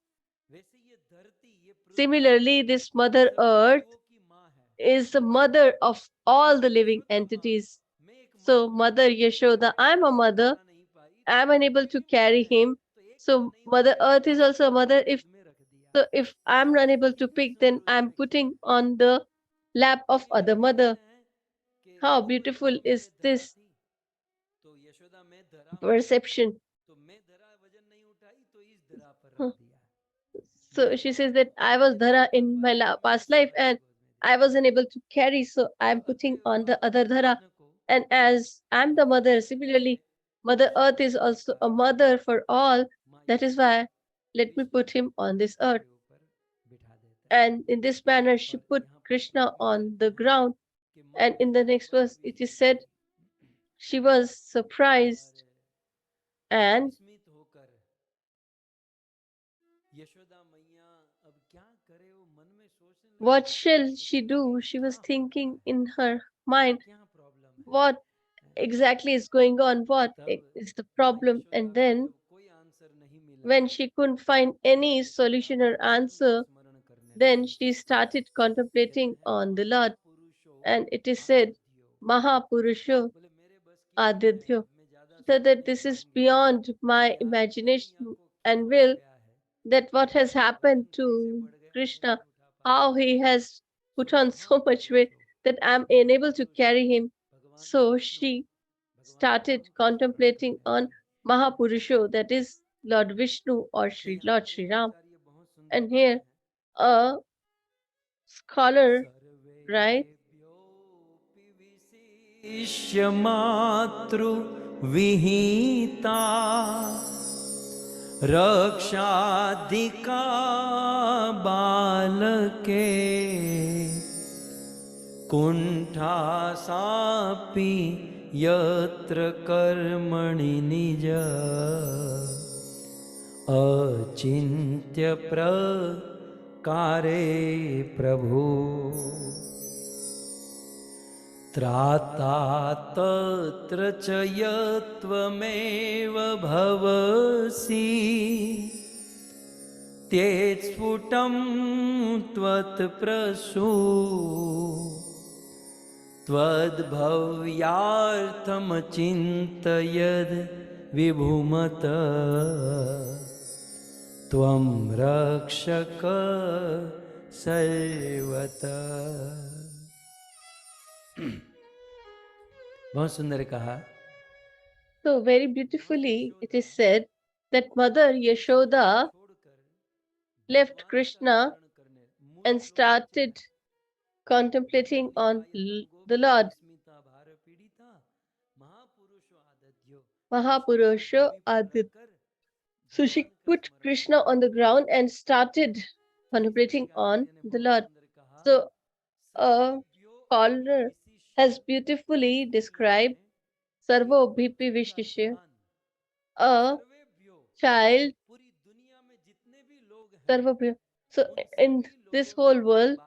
Speaker 1: वैसे ये धरती, ये पृथ्वी
Speaker 2: similarly, this Mother
Speaker 1: सभी
Speaker 2: Earth
Speaker 1: जीवों की माँ है।
Speaker 2: is the mother of all the living
Speaker 1: Yashoda माँ,
Speaker 2: entities.
Speaker 1: मैं एक माँ
Speaker 2: So,
Speaker 1: हूँ।
Speaker 2: Mother Yashoda, I am a mother.
Speaker 1: उठा नहीं पाई,
Speaker 2: I am unable to
Speaker 1: पृथ्वी भी
Speaker 2: carry
Speaker 1: है,
Speaker 2: him.
Speaker 1: तो एक तो
Speaker 2: So,
Speaker 1: नहीं
Speaker 2: Mother
Speaker 1: उठाया,
Speaker 2: Earth is also a mother.
Speaker 1: गोद में रख दिया।
Speaker 2: So if I am unable to pick, then I am putting on the lap of
Speaker 1: फिर
Speaker 2: other
Speaker 1: भी
Speaker 2: mother.
Speaker 1: कहते हैं कि
Speaker 2: How
Speaker 1: पूर्व
Speaker 2: beautiful
Speaker 1: जन्म
Speaker 2: is
Speaker 1: में धरा
Speaker 2: this
Speaker 1: थी, तो यशोदा मैं धरा हूँ,
Speaker 2: perception.
Speaker 1: तो मैं धरा वजन नहीं उठाई, तो इस धरा पर रख
Speaker 2: Huh.
Speaker 1: दिया।
Speaker 2: So she says that I was Dhara in my past life and I was unable to carry, so I am putting on the other Dhara. And as I am the mother, similarly, Mother Earth is also a mother for all. That is why let me put him on this earth. And in this manner, she put Krishna on the ground. And in the next verse, it is said, she was surprised and
Speaker 1: विस्मित होकर यशोदा मैया अब क्या करे, वो मन में सोचने लगी,
Speaker 2: what shall she do? She was thinking in her mind,
Speaker 1: क्या प्रॉब्लम है।
Speaker 2: what exactly is going on? What is the problem? And then,
Speaker 1: जब कोई आंसर नहीं मिला,
Speaker 2: when she couldn't find any solution or answer,
Speaker 1: स्मरण करने
Speaker 2: then she started contemplating on the Lord. And it is said, Mahapurusho
Speaker 1: बोले मेरे बस की नहीं है,
Speaker 2: Adidyo.
Speaker 1: मैं ज्यादा
Speaker 2: So
Speaker 1: सोच
Speaker 2: that
Speaker 1: नहीं
Speaker 2: this is
Speaker 1: पाऊंगी।
Speaker 2: beyond my
Speaker 1: क्या
Speaker 2: imagination
Speaker 1: मैया को क्या
Speaker 2: and
Speaker 1: हो
Speaker 2: will,
Speaker 1: गया है,
Speaker 2: that what has
Speaker 1: वजन
Speaker 2: happened
Speaker 1: कैसे
Speaker 2: to
Speaker 1: बढ़ गया, मैं
Speaker 2: Krishna,
Speaker 1: नहीं उठा पा
Speaker 2: how
Speaker 1: रही
Speaker 2: he
Speaker 1: हूँ।
Speaker 2: has put
Speaker 1: so
Speaker 2: on so much weight that I'm unable to carry him.
Speaker 1: भगवान
Speaker 2: So
Speaker 1: विष्णु,
Speaker 2: she
Speaker 1: भगवान
Speaker 2: started
Speaker 1: राम का स्मरण
Speaker 2: contemplating
Speaker 1: करने
Speaker 2: on
Speaker 1: लगी।
Speaker 2: Mahapurusho, that is Lord Vishnu or
Speaker 1: तो
Speaker 2: Shri
Speaker 1: यहाँ
Speaker 2: Lord
Speaker 1: पे
Speaker 2: Sri
Speaker 1: एक
Speaker 2: Ram.
Speaker 1: आचार्य बहुत सुंदर
Speaker 2: And
Speaker 1: कहते
Speaker 2: here
Speaker 1: हैं,
Speaker 2: a scholar writes,
Speaker 1: सर्वेभ्योऽपि विशिष्य मातृ विहिता रक्षाधिका बालके कुण्ठा सापि यत्र कर्मणि निज अचिन्त्य प्रकारे प्रभु त्राता तत्र च यत्त्वमेव भवसि त्येत्स्फुटं त्वत्प्रसू त्वद्भव्यार्थमचिन्तयद् विभुमत त्वं रक्षक सर्वतः। बहुत सुंदर कहा।
Speaker 2: so very beautifully it is said that Mother Yashoda left Krishna and started contemplating on the Lord. Mahapurusho Aditya. So she put Krishna on the ground and started contemplating on the Lord. So a scholar has beautifully described Sarvo Bhipi Vishishya, a child, Sarva Bhi- So in this whole world,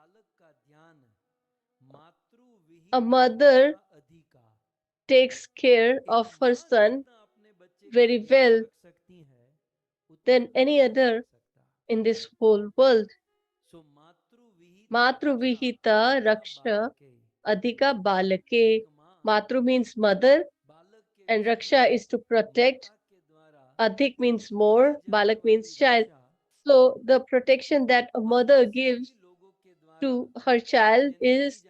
Speaker 2: a mother takes care of her son very well than any other in this whole world. Matru Vihita Raksha Adhika Balake. Matru means mother and Raksha is to protect. Adhik means more, Balak means child. So the protection that a mother gives to her child is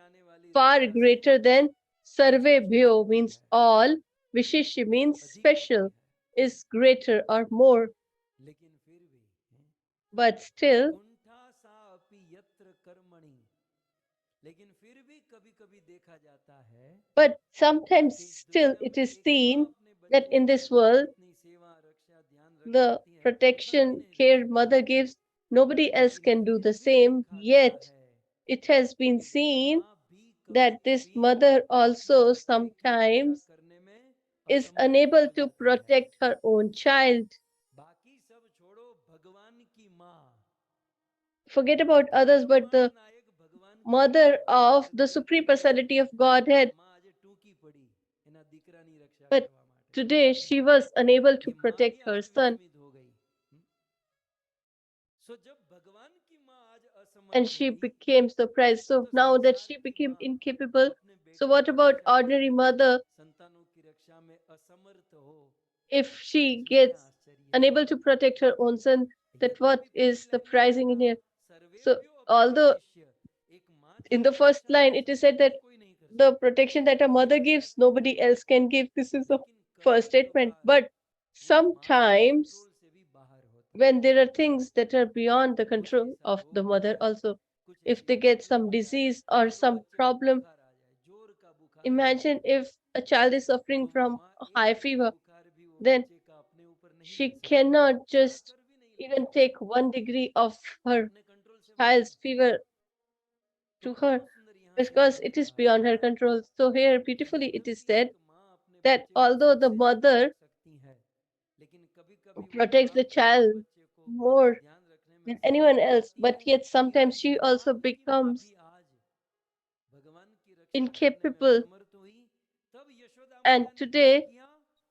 Speaker 2: far greater than Sarve Bhyo means all, Vishish means special, is greater or more. But still, but sometimes still it is seen that in this world, the protection care mother gives, nobody else can do the same. Yet it has been seen that this mother also sometimes is unable to protect her own child. Forget about others, but the mother of the Supreme Personality of Godhead. But today she was unable to protect her son, and she became surprised. So now that she became incapable, so what about ordinary mother? If she gets unable to protect her own son, that what is surprising in here? So although in the first line it is said that the protection that a mother gives, nobody else can give. This is the first statement. But sometimes when there are things that are beyond the control of the mother also, if they get some disease or some problem, imagine if a child is suffering from a high fever, then she cannot just even take 1 degree of her child's fever to her because it is beyond her control. So here beautifully it is said that although the mother protects the child more than anyone else, but yet sometimes she also becomes incapable. And today,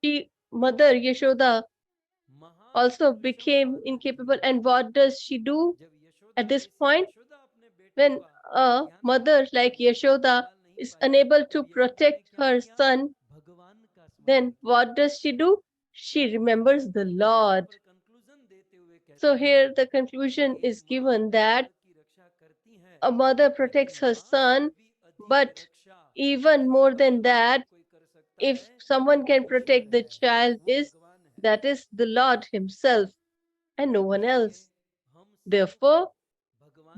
Speaker 2: she, Mother Yashoda, also became incapable. And what does she do at this point? When a mother like Yashoda is unable to protect her son, then what does she do? She remembers the Lord. So here the conclusion is given that a mother protects her son, but even more than that, if someone can protect the child, is that is the Lord Himself and no one else. Therefore,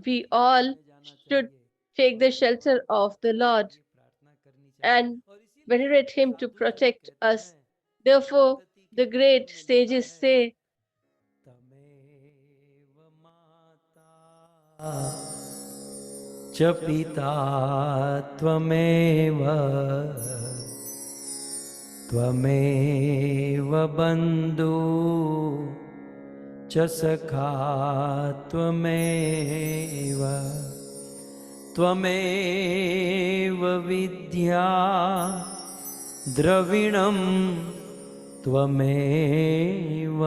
Speaker 2: we all should take the shelter of the Lord and venerate Him to protect us. Therefore, the great sages say,
Speaker 1: च पिता त्वमेव त्वमेव बन्धु च सखा त्वमेव त्वमेव विद्या द्रविणं त्वमेव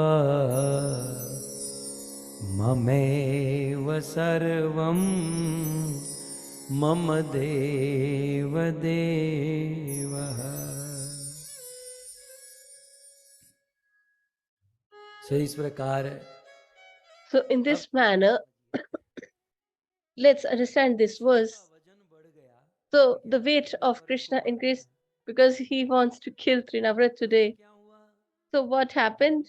Speaker 1: ममेव सर्वं मम देव देवः. So इस प्रकार
Speaker 2: so in this manner, let's understand this verse. So the weight of Krishna increased because he wants to kill Trinavrat today. So what happened?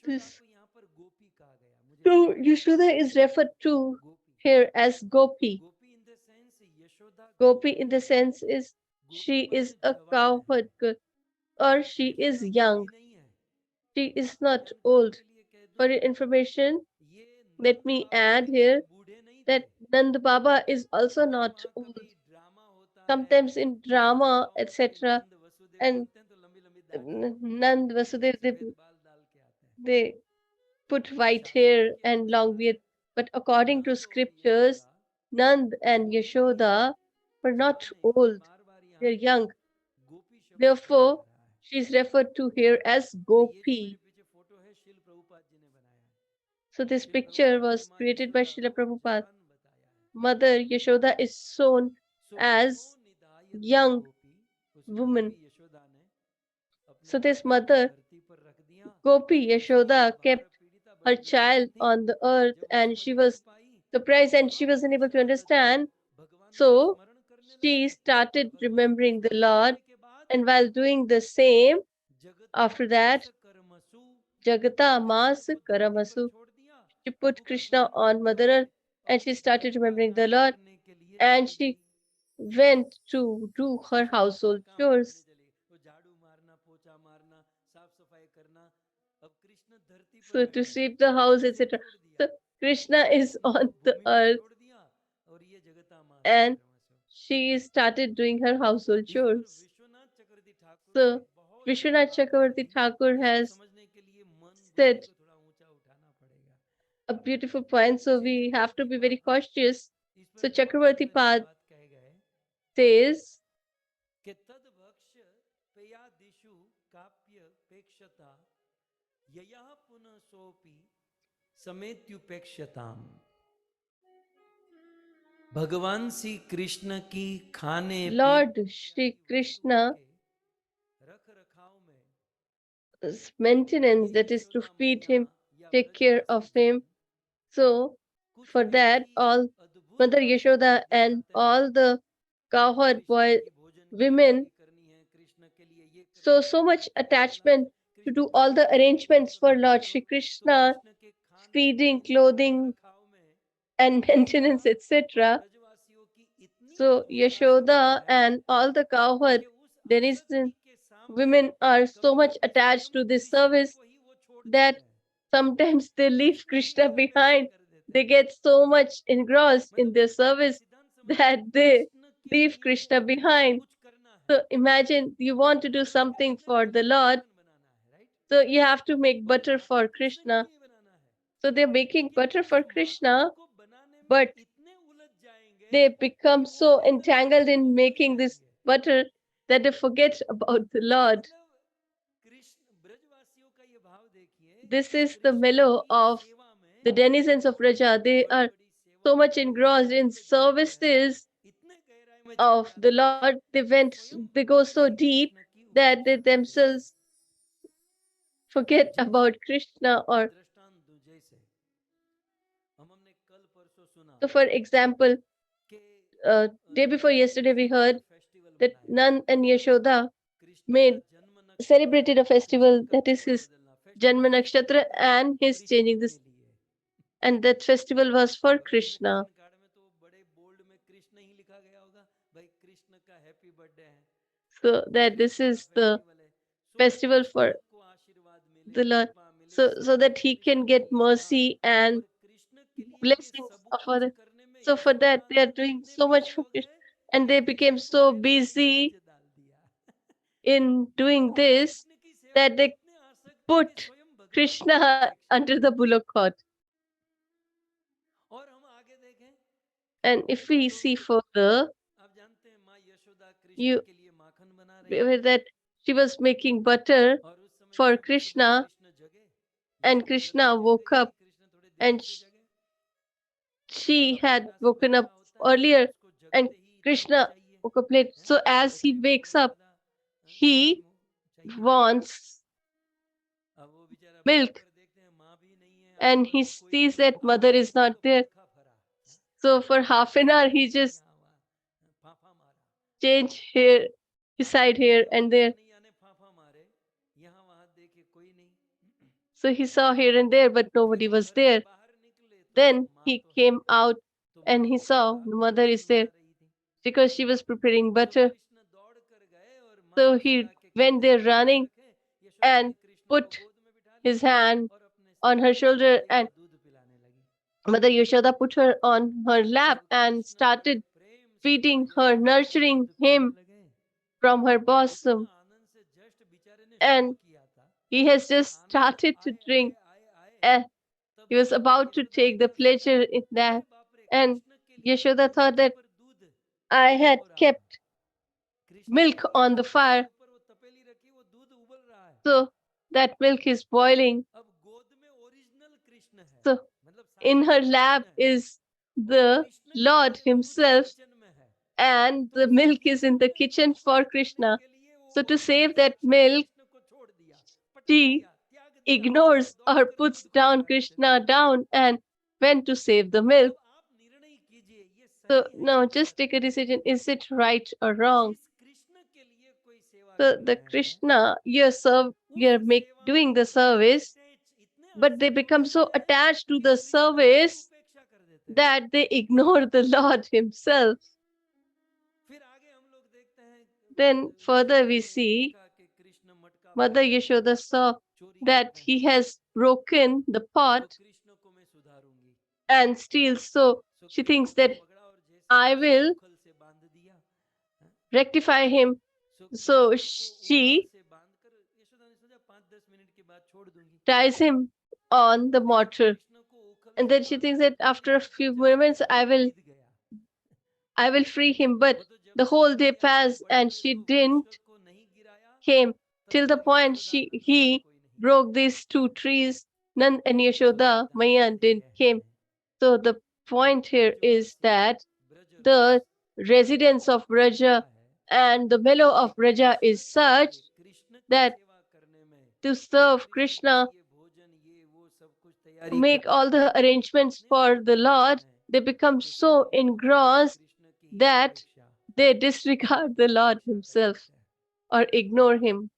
Speaker 2: This, so Yashoda is referred to here as Gopi. Gopi in the sense is she is a cowherd girl. or she is young. She is not old. For your information, let me add here that Nand Baba is also not old. Sometimes in drama, etc., and Nand Vasudev, they put white hair and long beard. But according to scriptures, Nand and Yashoda were not old, they're young. Therefore, she is referred to here as Gopi. So this picture was created by Srila Prabhupada. Mother Yashoda is shown as young woman. So this mother, Gopi Yashoda, kept her child on the earth and she was surprised and she was unable to understand. So she started remembering the Lord, and while doing the same, after that, Jagata Mas Karamasu, she put Krishna on Mother Earth and she started remembering the Lord and she went to do her household chores. So to sweep the house, etc. So Krishna is on the earth and she started doing her household chores. So Vishwanath Chakravarti Thakur has said a beautiful point, so we have to be very cautious. So Chakravarti Pad says,
Speaker 1: भगवान श्री कृष्ण की खाने
Speaker 2: Lord Shri Krishna maintenance, that is to feed him, take care of him. So for that, all Mother Yashoda and all the cowherd boy women so much attachment to do all the arrangements for Lord Shri Krishna, feeding, clothing, and maintenance, etc. So Yashoda and all the cowherd, there is women are so much attached to this service that sometimes they leave Krishna behind. They get so much engrossed in their service that they leave Krishna behind. So imagine you want to do something for the Lord, so you have to make butter for Krishna. So they're making butter for Krishna, but they become so entangled in making this butter that they forget about the Lord. This is the mellow of the denizens of Raja. They are so much engrossed in services of the Lord. They go so deep that they themselves forget about Krishna. Or so, for example, day before yesterday, we heard that Nand and Yashoda made celebrated a festival, that is his Janma Nakshatra, and he's changing this. And that festival was for Krishna. So that this is the festival for the Lord. So that he can get mercy and blessings of others. So for that, they are doing so much for Krishna. And they became so busy in doing this that they put Krishna under the bullock cart. And if we see further, you remember that she was making butter for Krishna, and Krishna woke up, and she had woken up earlier, and Krishna woke up late. So as he wakes up, he wants milk, and he sees that mother is not there. So for half an hour, he just changed here, beside here and there. So he saw here and there, but nobody was there. Then he came out and he saw the mother is there because she was preparing butter. So he when they're running, and put his hand on her shoulder, and Mother Yashoda put her on her lap and started feeding her, nurturing him from her bosom. And he has just started to drink, and he was about to take the pleasure in that. And Yashoda thought that I had kept milk on the fire, so that milk is boiling. So in her lap is the Lord himself, and the milk is in the kitchen for Krishna. So to save that milk, she ignores or puts down Krishna down and went to save the milk. So now just take a decision. Is it right or wrong? So the Krishna, doing the service, but they become so attached to the service that they ignore the Lord himself. Then further we see Mother Yashoda saw that he has broken the pot and steals. So she thinks that I will rectify him. So she ties him on the mortar. And then she thinks that after a few moments I will free him. But the whole day passed and she didn't came, till the point he broke these two trees. Nand and Yashoda Maya didn't came. So the point here is that the residence of Braja and the mellow of Braja is such that to serve Krishna, to make all the arrangements for the Lord, they become so engrossed that they disregard the Lord himself or ignore him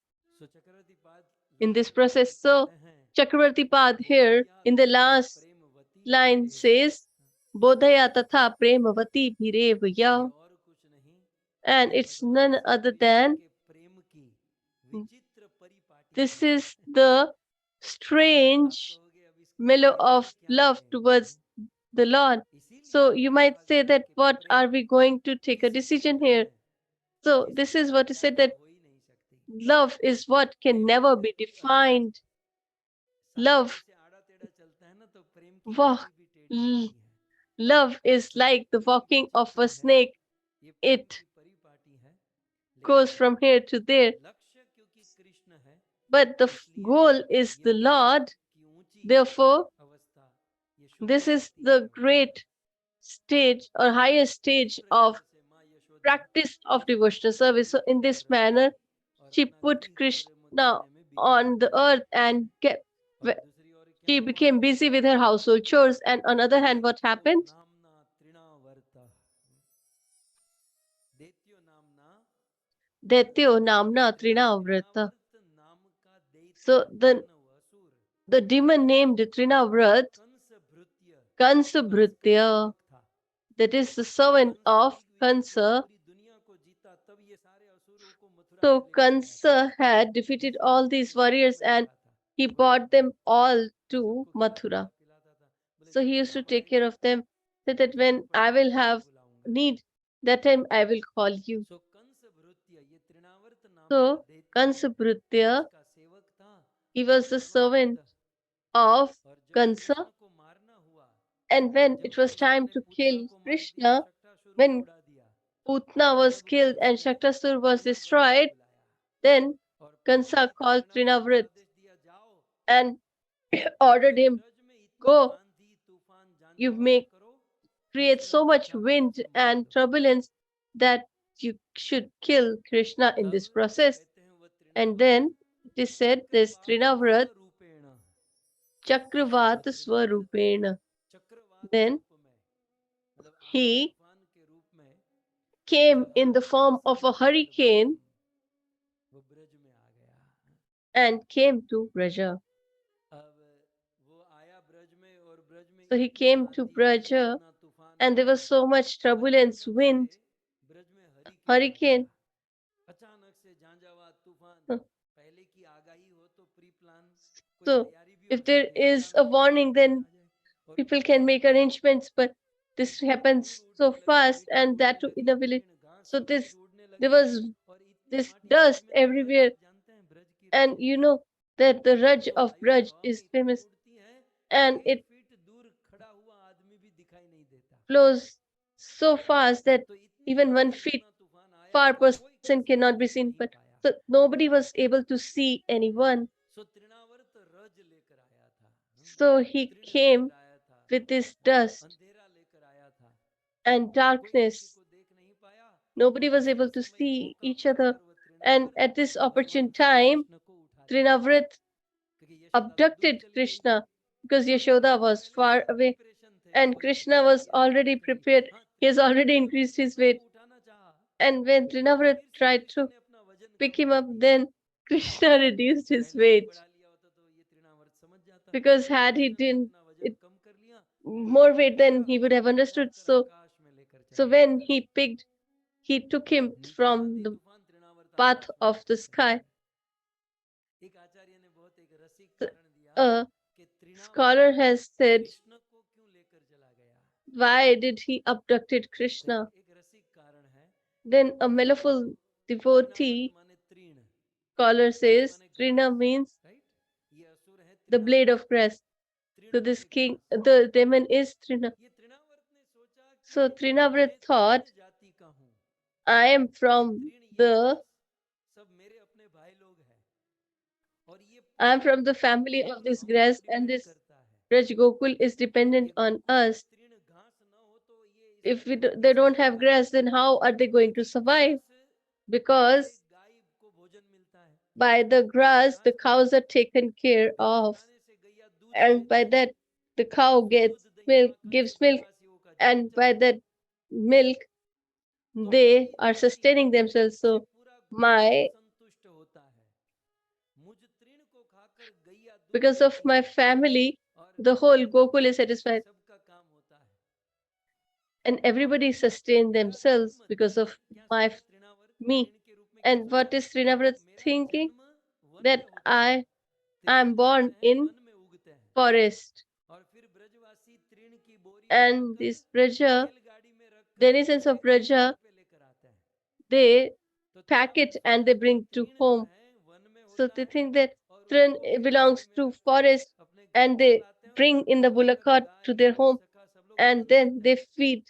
Speaker 2: in this process. So Chakravarti Pad here in the last line says, Bodhaya tatha premavati bhirevaya. And it's none other than this is the strange mellow of love towards the Lord. So you might say that what are we going to take a decision here? So this is what is said, that love is what can never be defined. Love, love is like the walking of a snake. It goes from here to there. But the goal is the Lord. Therefore, this is the great stage or highest stage of practice of devotional service. So in this manner, she put Krishna on the earth and she became busy with her household chores. And on the other hand, what happened? Daityo namna trinavrata. So the demon named Trinavrat, Kansa, that is the servant of Kansa. So Kansa had defeated all these warriors and he brought them all to Mathura. So he used to take care of them, so that when I will have need, that time I will call you. So Kansa, he was the servant of Kansa. And when it was time to kill Krishna, when Putna was killed and Shaktasur was destroyed, then Kansa called Trinavrat and ordered him, go, you create so much wind and turbulence that you should kill Krishna in this process. And then it is said this Trinavrat Chakravat Swarupena. Then he came in the form of a hurricane and came to Braja. So he came to Braja and there was so much turbulence, wind, hurricane. So if there is a warning, then people can make arrangements, but this happens so fast, and that too in a village. So there was this dust everywhere, and you know that the Raj of Braj is famous, and it flows so fast that even 1 feet far person cannot be seen. But so nobody was able to see anyone. So he came with this dust and darkness. Nobody was able to see each other. And at this opportune time, Trinavrit abducted Krishna because Yashoda was far away and Krishna was already prepared. He has already increased his weight. And when Trinavrit tried to pick him up, then Krishna reduced his weight. Because had he done it more weight, then he would have understood. So when he took him from the path of the sky. A scholar has said, why did he abducted Krishna? Then a malleable devotee scholar says, Trina means the blade of grass. So this king, the demon is Trina. So Trinavrit thought, I am from the family of this grass, and this Raj Gokul is dependent on us. If they don't have grass, then how are they going to survive? Because by the grass, the cows are taken care of, and by that, the cow gets milk, gives milk, and by that milk, they are sustaining themselves. So my because of my family, the whole Gokul is satisfied. And everybody sustained themselves because of me. And what is Srinavrat thinking? That I am born in forest. And this Braja, the innocence of Braja, they pack it and they bring to home. So they think that Trin belongs to forest, and they bring in the bullock cart to their home, and then they feed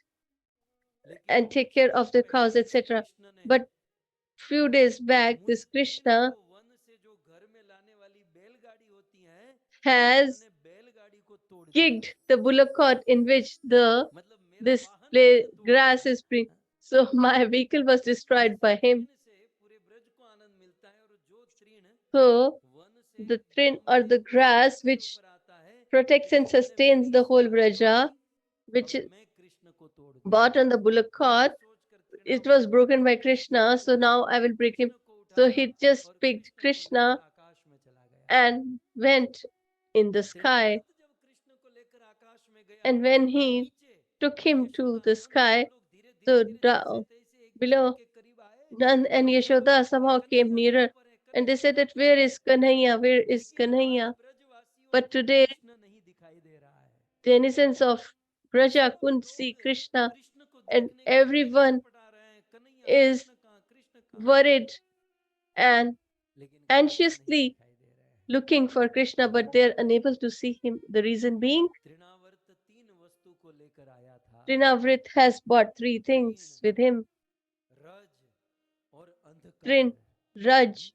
Speaker 2: and take care of the cows, etc. But few days back, this Krishna has kicked the bullock cart in which this grass is free. So my vehicle was destroyed by him. So the trin or the grass which protects and sustains the whole Vraja, which is bought on the bullock cart, it was broken by Krishna. So now I will break him. So he just picked Krishna and went in the sky. And when he took him to the sky, so below, Nand and Yashoda somehow came nearer, and they said that where is Kanhaiya? Where is Kanhaiya? But today, the innocence of Braja couldn't see Krishna, and everyone is worried and anxiously looking for Krishna, but they're unable to see him. The reason being, Trinavrit has bought 3 things with him: Trin, Raj,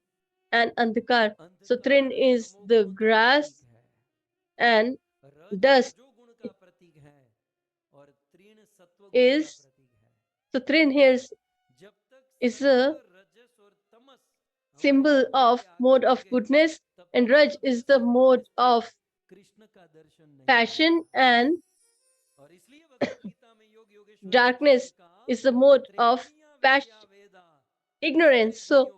Speaker 2: and Andhakar. So Trin is the grass, and dust is, so Trin here is a symbol of mode of goodness, and Raj is the mode of passion, and darkness is the mode of passion, ignorance. So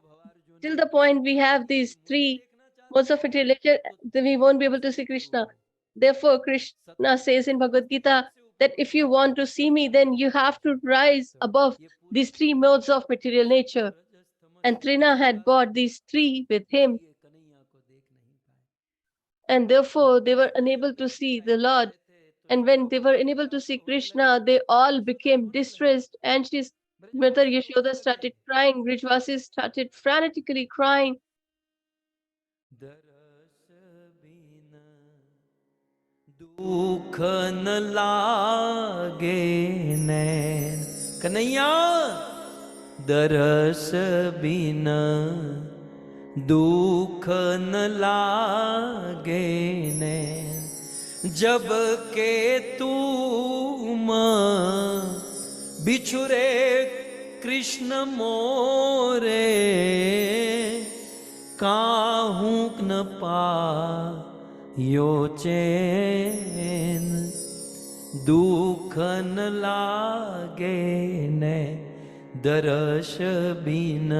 Speaker 2: till the point we have these 3 modes of material, then we won't be able to see Krishna. Therefore, Krishna says in Bhagavad Gita that if you want to see me, then you have to rise above these 3 modes of material nature. And Trina had brought these 3 with him. and therefore they were unable to see the Lord. And when they were unable to see Krishna, they all became distressed. And Mother Yashoda started crying. Brijvasis started frantically crying.
Speaker 1: दुख न लागे नैन कन्हैया दरस बिन दुख न लागे नैन जब के तुम बिछुरे कृष्ण मोरे काहू न पायो चैन दुख न लागे ने दरस बिन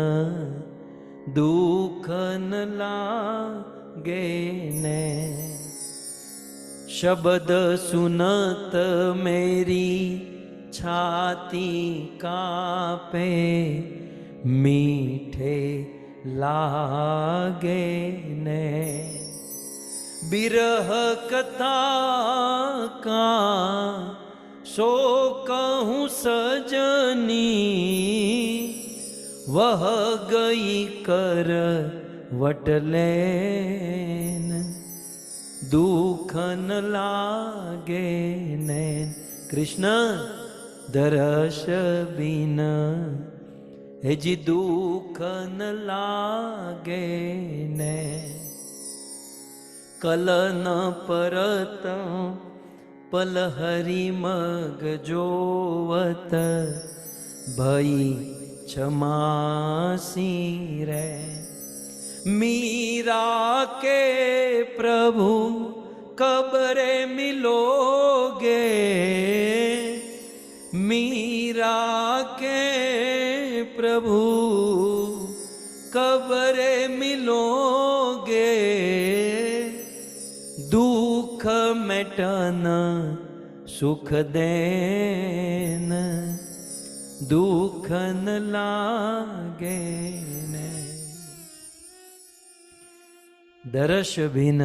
Speaker 1: दुख न लागे ने शब्द सुनत मेरी छाती कांपे मीठे लागे ने बिरह कथा का सो कहूँ सजनी वह गई कर वटलेन दुख न लागे नैन कृष्ण दरस बिन हे जी दुख न लागे नैन कल न परत पल हरि मग जोवत भई क्षमासी रे मीरा के प्रभु कबरे मिलोगे मीरा के प्रभु कबरे मिलोगे दुख मिटन सुख देन दुख न लागे ने दरस बिन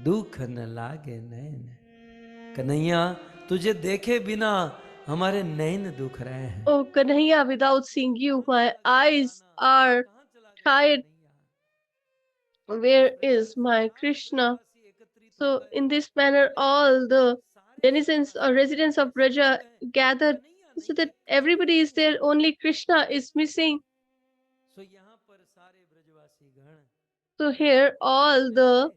Speaker 1: दुख न लागे नैन कन्हैया तुझे देखे बिना हमारे नैन दुख रहे हैं
Speaker 2: Oh Kanhaiya, without seeing you, my eyes are tired. Where is my Krishna? So in this manner, all the denizens or residents of Braja gathered so that everybody is there, only Krishna is missing. So here, all the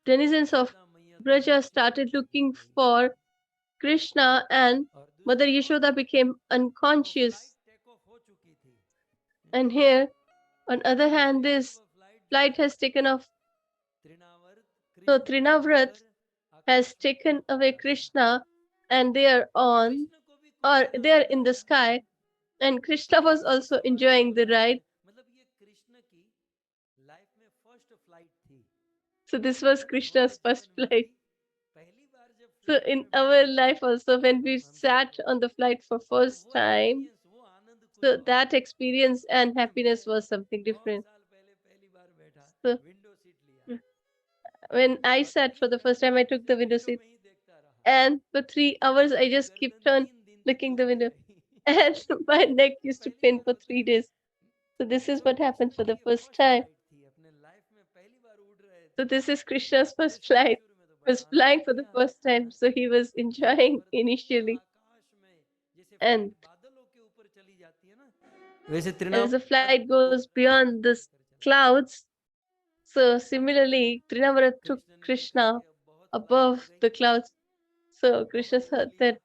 Speaker 2: denizens of Braja started looking for Krishna, and Mother Yashoda became unconscious. And here, on other hand, this flight has taken off. So Trinavrat has taken away Krishna, and they are on, or they are in the sky, and Krishna was also enjoying the ride. So this was Krishna's first flight. So in our life also, when we sat on the flight for first time, so that experience and happiness was something different. So when I sat for the first time, I took the window seat, and for 3 hours I just kept on looking the window, and my neck used to pain for 3 days. So this is what happened for the first time. So this is Krishna's first flight. He was flying for the first time, so he was enjoying initially. And as the flight goes beyond the clouds, so similarly, Trinavrat took Krishna above the clouds. So Krishna said that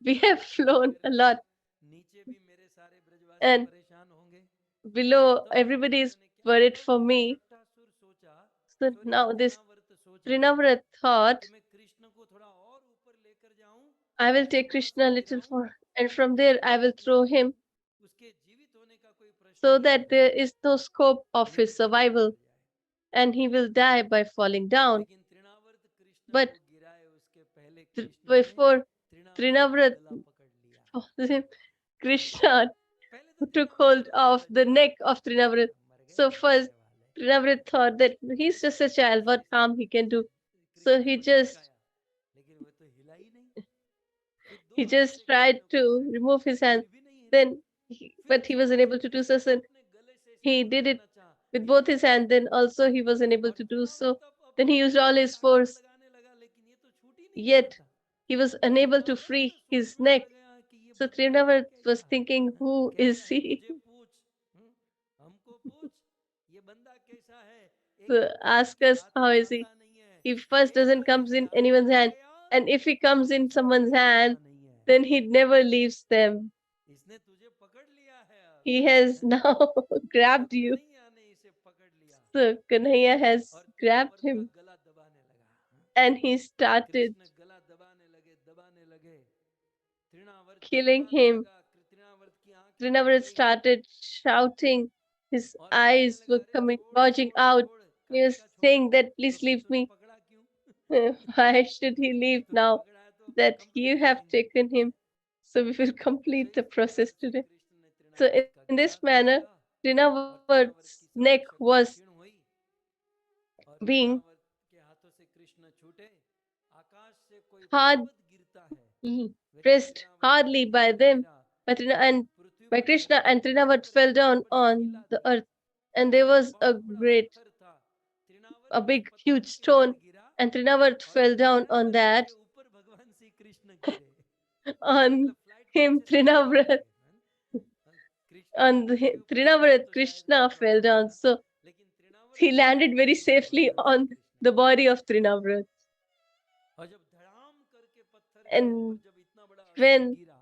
Speaker 2: we have flown a lot, and below everybody is worried for me. So now this Trinavrat thought, I will take Krishna a little far, and from there I will throw him so that there is no scope of his survival, and he will die by falling down. But before Trinavrat Krishna took hold of the neck of Trinavrat. So first Trinavrat thought that he's just a child, what harm he can do. So he just
Speaker 1: लेकिन वो तो हिला ही नहीं। फिर दो
Speaker 2: he
Speaker 1: हाथ से
Speaker 2: just
Speaker 1: Krishna
Speaker 2: tried
Speaker 1: को
Speaker 2: to
Speaker 1: पकड़
Speaker 2: remove his hand.
Speaker 1: फिर भी नहीं हिला।
Speaker 2: Then,
Speaker 1: फिर
Speaker 2: but he was
Speaker 1: तीसरी
Speaker 2: unable to do
Speaker 1: bar
Speaker 2: so. So
Speaker 1: अपने गले से ऐसे
Speaker 2: he did it
Speaker 1: पकड़ना चाहा,
Speaker 2: with
Speaker 1: हिला
Speaker 2: both his
Speaker 1: नहीं।
Speaker 2: hands. Then also he was unable
Speaker 1: और
Speaker 2: to do
Speaker 1: तृणावर्त
Speaker 2: so.
Speaker 1: अब
Speaker 2: Then he used all
Speaker 1: पूरी
Speaker 2: his
Speaker 1: ताकत
Speaker 2: force.
Speaker 1: लगाने लगा, लेकिन ये तो छूट ही नहीं रहा
Speaker 2: Yet
Speaker 1: था।
Speaker 2: he was
Speaker 1: अब
Speaker 2: unable to
Speaker 1: Trinavarta
Speaker 2: free his
Speaker 1: सोचने
Speaker 2: neck.
Speaker 1: लग गया कि ये
Speaker 2: So
Speaker 1: बंदा है
Speaker 2: Trinavat was
Speaker 1: कैसा,
Speaker 2: thinking, who
Speaker 1: कैसा
Speaker 2: is
Speaker 1: है,
Speaker 2: he?
Speaker 1: मुझे पूछ, हमको पूछ, ये बंदा कैसा है। एक
Speaker 2: So
Speaker 1: तो किसी
Speaker 2: ask
Speaker 1: के
Speaker 2: us,
Speaker 1: हाथ
Speaker 2: how
Speaker 1: में
Speaker 2: is he?
Speaker 1: आता नहीं है,
Speaker 2: He first
Speaker 1: एक
Speaker 2: doesn't
Speaker 1: बार
Speaker 2: comes
Speaker 1: इनके
Speaker 2: in
Speaker 1: हाथ में
Speaker 2: anyone's
Speaker 1: आ
Speaker 2: hand.
Speaker 1: गया
Speaker 2: And if he
Speaker 1: तो
Speaker 2: comes in
Speaker 1: इसको
Speaker 2: someone's
Speaker 1: छोड़ता
Speaker 2: hand,
Speaker 1: नहीं है।
Speaker 2: then he never leaves them.
Speaker 1: इसने तुझे पकड़ लिया है अब,
Speaker 2: He has
Speaker 1: हैं?
Speaker 2: now
Speaker 1: अब
Speaker 2: grabbed you.
Speaker 1: कन्हैया ने इसे पकड़ लिया
Speaker 2: So Kanhaiya has
Speaker 1: और
Speaker 2: grabbed
Speaker 1: तृणावर्त का
Speaker 2: him
Speaker 1: गला दबाने लगा, हैं?
Speaker 2: and he started
Speaker 1: कृष्ण गला दबाने लगे। तृणावर्त
Speaker 2: killing
Speaker 1: चिल्लाने
Speaker 2: him.
Speaker 1: लगा, तृणावर्त की आंखें भर
Speaker 2: Trinavat
Speaker 1: गई
Speaker 2: started shouting. His
Speaker 1: और कहने
Speaker 2: eyes
Speaker 1: लगा,
Speaker 2: were
Speaker 1: अरे
Speaker 2: coming,
Speaker 1: छोड़
Speaker 2: bulging
Speaker 1: छोड़
Speaker 2: out.
Speaker 1: छोड़,
Speaker 2: He
Speaker 1: काहे
Speaker 2: was
Speaker 1: का छोड़ू,
Speaker 2: saying that,
Speaker 1: तो
Speaker 2: please
Speaker 1: फिर
Speaker 2: leave
Speaker 1: तूने
Speaker 2: me.
Speaker 1: पकड़ा क्यों?
Speaker 2: Why should he leave
Speaker 1: तूने
Speaker 2: now?
Speaker 1: पकड़ा है तो
Speaker 2: That you
Speaker 1: कंप्लीट
Speaker 2: have
Speaker 1: करेंगे,
Speaker 2: taken
Speaker 1: हैं?
Speaker 2: him. So we will
Speaker 1: तो
Speaker 2: complete the
Speaker 1: इस प्रकार
Speaker 2: process
Speaker 1: से
Speaker 2: today.
Speaker 1: कृष्ण ने
Speaker 2: So
Speaker 1: तृणावर्त का
Speaker 2: in
Speaker 1: गला
Speaker 2: this manner,
Speaker 1: दबाया और तृणावर्त
Speaker 2: Trinavat's
Speaker 1: की सारी
Speaker 2: neck
Speaker 1: शक्ति
Speaker 2: was
Speaker 1: क्षीण हुई और
Speaker 2: being
Speaker 1: तृणावर्त के हाथों से कृष्ण छूटे। आकाश से कोई
Speaker 2: hard
Speaker 1: पर्वत गिरता है, वैसे
Speaker 2: pressed
Speaker 1: Trinavarta
Speaker 2: hardly
Speaker 1: Prithvi
Speaker 2: by
Speaker 1: पर
Speaker 2: them.
Speaker 1: गिरा
Speaker 2: By
Speaker 1: और पृथ्वी
Speaker 2: By
Speaker 1: पर
Speaker 2: Krishna,
Speaker 1: खड़ी
Speaker 2: and
Speaker 1: एक
Speaker 2: Trinavat
Speaker 1: पत्थर
Speaker 2: fell
Speaker 1: बहुत
Speaker 2: down
Speaker 1: बड़ी
Speaker 2: on
Speaker 1: शिला
Speaker 2: the
Speaker 1: थी,
Speaker 2: earth. And there
Speaker 1: एक
Speaker 2: was a
Speaker 1: बहुत बड़ा
Speaker 2: great,
Speaker 1: पत्थर था। तृणावर्त
Speaker 2: a
Speaker 1: उस
Speaker 2: big,
Speaker 1: पत्थर
Speaker 2: huge
Speaker 1: के ऊपर
Speaker 2: stone,
Speaker 1: गिरा
Speaker 2: and Trinavat
Speaker 1: और
Speaker 2: fell down on
Speaker 1: Trinavarta
Speaker 2: that.
Speaker 1: के ऊपर भगवान श्री कृष्ण गिरे।
Speaker 2: On
Speaker 1: मतलब फ्लाइट तो
Speaker 2: him,
Speaker 1: अच्छे से चल रही
Speaker 2: Trinavrat,
Speaker 1: है, कृष्ण भगवान के ऊपर गिरा
Speaker 2: Trinavrat,
Speaker 1: तो शायद कोई
Speaker 2: Krishna fell
Speaker 1: प्रॉब्लम
Speaker 2: down.
Speaker 1: होता,
Speaker 2: So
Speaker 1: लेकिन तृणावर्त
Speaker 2: he
Speaker 1: गिरा
Speaker 2: landed
Speaker 1: तो
Speaker 2: very
Speaker 1: उसके ऊपर
Speaker 2: safely
Speaker 1: भगवान श्री
Speaker 2: on
Speaker 1: कृष्ण
Speaker 2: the
Speaker 1: गिरे।
Speaker 2: body of Trinavrat.
Speaker 1: और जब धड़ाम करके पत्थर के ऊपर
Speaker 2: And
Speaker 1: जब इतना बड़ा असुर
Speaker 2: when
Speaker 1: गिरा,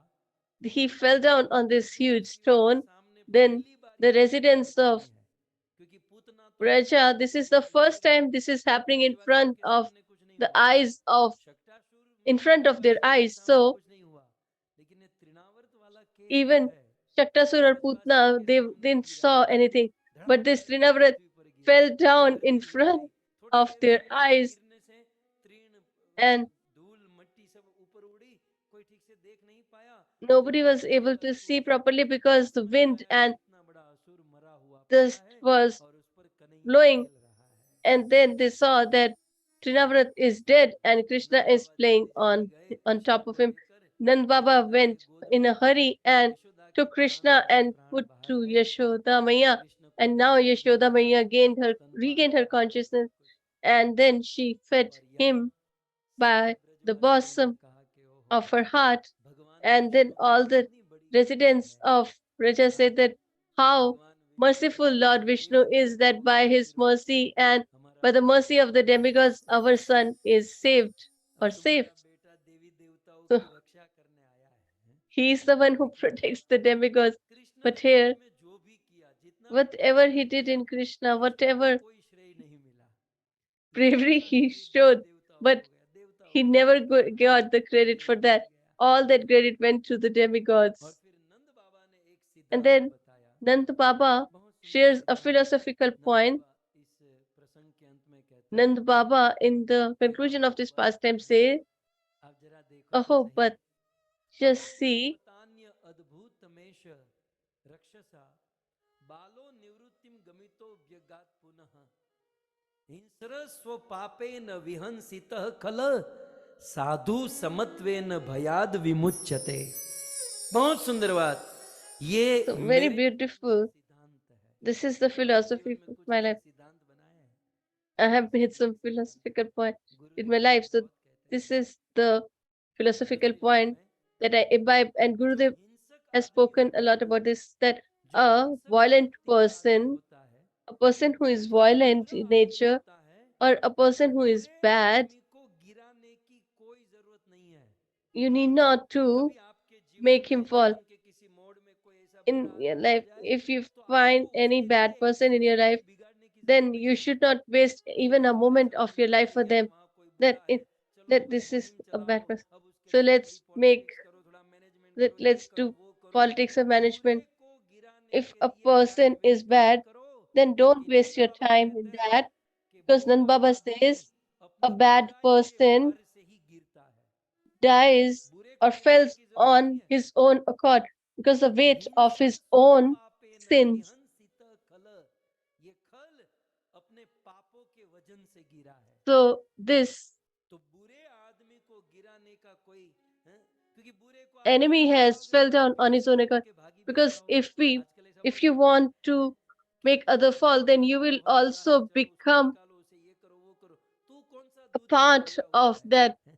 Speaker 2: he fell down on
Speaker 1: तो
Speaker 2: this
Speaker 1: मथुरा
Speaker 2: huge
Speaker 1: शिला के
Speaker 2: stone,
Speaker 1: सामने
Speaker 2: then
Speaker 1: पहली बार
Speaker 2: the
Speaker 1: ये घटना
Speaker 2: residents
Speaker 1: घट रही
Speaker 2: of
Speaker 1: है, क्योंकि पूतना तो
Speaker 2: Raja, this is the first time this is happening in
Speaker 1: देवासुर
Speaker 2: front
Speaker 1: के
Speaker 2: of
Speaker 1: सामने कुछ नहीं
Speaker 2: the
Speaker 1: हुआ,
Speaker 2: eyes of,
Speaker 1: Shaktasur
Speaker 2: in front of their
Speaker 1: देवासुर के
Speaker 2: eyes.
Speaker 1: सामने
Speaker 2: So
Speaker 1: कुछ नहीं हुआ, लेकिन ये तृणावर्त वाला केस जो
Speaker 2: even
Speaker 1: है
Speaker 2: Shaktasur
Speaker 1: वो
Speaker 2: or
Speaker 1: देवासुर
Speaker 2: Putna,
Speaker 1: के
Speaker 2: they
Speaker 1: सामने
Speaker 2: didn't
Speaker 1: गिरा,
Speaker 2: saw anything. But
Speaker 1: धड़ाम
Speaker 2: this
Speaker 1: करके
Speaker 2: Trinavrat
Speaker 1: पृथ्वी पर गिरा,
Speaker 2: fell down in
Speaker 1: धरती हिल
Speaker 2: front
Speaker 1: गई। थोड़ी
Speaker 2: of
Speaker 1: देर
Speaker 2: their
Speaker 1: बाद उसके
Speaker 2: eyes,
Speaker 1: गिरने से तृण
Speaker 2: and
Speaker 1: धूल मिट्टी सब ऊपर उड़ी, कोई ठीक से देख नहीं पाया।
Speaker 2: nobody was
Speaker 1: तृणावर्त
Speaker 2: able
Speaker 1: गिरा
Speaker 2: to
Speaker 1: तो
Speaker 2: see
Speaker 1: उसे
Speaker 2: properly because the
Speaker 1: समझ में
Speaker 2: wind
Speaker 1: आया कि
Speaker 2: and
Speaker 1: इतना बड़ा असुर मरा हुआ पड़ा
Speaker 2: dust
Speaker 1: है
Speaker 2: was
Speaker 1: और उस पर कन्हैया
Speaker 2: blowing.
Speaker 1: खेल रहा है।
Speaker 2: And then they saw that Trinavrat is dead and Krishna
Speaker 1: Nand
Speaker 2: is
Speaker 1: Baba
Speaker 2: playing
Speaker 1: जल्दी जल्दी गए
Speaker 2: on
Speaker 1: कृष्ण
Speaker 2: top of
Speaker 1: को
Speaker 2: him.
Speaker 1: लेकर
Speaker 2: Nand Baba
Speaker 1: यशोदा के
Speaker 2: went
Speaker 1: गोद
Speaker 2: in
Speaker 1: में,
Speaker 2: a hurry and
Speaker 1: यशोदा के
Speaker 2: took
Speaker 1: प्राण में
Speaker 2: Krishna
Speaker 1: से
Speaker 2: and
Speaker 1: प्राण
Speaker 2: put
Speaker 1: बाहर
Speaker 2: to
Speaker 1: आए,
Speaker 2: Yashoda Maya.
Speaker 1: कृष्ण को
Speaker 2: And now
Speaker 1: अपनी गोद में
Speaker 2: Yashoda
Speaker 1: लिया,
Speaker 2: Maya
Speaker 1: स्तनपान
Speaker 2: regained her
Speaker 1: कराया सब
Speaker 2: consciousness,
Speaker 1: कुछ।
Speaker 2: and then she fed
Speaker 1: और यहाँ
Speaker 2: him
Speaker 1: सारे
Speaker 2: by the
Speaker 1: ब्रजवासियों ने
Speaker 2: bosom
Speaker 1: कहा कि ओहो,
Speaker 2: of her heart.
Speaker 1: भगवान
Speaker 2: And then
Speaker 1: विष्णु की
Speaker 2: all the
Speaker 1: कितनी बड़ी दया
Speaker 2: residents
Speaker 1: है।
Speaker 2: of Raja
Speaker 1: हाँ,
Speaker 2: said that how
Speaker 1: भगवान विष्णु
Speaker 2: merciful Lord Vishnu
Speaker 1: एक
Speaker 2: is,
Speaker 1: दूत
Speaker 2: that
Speaker 1: को
Speaker 2: by his
Speaker 1: आशीर्वाद से
Speaker 2: mercy and
Speaker 1: हमारा
Speaker 2: by the
Speaker 1: बेटा
Speaker 2: mercy of the demigods, our son is saved
Speaker 1: अब
Speaker 2: or
Speaker 1: तुम्हारा
Speaker 2: safe.
Speaker 1: बेटा देवी देवताओं
Speaker 2: So
Speaker 1: की रक्षा करने आया है।
Speaker 2: he is the one who
Speaker 1: लेकिन
Speaker 2: protects the demigods.
Speaker 1: Krishna
Speaker 2: But
Speaker 1: ने ब्रज
Speaker 2: here,
Speaker 1: में जो भी किया, जितना भी
Speaker 2: whatever he
Speaker 1: पराक्रम
Speaker 2: did
Speaker 1: किया,
Speaker 2: in Krishna,
Speaker 1: कृष्ण को
Speaker 2: whatever
Speaker 1: कोई श्रेय नहीं मिला। ये
Speaker 2: bravery
Speaker 1: सारा
Speaker 2: he
Speaker 1: श्रेय देवी
Speaker 2: showed,
Speaker 1: देवताओं
Speaker 2: but
Speaker 1: को गया, देवताओं
Speaker 2: he
Speaker 1: को
Speaker 2: never
Speaker 1: गया,
Speaker 2: got the credit for
Speaker 1: देवताओं को
Speaker 2: that.
Speaker 1: गया।
Speaker 2: All that credit went to the
Speaker 1: और
Speaker 2: demigods.
Speaker 1: फिर नंद बाबा ने एक
Speaker 2: And
Speaker 1: सिद्धांत
Speaker 2: then
Speaker 1: बताया,
Speaker 2: Nand Baba
Speaker 1: बहुत सुंदर
Speaker 2: shares a
Speaker 1: सिद्धांत।
Speaker 2: philosophical
Speaker 1: नंद
Speaker 2: point.
Speaker 1: बाबा इस प्रसंग के अंत में कहते हैं
Speaker 2: Nand Baba, in the
Speaker 1: कि
Speaker 2: conclusion
Speaker 1: अहो
Speaker 2: of this
Speaker 1: बत,
Speaker 2: pastime, say,
Speaker 1: आप जरा देखो तो
Speaker 2: "Oh,
Speaker 1: सही,
Speaker 2: but
Speaker 1: अहो
Speaker 2: just see,
Speaker 1: पर्वतान्य अद्भुतमेश रक्षसा बालो निवृत्तिम गमितो व्यगात पुनः हिंसर स्वपापेन विहंसितः खल साधु समत्वेन भयाद विमुच्यते। बहुत सुंदर बात, ये
Speaker 2: so very
Speaker 1: मेरे
Speaker 2: beautiful.
Speaker 1: सिद्धांत है।
Speaker 2: This is the
Speaker 1: मैंने अपने जीवन
Speaker 2: philosophy
Speaker 1: में
Speaker 2: of
Speaker 1: कुछ
Speaker 2: my
Speaker 1: ऐसे
Speaker 2: life.
Speaker 1: सिद्धांत बनाए हैं,
Speaker 2: I have
Speaker 1: ऐसे
Speaker 2: made
Speaker 1: अनेक
Speaker 2: some
Speaker 1: सिद्धांत
Speaker 2: philosophical point in
Speaker 1: Gurudev
Speaker 2: my
Speaker 1: मुझे
Speaker 2: life. So
Speaker 1: बहुत कहते
Speaker 2: this
Speaker 1: हैं
Speaker 2: is the
Speaker 1: मेरे
Speaker 2: philosophical
Speaker 1: जीवन
Speaker 2: point
Speaker 1: में,
Speaker 2: that I imbibe, and
Speaker 1: जो
Speaker 2: Gurudev
Speaker 1: हिंसक
Speaker 2: has
Speaker 1: आदमी
Speaker 2: spoken a
Speaker 1: होता
Speaker 2: lot
Speaker 1: है,
Speaker 2: about this, that
Speaker 1: जो
Speaker 2: a
Speaker 1: हिंसक
Speaker 2: violent
Speaker 1: वृत्ति का आदमी
Speaker 2: person,
Speaker 1: होता है,
Speaker 2: a person who is
Speaker 1: जो
Speaker 2: violent in
Speaker 1: विग्रह आदमी
Speaker 2: nature,
Speaker 1: होता है,
Speaker 2: or a
Speaker 1: उस
Speaker 2: person who is
Speaker 1: बुरे
Speaker 2: bad,
Speaker 1: आदमी को गिराने की कोई जरूरत नहीं है।
Speaker 2: you need not to
Speaker 1: कभी आपके जीवन
Speaker 2: make him
Speaker 1: में,
Speaker 2: fall.
Speaker 1: जीवन के किसी मोड़ में कोई ऐसा बुरा
Speaker 2: In your
Speaker 1: आदमी आ
Speaker 2: life,
Speaker 1: जाए,
Speaker 2: if you
Speaker 1: तो
Speaker 2: find
Speaker 1: आपको
Speaker 2: any
Speaker 1: उसके
Speaker 2: bad
Speaker 1: लिए एक
Speaker 2: person in your
Speaker 1: सेकंड भी
Speaker 2: life,
Speaker 1: बिगाड़ने की जरूरत
Speaker 2: then
Speaker 1: नहीं
Speaker 2: you
Speaker 1: है
Speaker 2: should not waste
Speaker 1: कि
Speaker 2: even a
Speaker 1: हमारे
Speaker 2: moment of
Speaker 1: समाज
Speaker 2: your
Speaker 1: में
Speaker 2: life
Speaker 1: कोई
Speaker 2: for
Speaker 1: है,
Speaker 2: them,
Speaker 1: वहां कोई
Speaker 2: that
Speaker 1: बुरा है, चलो
Speaker 2: that
Speaker 1: कोई
Speaker 2: this is
Speaker 1: मुहिम
Speaker 2: a
Speaker 1: चलाओ,
Speaker 2: bad person.
Speaker 1: अब उसके
Speaker 2: So
Speaker 1: लिए थोड़ी
Speaker 2: let's make
Speaker 1: पॉलिटिक्स करो, थोड़ा मैनेजमेंट करो, ये
Speaker 2: let's
Speaker 1: करो
Speaker 2: do
Speaker 1: वो करो।
Speaker 2: politics of
Speaker 1: बुरे
Speaker 2: management.
Speaker 1: को गिराने
Speaker 2: If
Speaker 1: के
Speaker 2: a
Speaker 1: लिए
Speaker 2: person is
Speaker 1: time
Speaker 2: bad,
Speaker 1: waste करो,
Speaker 2: then don't
Speaker 1: लेकिन
Speaker 2: waste
Speaker 1: Nand
Speaker 2: your
Speaker 1: Baba
Speaker 2: time
Speaker 1: कहते
Speaker 2: in
Speaker 1: हैं
Speaker 2: that,
Speaker 1: कि
Speaker 2: because Nand
Speaker 1: बुरा
Speaker 2: Baba
Speaker 1: आदमी
Speaker 2: says a
Speaker 1: अपनी
Speaker 2: bad
Speaker 1: बुराई के
Speaker 2: person
Speaker 1: भार से ही गिरता है,
Speaker 2: dies
Speaker 1: बुरे को
Speaker 2: or
Speaker 1: गिराने
Speaker 2: falls
Speaker 1: की जरूरत नहीं
Speaker 2: on
Speaker 1: है।
Speaker 2: his own accord because the weight of
Speaker 1: हिंसर
Speaker 2: his
Speaker 1: स्व
Speaker 2: own
Speaker 1: पापेन
Speaker 2: sins.
Speaker 1: विहंसित खल, ये खल
Speaker 2: So this
Speaker 1: तो बुरे आदमी को गिराने का कोई हैं? क्योंकि बुरे को आप
Speaker 2: enemy
Speaker 1: गिराने
Speaker 2: has
Speaker 1: जाओगे
Speaker 2: fell
Speaker 1: तो
Speaker 2: down on
Speaker 1: पीछे
Speaker 2: his
Speaker 1: से
Speaker 2: own
Speaker 1: पकड़
Speaker 2: accord.
Speaker 1: के भागी भी
Speaker 2: Because
Speaker 1: जाओगे। आजकल ऐसा
Speaker 2: if
Speaker 1: बहुत
Speaker 2: you
Speaker 1: होता है
Speaker 2: want to make other fall, then you will
Speaker 1: बहुत बुरा है,
Speaker 2: also
Speaker 1: चलो उसको
Speaker 2: become
Speaker 1: निकालो, उसे ये करो वो करो। तू कौन सा
Speaker 2: a
Speaker 1: दूध का
Speaker 2: part
Speaker 1: दहिया हुआ
Speaker 2: of
Speaker 1: है
Speaker 2: that.
Speaker 1: हैं?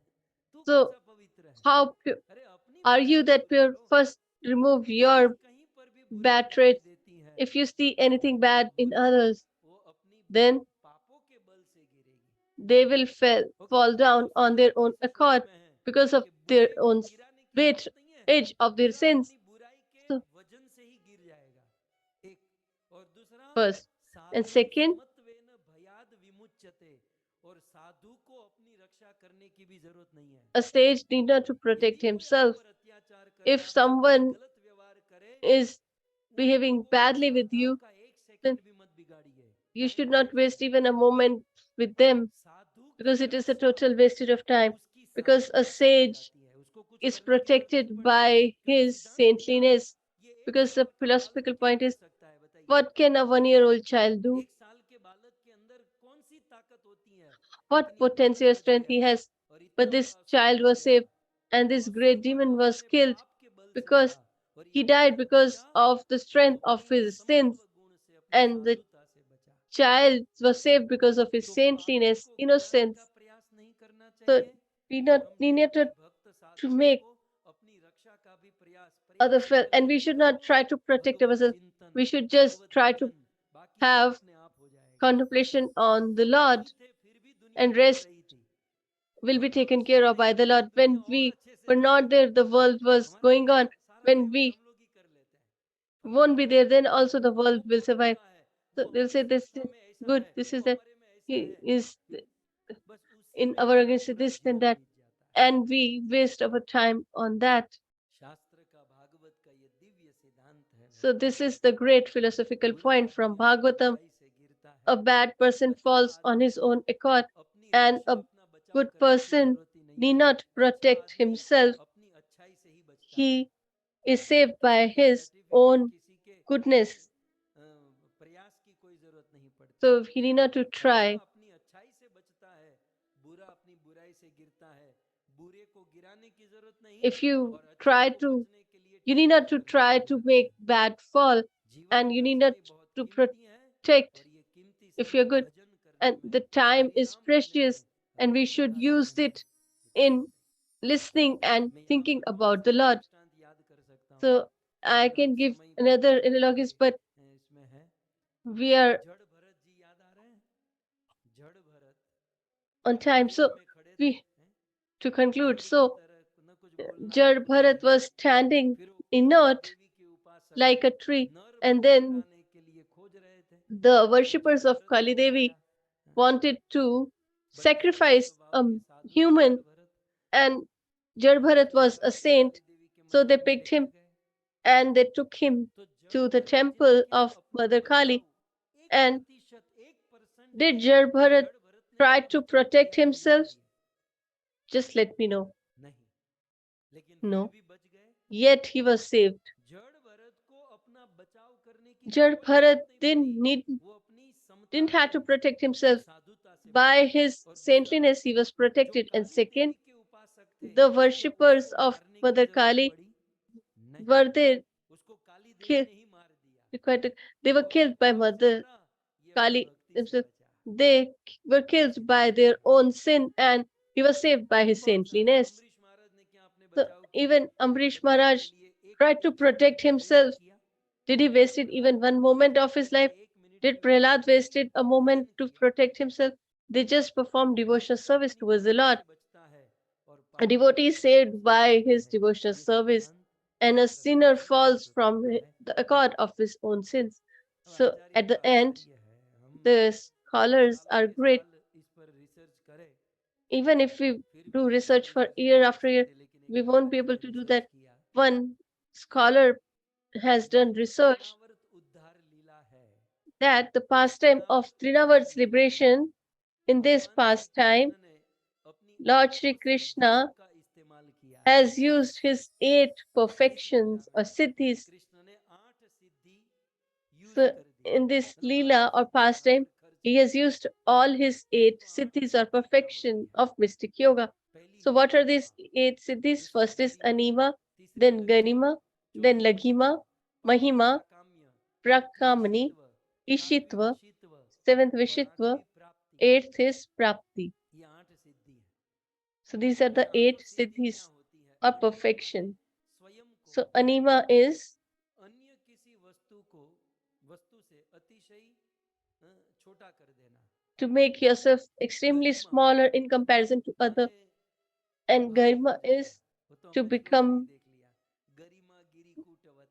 Speaker 1: तू कौन
Speaker 2: So
Speaker 1: सा पवित्र है?
Speaker 2: how
Speaker 1: अरे अपनी
Speaker 2: are
Speaker 1: बुराई
Speaker 2: you
Speaker 1: को
Speaker 2: that pure?
Speaker 1: निकालो।
Speaker 2: First remove
Speaker 1: दुनिया
Speaker 2: your
Speaker 1: कहीं पर भी बुरी
Speaker 2: bad
Speaker 1: दिखाई
Speaker 2: traits.
Speaker 1: देती है,
Speaker 2: If you see anything
Speaker 1: तो
Speaker 2: bad in
Speaker 1: बुरी
Speaker 2: others,
Speaker 1: वो अपनी
Speaker 2: then
Speaker 1: पापों के बल से गिरेगी।
Speaker 2: they will
Speaker 1: okay,
Speaker 2: fall down
Speaker 1: तो
Speaker 2: on
Speaker 1: फिर
Speaker 2: their
Speaker 1: हम
Speaker 2: own
Speaker 1: ऐसे सोच
Speaker 2: accord
Speaker 1: में हैं
Speaker 2: because of
Speaker 1: कि
Speaker 2: their
Speaker 1: बुरे को
Speaker 2: own
Speaker 1: गिराने की
Speaker 2: weight,
Speaker 1: जरूरत नहीं है,
Speaker 2: age of their
Speaker 1: बुरा
Speaker 2: sins.
Speaker 1: अपनी बुराई के
Speaker 2: So
Speaker 1: वजन से ही गिर जाएगा। एक और दूसरा,
Speaker 2: first and
Speaker 1: साधु
Speaker 2: second,
Speaker 1: समत्वेन भयाद विमुच्यते, और साधु को अपनी रक्षा करने की भी जरूरत नहीं है।
Speaker 2: a sage need not to protect
Speaker 1: यदि कोई आप
Speaker 2: himself.
Speaker 1: पर अत्याचार करे,
Speaker 2: If
Speaker 1: आपसे कोई
Speaker 2: someone
Speaker 1: गलत व्यवहार करे,
Speaker 2: is behaving
Speaker 1: उनको
Speaker 2: badly with
Speaker 1: श्रद्धाओं
Speaker 2: you,
Speaker 1: का एक
Speaker 2: then
Speaker 1: सेकंड भी मत बिगाड़िए।
Speaker 2: you
Speaker 1: time
Speaker 2: should not
Speaker 1: waste
Speaker 2: waste
Speaker 1: है।
Speaker 2: even a moment with them
Speaker 1: साधु की
Speaker 2: because it is a
Speaker 1: Raksha
Speaker 2: total wastage of time.
Speaker 1: उसकी
Speaker 2: Because a
Speaker 1: सात्विकता से
Speaker 2: sage
Speaker 1: जाती है, उसको कुछ
Speaker 2: is
Speaker 1: करने की जरूरत नहीं
Speaker 2: protected
Speaker 1: पड़ती,
Speaker 2: by
Speaker 1: क्योंकि
Speaker 2: his
Speaker 1: सिद्धांत क्या है?
Speaker 2: saintliness.
Speaker 1: ये एक
Speaker 2: Because the
Speaker 1: साल का बालक
Speaker 2: philosophical
Speaker 1: क्या
Speaker 2: point
Speaker 1: कर
Speaker 2: is,
Speaker 1: सकता है बताइए?
Speaker 2: what can a 1-year-old child do?
Speaker 1: एक साल के बालक के अंदर कौन सी ताकत होती है?
Speaker 2: What
Speaker 1: इतनी बड़ा
Speaker 2: potential
Speaker 1: बच
Speaker 2: strength
Speaker 1: गया
Speaker 2: he has?
Speaker 1: और
Speaker 2: But
Speaker 1: इतना
Speaker 2: this
Speaker 1: बड़ा असुर
Speaker 2: child
Speaker 1: बन
Speaker 2: was
Speaker 1: गया,
Speaker 2: saved, and
Speaker 1: वो
Speaker 2: this
Speaker 1: असुर
Speaker 2: great
Speaker 1: पर
Speaker 2: demon
Speaker 1: वो
Speaker 2: was
Speaker 1: अपने
Speaker 2: killed
Speaker 1: पाप के बल से
Speaker 2: because
Speaker 1: लड़ा, और
Speaker 2: he
Speaker 1: ये
Speaker 2: died
Speaker 1: कैसे
Speaker 2: because
Speaker 1: बचा?
Speaker 2: of the
Speaker 1: वो
Speaker 2: strength of
Speaker 1: अपनी
Speaker 2: his
Speaker 1: समत्व
Speaker 2: sins,
Speaker 1: गुण से, अपनी
Speaker 2: and the
Speaker 1: साधुता से बचा।
Speaker 2: child was saved because of his
Speaker 1: तो पापी
Speaker 2: saintliness,
Speaker 1: को गिराने का
Speaker 2: innocence.
Speaker 1: प्रयास नहीं करना
Speaker 2: So
Speaker 1: चाहिए,
Speaker 2: we
Speaker 1: और
Speaker 2: not
Speaker 1: हम
Speaker 2: we need
Speaker 1: सच्चे भक्त
Speaker 2: to
Speaker 1: साधुओं
Speaker 2: make
Speaker 1: को अपनी रक्षा का भी प्रयास
Speaker 2: other
Speaker 1: प्रयास
Speaker 2: feel, and
Speaker 1: करने
Speaker 2: we
Speaker 1: की
Speaker 2: should not
Speaker 1: जरूरत।
Speaker 2: try to protect
Speaker 1: Bhagavad
Speaker 2: ourselves.
Speaker 1: चिंतन,
Speaker 2: We should just
Speaker 1: Bhagavad
Speaker 2: try to
Speaker 1: भजन, बाकी सब
Speaker 2: have
Speaker 1: अपने आप हो जाएगा।
Speaker 2: contemplation on the
Speaker 1: वो
Speaker 2: Lord,
Speaker 1: पापी थे फिर भी दुनिया
Speaker 2: and
Speaker 1: चल
Speaker 2: rest
Speaker 1: रही थी,
Speaker 2: will
Speaker 1: और
Speaker 2: be
Speaker 1: हम
Speaker 2: taken care
Speaker 1: उसमें
Speaker 2: of
Speaker 1: नहीं
Speaker 2: by the
Speaker 1: थे तो
Speaker 2: Lord.
Speaker 1: दुनिया
Speaker 2: When
Speaker 1: और
Speaker 2: we
Speaker 1: अच्छे से
Speaker 2: were not
Speaker 1: चलेगी।
Speaker 2: there, the world was
Speaker 1: हमारा
Speaker 2: going
Speaker 1: क्या है?
Speaker 2: on.
Speaker 1: सारा
Speaker 2: When
Speaker 1: डैमेज
Speaker 2: we
Speaker 1: हम लोग ही कर लेते हैं।
Speaker 2: won't
Speaker 1: फलाना
Speaker 2: be there,
Speaker 1: ऐसा
Speaker 2: then
Speaker 1: है,
Speaker 2: also the world
Speaker 1: वो
Speaker 2: will
Speaker 1: बहुत
Speaker 2: survive.
Speaker 1: बुरा है,
Speaker 2: So
Speaker 1: वो
Speaker 2: they'll
Speaker 1: हमारी
Speaker 2: say this
Speaker 1: संस्था
Speaker 2: is
Speaker 1: में ऐसा
Speaker 2: good,
Speaker 1: है,
Speaker 2: this is
Speaker 1: वो
Speaker 2: that,
Speaker 1: हमारे में ऐसा
Speaker 2: he
Speaker 1: है,
Speaker 2: is
Speaker 1: बस उसी
Speaker 2: in
Speaker 1: में
Speaker 2: our
Speaker 1: हमारा
Speaker 2: against
Speaker 1: पूरा
Speaker 2: this and
Speaker 1: जीवन
Speaker 2: that,
Speaker 1: बीत जाता है।
Speaker 2: and we waste our time on that.
Speaker 1: शास्त्र का, भागवत का ये दिव्य सिद्धांत है
Speaker 2: So
Speaker 1: भक्तों,
Speaker 2: this is the great philosophical
Speaker 1: बुरा
Speaker 2: point from
Speaker 1: आदमी अपनी
Speaker 2: Bhagavatam.
Speaker 1: बुराई से गिरता
Speaker 2: A
Speaker 1: है,
Speaker 2: bad person
Speaker 1: अच्छा
Speaker 2: falls on
Speaker 1: आदमी
Speaker 2: his
Speaker 1: को
Speaker 2: own accord,
Speaker 1: अपनी
Speaker 2: and
Speaker 1: रक्षा,
Speaker 2: a
Speaker 1: अपना बचाव
Speaker 2: good
Speaker 1: करने की
Speaker 2: person
Speaker 1: जरूरत ही नहीं
Speaker 2: need
Speaker 1: है।
Speaker 2: not
Speaker 1: अच्छा
Speaker 2: protect
Speaker 1: आदमी
Speaker 2: himself.
Speaker 1: अपनी अच्छाई से ही बचता है।
Speaker 2: He is saved by
Speaker 1: किसी के
Speaker 2: his
Speaker 1: सर्टिफिकेट,
Speaker 2: own
Speaker 1: किसी के
Speaker 2: goodness.
Speaker 1: प्रयास की कोई जरूरत नहीं पड़ती।
Speaker 2: So he need not to
Speaker 1: अच्छा
Speaker 2: try.
Speaker 1: अपनी अच्छाई से बचता है, बुरा अपनी बुराई से गिरता है। बुरे को गिराने की जरूरत नहीं,
Speaker 2: If you
Speaker 1: और अच्छे
Speaker 2: try
Speaker 1: को
Speaker 2: to,
Speaker 1: बचने के लिए
Speaker 2: you need
Speaker 1: टेढ़ाई
Speaker 2: not to
Speaker 1: करने की
Speaker 2: try to
Speaker 1: जरूरत नहीं।
Speaker 2: make bad fall,
Speaker 1: जीवन
Speaker 2: and you
Speaker 1: का
Speaker 2: need not
Speaker 1: समय बहुत
Speaker 2: to
Speaker 1: कीमती है,
Speaker 2: protect
Speaker 1: और ये कीमती
Speaker 2: if
Speaker 1: समय
Speaker 2: you're good,
Speaker 1: भजन करने
Speaker 2: and
Speaker 1: में,
Speaker 2: the time
Speaker 1: हरि
Speaker 2: is
Speaker 1: नाम लेने में,
Speaker 2: precious, and we
Speaker 1: Hari
Speaker 2: should
Speaker 1: कथा
Speaker 2: use
Speaker 1: सुनने में
Speaker 2: it
Speaker 1: बिताना
Speaker 2: in
Speaker 1: चाहिए।
Speaker 2: listening and
Speaker 1: मैं यहाँ
Speaker 2: thinking
Speaker 1: पर बहुत
Speaker 2: about the
Speaker 1: सारे
Speaker 2: Lord.
Speaker 1: दृष्टांत याद कर सकता हूँ,
Speaker 2: So I
Speaker 1: लेकिन अब
Speaker 2: can give
Speaker 1: समय
Speaker 2: another
Speaker 1: पूर्ण होने के
Speaker 2: analogies, but
Speaker 1: इसमें है।
Speaker 2: we are
Speaker 1: जड़ भरत जी याद आ रहे हैं? जड़ भरत
Speaker 2: on time.
Speaker 1: पेड़
Speaker 2: So
Speaker 1: में खड़े थे,
Speaker 2: we
Speaker 1: हैं?
Speaker 2: to conclude.
Speaker 1: जड़ की
Speaker 2: So
Speaker 1: तरह न कुछ बोलना है,
Speaker 2: Jad
Speaker 1: कुछ नहीं
Speaker 2: Bharat
Speaker 1: है।
Speaker 2: was standing
Speaker 1: फिर वो काली
Speaker 2: inert
Speaker 1: देवी के उपासक
Speaker 2: like a tree,
Speaker 1: नर
Speaker 2: and
Speaker 1: बलि
Speaker 2: then
Speaker 1: चढ़ाने के लिए खोज रहे थे,
Speaker 2: the
Speaker 1: तो जड़
Speaker 2: worshippers of
Speaker 1: भरत
Speaker 2: Kali
Speaker 1: को
Speaker 2: Devi
Speaker 1: आया। हाँ,
Speaker 2: wanted to
Speaker 1: बड़े सरल
Speaker 2: sacrifice
Speaker 1: स्वभाव
Speaker 2: a
Speaker 1: के साधु थे जड़
Speaker 2: human,
Speaker 1: भरत।
Speaker 2: and Jad
Speaker 1: वो
Speaker 2: Bharat
Speaker 1: चले
Speaker 2: was a
Speaker 1: गए
Speaker 2: saint.
Speaker 1: काली देवी के
Speaker 2: So they
Speaker 1: मंदिर में
Speaker 2: picked
Speaker 1: लेकर
Speaker 2: him
Speaker 1: गए।
Speaker 2: and they took him
Speaker 1: तो जड़
Speaker 2: to the
Speaker 1: भरत जी ने
Speaker 2: temple
Speaker 1: क्या
Speaker 2: of
Speaker 1: अपना
Speaker 2: Mother
Speaker 1: बचाव
Speaker 2: Kali. And
Speaker 1: 1%
Speaker 2: did
Speaker 1: भी
Speaker 2: Jad Bharat
Speaker 1: जड़ भरत ने
Speaker 2: try
Speaker 1: अपना
Speaker 2: to
Speaker 1: बचाव
Speaker 2: protect
Speaker 1: किया काली
Speaker 2: himself?
Speaker 1: देवी?
Speaker 2: Just let me know.
Speaker 1: नहीं, लेकिन फिर
Speaker 2: No.
Speaker 1: भी बच गए।
Speaker 2: Yet he was saved.
Speaker 1: जड़ भरत को अपना बचाव करने की
Speaker 2: Jad
Speaker 1: कोई
Speaker 2: Bharat
Speaker 1: जरूरत नहीं पड़ी, वो अपनी समता
Speaker 2: didn't have
Speaker 1: से
Speaker 2: to protect
Speaker 1: बचा,
Speaker 2: himself.
Speaker 1: साधुता से
Speaker 2: By
Speaker 1: बचा।
Speaker 2: his
Speaker 1: और दूसरा,
Speaker 2: saintliness, he was
Speaker 1: जो
Speaker 2: protected. And
Speaker 1: काली
Speaker 2: second,
Speaker 1: देवी के उपासक थे,
Speaker 2: the
Speaker 1: क्या
Speaker 2: worshippers
Speaker 1: उसको
Speaker 2: of
Speaker 1: मारने की
Speaker 2: Mother
Speaker 1: जरूरत
Speaker 2: Kali
Speaker 1: पड़ी? नहीं,
Speaker 2: were there
Speaker 1: उसको काली देवी
Speaker 2: killed.
Speaker 1: ने ही मार दिया।
Speaker 2: They were
Speaker 1: वो
Speaker 2: killed by
Speaker 1: पाप से
Speaker 2: Mother
Speaker 1: मरा, ये अपनी
Speaker 2: Kali
Speaker 1: भक्ति से
Speaker 2: themselves.
Speaker 1: बचा।
Speaker 2: They were
Speaker 1: ये
Speaker 2: killed by
Speaker 1: सिद्धांत
Speaker 2: their
Speaker 1: है
Speaker 2: own
Speaker 1: भक्तों।
Speaker 2: sin, and he was saved by his
Speaker 1: बहुत सारे
Speaker 2: saintliness.
Speaker 1: अम्बरीश महाराज ने क्या अपने
Speaker 2: So
Speaker 1: बचाव के
Speaker 2: even
Speaker 1: लिए,
Speaker 2: Ambrish
Speaker 1: बचाव के
Speaker 2: Maharaj
Speaker 1: लिए एक
Speaker 2: tried to
Speaker 1: एक सेकंड
Speaker 2: protect
Speaker 1: भी वेस्ट
Speaker 2: himself.
Speaker 1: किया?
Speaker 2: Did he waste it even one moment of his life?
Speaker 1: एक मिनट
Speaker 2: Did
Speaker 1: भी वेस्ट
Speaker 2: Prahlad
Speaker 1: किया?
Speaker 2: wasted a moment
Speaker 1: नहीं
Speaker 2: to
Speaker 1: किया।
Speaker 2: protect himself? They just performed devotional
Speaker 1: भक्त
Speaker 2: service
Speaker 1: अपनी
Speaker 2: towards the
Speaker 1: भक्ति
Speaker 2: Lord.
Speaker 1: से बचता है और
Speaker 2: A
Speaker 1: पापी
Speaker 2: devotee is
Speaker 1: अपने पापों
Speaker 2: saved
Speaker 1: से
Speaker 2: by
Speaker 1: बचता
Speaker 2: his
Speaker 1: है।
Speaker 2: devotional
Speaker 1: ये
Speaker 2: service,
Speaker 1: सिद्धांत
Speaker 2: and a sinner
Speaker 1: सर्वश्रेष्ठ
Speaker 2: falls
Speaker 1: पुरुषोत्तम
Speaker 2: from
Speaker 1: का है।
Speaker 2: the accord of his own sins.
Speaker 1: अब
Speaker 2: So
Speaker 1: आचार्य
Speaker 2: at the
Speaker 1: का
Speaker 2: end,
Speaker 1: आश्चर्य है, हम
Speaker 2: the scholars
Speaker 1: सालों
Speaker 2: are
Speaker 1: के
Speaker 2: great.
Speaker 1: साल इस पर रिसर्च करें,
Speaker 2: Even if we
Speaker 1: फिर
Speaker 2: do
Speaker 1: भी इसका
Speaker 2: research for
Speaker 1: रिजल्ट नहीं
Speaker 2: year
Speaker 1: देख
Speaker 2: after year,
Speaker 1: सकते, लेकिन एक
Speaker 2: we won't be
Speaker 1: Acharya
Speaker 2: able
Speaker 1: ने
Speaker 2: to do
Speaker 1: रिसर्च
Speaker 2: that.
Speaker 1: किया।
Speaker 2: One scholar has
Speaker 1: जो
Speaker 2: done research
Speaker 1: तृणावर्त उद्धार लीला है,
Speaker 2: that the
Speaker 1: इस
Speaker 2: pastime of
Speaker 1: तृणावर्त उद्धार
Speaker 2: Trinavart's
Speaker 1: लीला में
Speaker 2: liberation, in this
Speaker 1: भगवान श्री
Speaker 2: pastime,
Speaker 1: कृष्ण ने अपनी
Speaker 2: Lord
Speaker 1: 8
Speaker 2: Shri
Speaker 1: सिद्धियों
Speaker 2: Krishna
Speaker 1: का इस्तेमाल किया है।
Speaker 2: has used his 8
Speaker 1: इस लीला
Speaker 2: perfections or
Speaker 1: में
Speaker 2: siddhis.
Speaker 1: कृष्ण ने 8 सिद्धि यूज
Speaker 2: So
Speaker 1: कर दी,
Speaker 2: in this
Speaker 1: मतलब 8
Speaker 2: Lila or
Speaker 1: सिद्धि वहां
Speaker 2: pastime,
Speaker 1: पर खर्च
Speaker 2: He has used all his 8 siddhis or perfection of mystic yoga. So, what are these 8 siddhis? First is Anima, then Ganima, then Laghima, Mahima, Prakamani, Ishitva, seventh Vishitva, eighth is Prapti.
Speaker 1: ये 8 सिद्धि है.
Speaker 2: So, these are the 8 siddhis or perfection.
Speaker 1: स्वयं को
Speaker 2: So, Anima is
Speaker 1: अन्य किसी वस्तु से अतिशय छोटा कर देना.
Speaker 2: to make yourself extremely smaller in comparison to other, and Garima is
Speaker 1: वो तो
Speaker 2: to
Speaker 1: हमने श्लोक में ही
Speaker 2: become
Speaker 1: देख लिया. गरिमा गिरी कूटवत.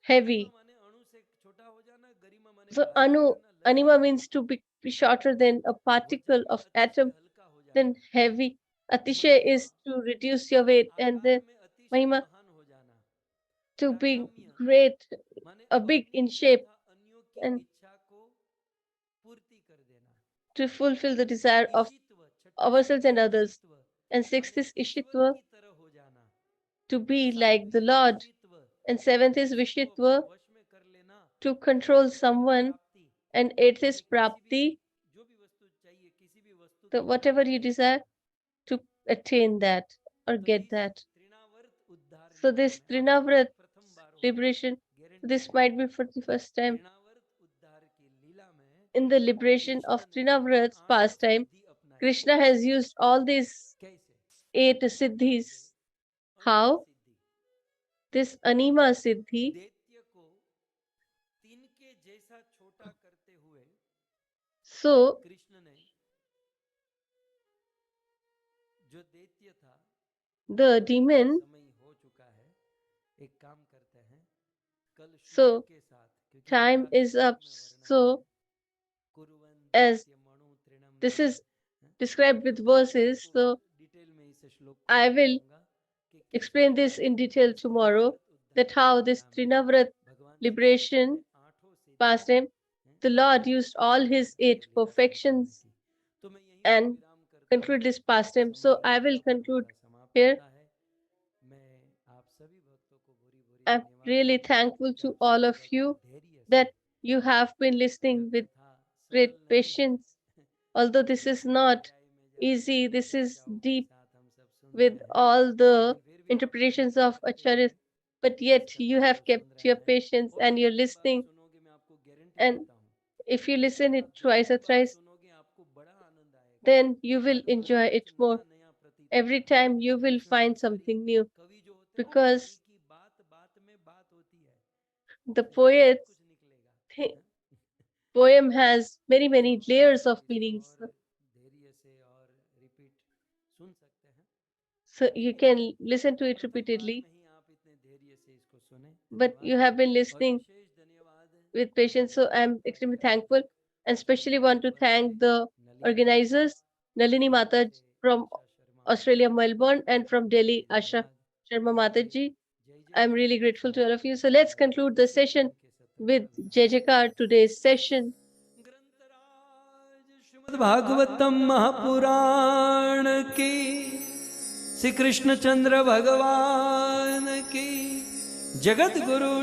Speaker 2: heavy.
Speaker 1: माने अणु से छोटा हो जाना, गरिमा माने
Speaker 2: So,
Speaker 1: भारी हो जाना,
Speaker 2: Anima means to be shorter than a particle of atom,
Speaker 1: हल्का हो जाना.
Speaker 2: then heavy. Atishay is to reduce your weight, and then
Speaker 1: आकार में अतिशय
Speaker 2: Mahima
Speaker 1: महान हो जाना.
Speaker 2: to be
Speaker 1: प्राकाम्य
Speaker 2: great,
Speaker 1: माने
Speaker 2: a big
Speaker 1: अपनी
Speaker 2: in shape,
Speaker 1: तथा अन्यों की
Speaker 2: and
Speaker 1: इच्छा को पूर्ति कर देना.
Speaker 2: to fulfill the desire of
Speaker 1: ईशित्व, Chhathi
Speaker 2: ourselves and
Speaker 1: Siddhi
Speaker 2: others.
Speaker 1: ईशित्व,
Speaker 2: And sixth
Speaker 1: माने
Speaker 2: is
Speaker 1: ईश्वर
Speaker 2: Ishitva,
Speaker 1: की तरह हो जाना.
Speaker 2: to be like the
Speaker 1: सातवीं है
Speaker 2: Lord.
Speaker 1: वशीत्व,
Speaker 2: And seventh is
Speaker 1: किसी को अपने
Speaker 2: Vishitva,
Speaker 1: वश में कर लेना.
Speaker 2: to control
Speaker 1: आठवीं है
Speaker 2: someone.
Speaker 1: प्राप्ति,
Speaker 2: And eighth
Speaker 1: माने
Speaker 2: is
Speaker 1: किसी भी
Speaker 2: Prapti,
Speaker 1: जो भी वस्तु चाहिए, किसी भी वस्तु
Speaker 2: the
Speaker 1: तक
Speaker 2: whatever
Speaker 1: पहुंच
Speaker 2: you
Speaker 1: जाना.
Speaker 2: desire to attain that or
Speaker 1: तो
Speaker 2: get
Speaker 1: इस
Speaker 2: that.
Speaker 1: त्रिनावर्त उद्धार
Speaker 2: So
Speaker 1: लीला
Speaker 2: this
Speaker 1: में
Speaker 2: Trinavrat
Speaker 1: प्रथम बार होगा.
Speaker 2: liberation,
Speaker 1: गारंटी
Speaker 2: this
Speaker 1: है.
Speaker 2: might be for the first time.
Speaker 1: Trinavarta उद्धार की लीला में
Speaker 2: In the liberation
Speaker 1: Krishna
Speaker 2: of
Speaker 1: ने
Speaker 2: Trinavrat's
Speaker 1: आठ
Speaker 2: pastime,
Speaker 1: सिद्धि अपनाई.
Speaker 2: Krishna has used all these
Speaker 1: कैसे?
Speaker 2: 8 siddhis.
Speaker 1: अन्य
Speaker 2: How?
Speaker 1: Siddhi,
Speaker 2: This Anima Siddhi.
Speaker 1: दैत्य को तिनके जैसा छोटा करते हुए
Speaker 2: So,
Speaker 1: कृष्ण ने जो दैत्य था,
Speaker 2: the demon,
Speaker 1: समय हो चुका है, एक काम करते हैं, कल
Speaker 2: So,
Speaker 1: श्लोक के साथ, क्योंकि
Speaker 2: time
Speaker 1: पूरा
Speaker 2: is
Speaker 1: श्लोक
Speaker 2: up.
Speaker 1: में वर्णन
Speaker 2: So,
Speaker 1: है. कुर्वन्
Speaker 2: as
Speaker 1: दैत्यमणु तृणं
Speaker 2: this
Speaker 1: विदे.
Speaker 2: is described with verses,
Speaker 1: आपको
Speaker 2: so
Speaker 1: डिटेल में इस श्लोक को
Speaker 2: I will
Speaker 1: समझाऊंगा कि कैसे
Speaker 2: explain this in detail
Speaker 1: इस
Speaker 2: tomorrow,
Speaker 1: त्रिनावर्त उद्धार
Speaker 2: that
Speaker 1: की
Speaker 2: how this
Speaker 1: लीला में
Speaker 2: Trinavrat
Speaker 1: भगवान श्री कृष्ण
Speaker 2: liberation
Speaker 1: ने आठों सिद्धि
Speaker 2: pastime, the Lord used all his 8 perfections
Speaker 1: तो मैं यहीं पर
Speaker 2: and
Speaker 1: विराम करता हूँ.
Speaker 2: conclude this pastime.
Speaker 1: समय
Speaker 2: So, I will
Speaker 1: हमारा
Speaker 2: conclude
Speaker 1: पूरा समाप्त
Speaker 2: here.
Speaker 1: होता है. मैं आप सभी भक्तों को भूरी
Speaker 2: I'm
Speaker 1: धन्यवाद
Speaker 2: really
Speaker 1: दूंगा
Speaker 2: thankful
Speaker 1: कि
Speaker 2: to
Speaker 1: आप
Speaker 2: all
Speaker 1: सभी
Speaker 2: of
Speaker 1: भक्त
Speaker 2: you
Speaker 1: धैर्य से,
Speaker 2: that you have been
Speaker 1: यह
Speaker 2: listening with
Speaker 1: कथा
Speaker 2: great
Speaker 1: सरल नहीं है.
Speaker 2: patience. Although this is not
Speaker 1: गहराई में जाकर
Speaker 2: easy, this is
Speaker 1: चर्चाओं के
Speaker 2: deep
Speaker 1: साथ हम सब सुन
Speaker 2: with
Speaker 1: रहे हैं,
Speaker 2: all the
Speaker 1: लेकिन फिर भी
Speaker 2: interpretations
Speaker 1: कोशिश
Speaker 2: of
Speaker 1: करते
Speaker 2: acharyas,
Speaker 1: हुए
Speaker 2: but
Speaker 1: इस
Speaker 2: yet you
Speaker 1: कथा को
Speaker 2: have
Speaker 1: सुन
Speaker 2: kept
Speaker 1: रहे
Speaker 2: your
Speaker 1: हैं.
Speaker 2: patience
Speaker 1: और
Speaker 2: and
Speaker 1: आप
Speaker 2: you're
Speaker 1: जितनी बार
Speaker 2: listening.
Speaker 1: सुनोगे, मैं आपको गारंटी
Speaker 2: And
Speaker 1: देता हूँ,
Speaker 2: if you
Speaker 1: ये
Speaker 2: listen
Speaker 1: कथा
Speaker 2: it twice
Speaker 1: जितनी
Speaker 2: or
Speaker 1: बार
Speaker 2: thrice,
Speaker 1: सुनोगे आपको बड़ा आनंद आएगा.
Speaker 2: then you will
Speaker 1: her bar
Speaker 2: enjoy it
Speaker 1: कुछ
Speaker 2: more.
Speaker 1: नया नया प्रतीत
Speaker 2: Every
Speaker 1: होता है.
Speaker 2: time you will
Speaker 1: इसमें
Speaker 2: find
Speaker 1: बहुत सारी
Speaker 2: something new,
Speaker 1: कवि जो होते हैं ना,
Speaker 2: because
Speaker 1: कवि की बात बात में बात होती है,
Speaker 2: the
Speaker 1: इसमें बहुत
Speaker 2: poet's
Speaker 1: कुछ निकलेगा.
Speaker 2: poem has many,
Speaker 1: तो
Speaker 2: many layers
Speaker 1: आप
Speaker 2: of
Speaker 1: इसे
Speaker 2: meanings.
Speaker 1: और धैर्य से और रिपीट सुन सकते हैं.
Speaker 2: So you
Speaker 1: ठीक है,
Speaker 2: can listen to it
Speaker 1: प्रथम बार
Speaker 2: repeatedly,
Speaker 1: में ही आप इतने धैर्य से इसको सुने.
Speaker 2: but you
Speaker 1: धन्यवाद.
Speaker 2: have been
Speaker 1: और
Speaker 2: listening
Speaker 1: विशेष धन्यवाद
Speaker 2: with patience. So I'm
Speaker 1: हमारे
Speaker 2: extremely
Speaker 1: कार्यक्रम
Speaker 2: thankful, and especially want to thank the organizers, Nalini Mata from Australia, Melbourne, and from Delhi, Asha Sharma Mataji. I'm really grateful to all of you. So let's conclude the session with Jai Jaikar, today's session.
Speaker 1: ग्रंथराज Shrimad Bhagavatam Mahapuran की, श्री कृष्ण चंद्र भगवान की, जगत गुरु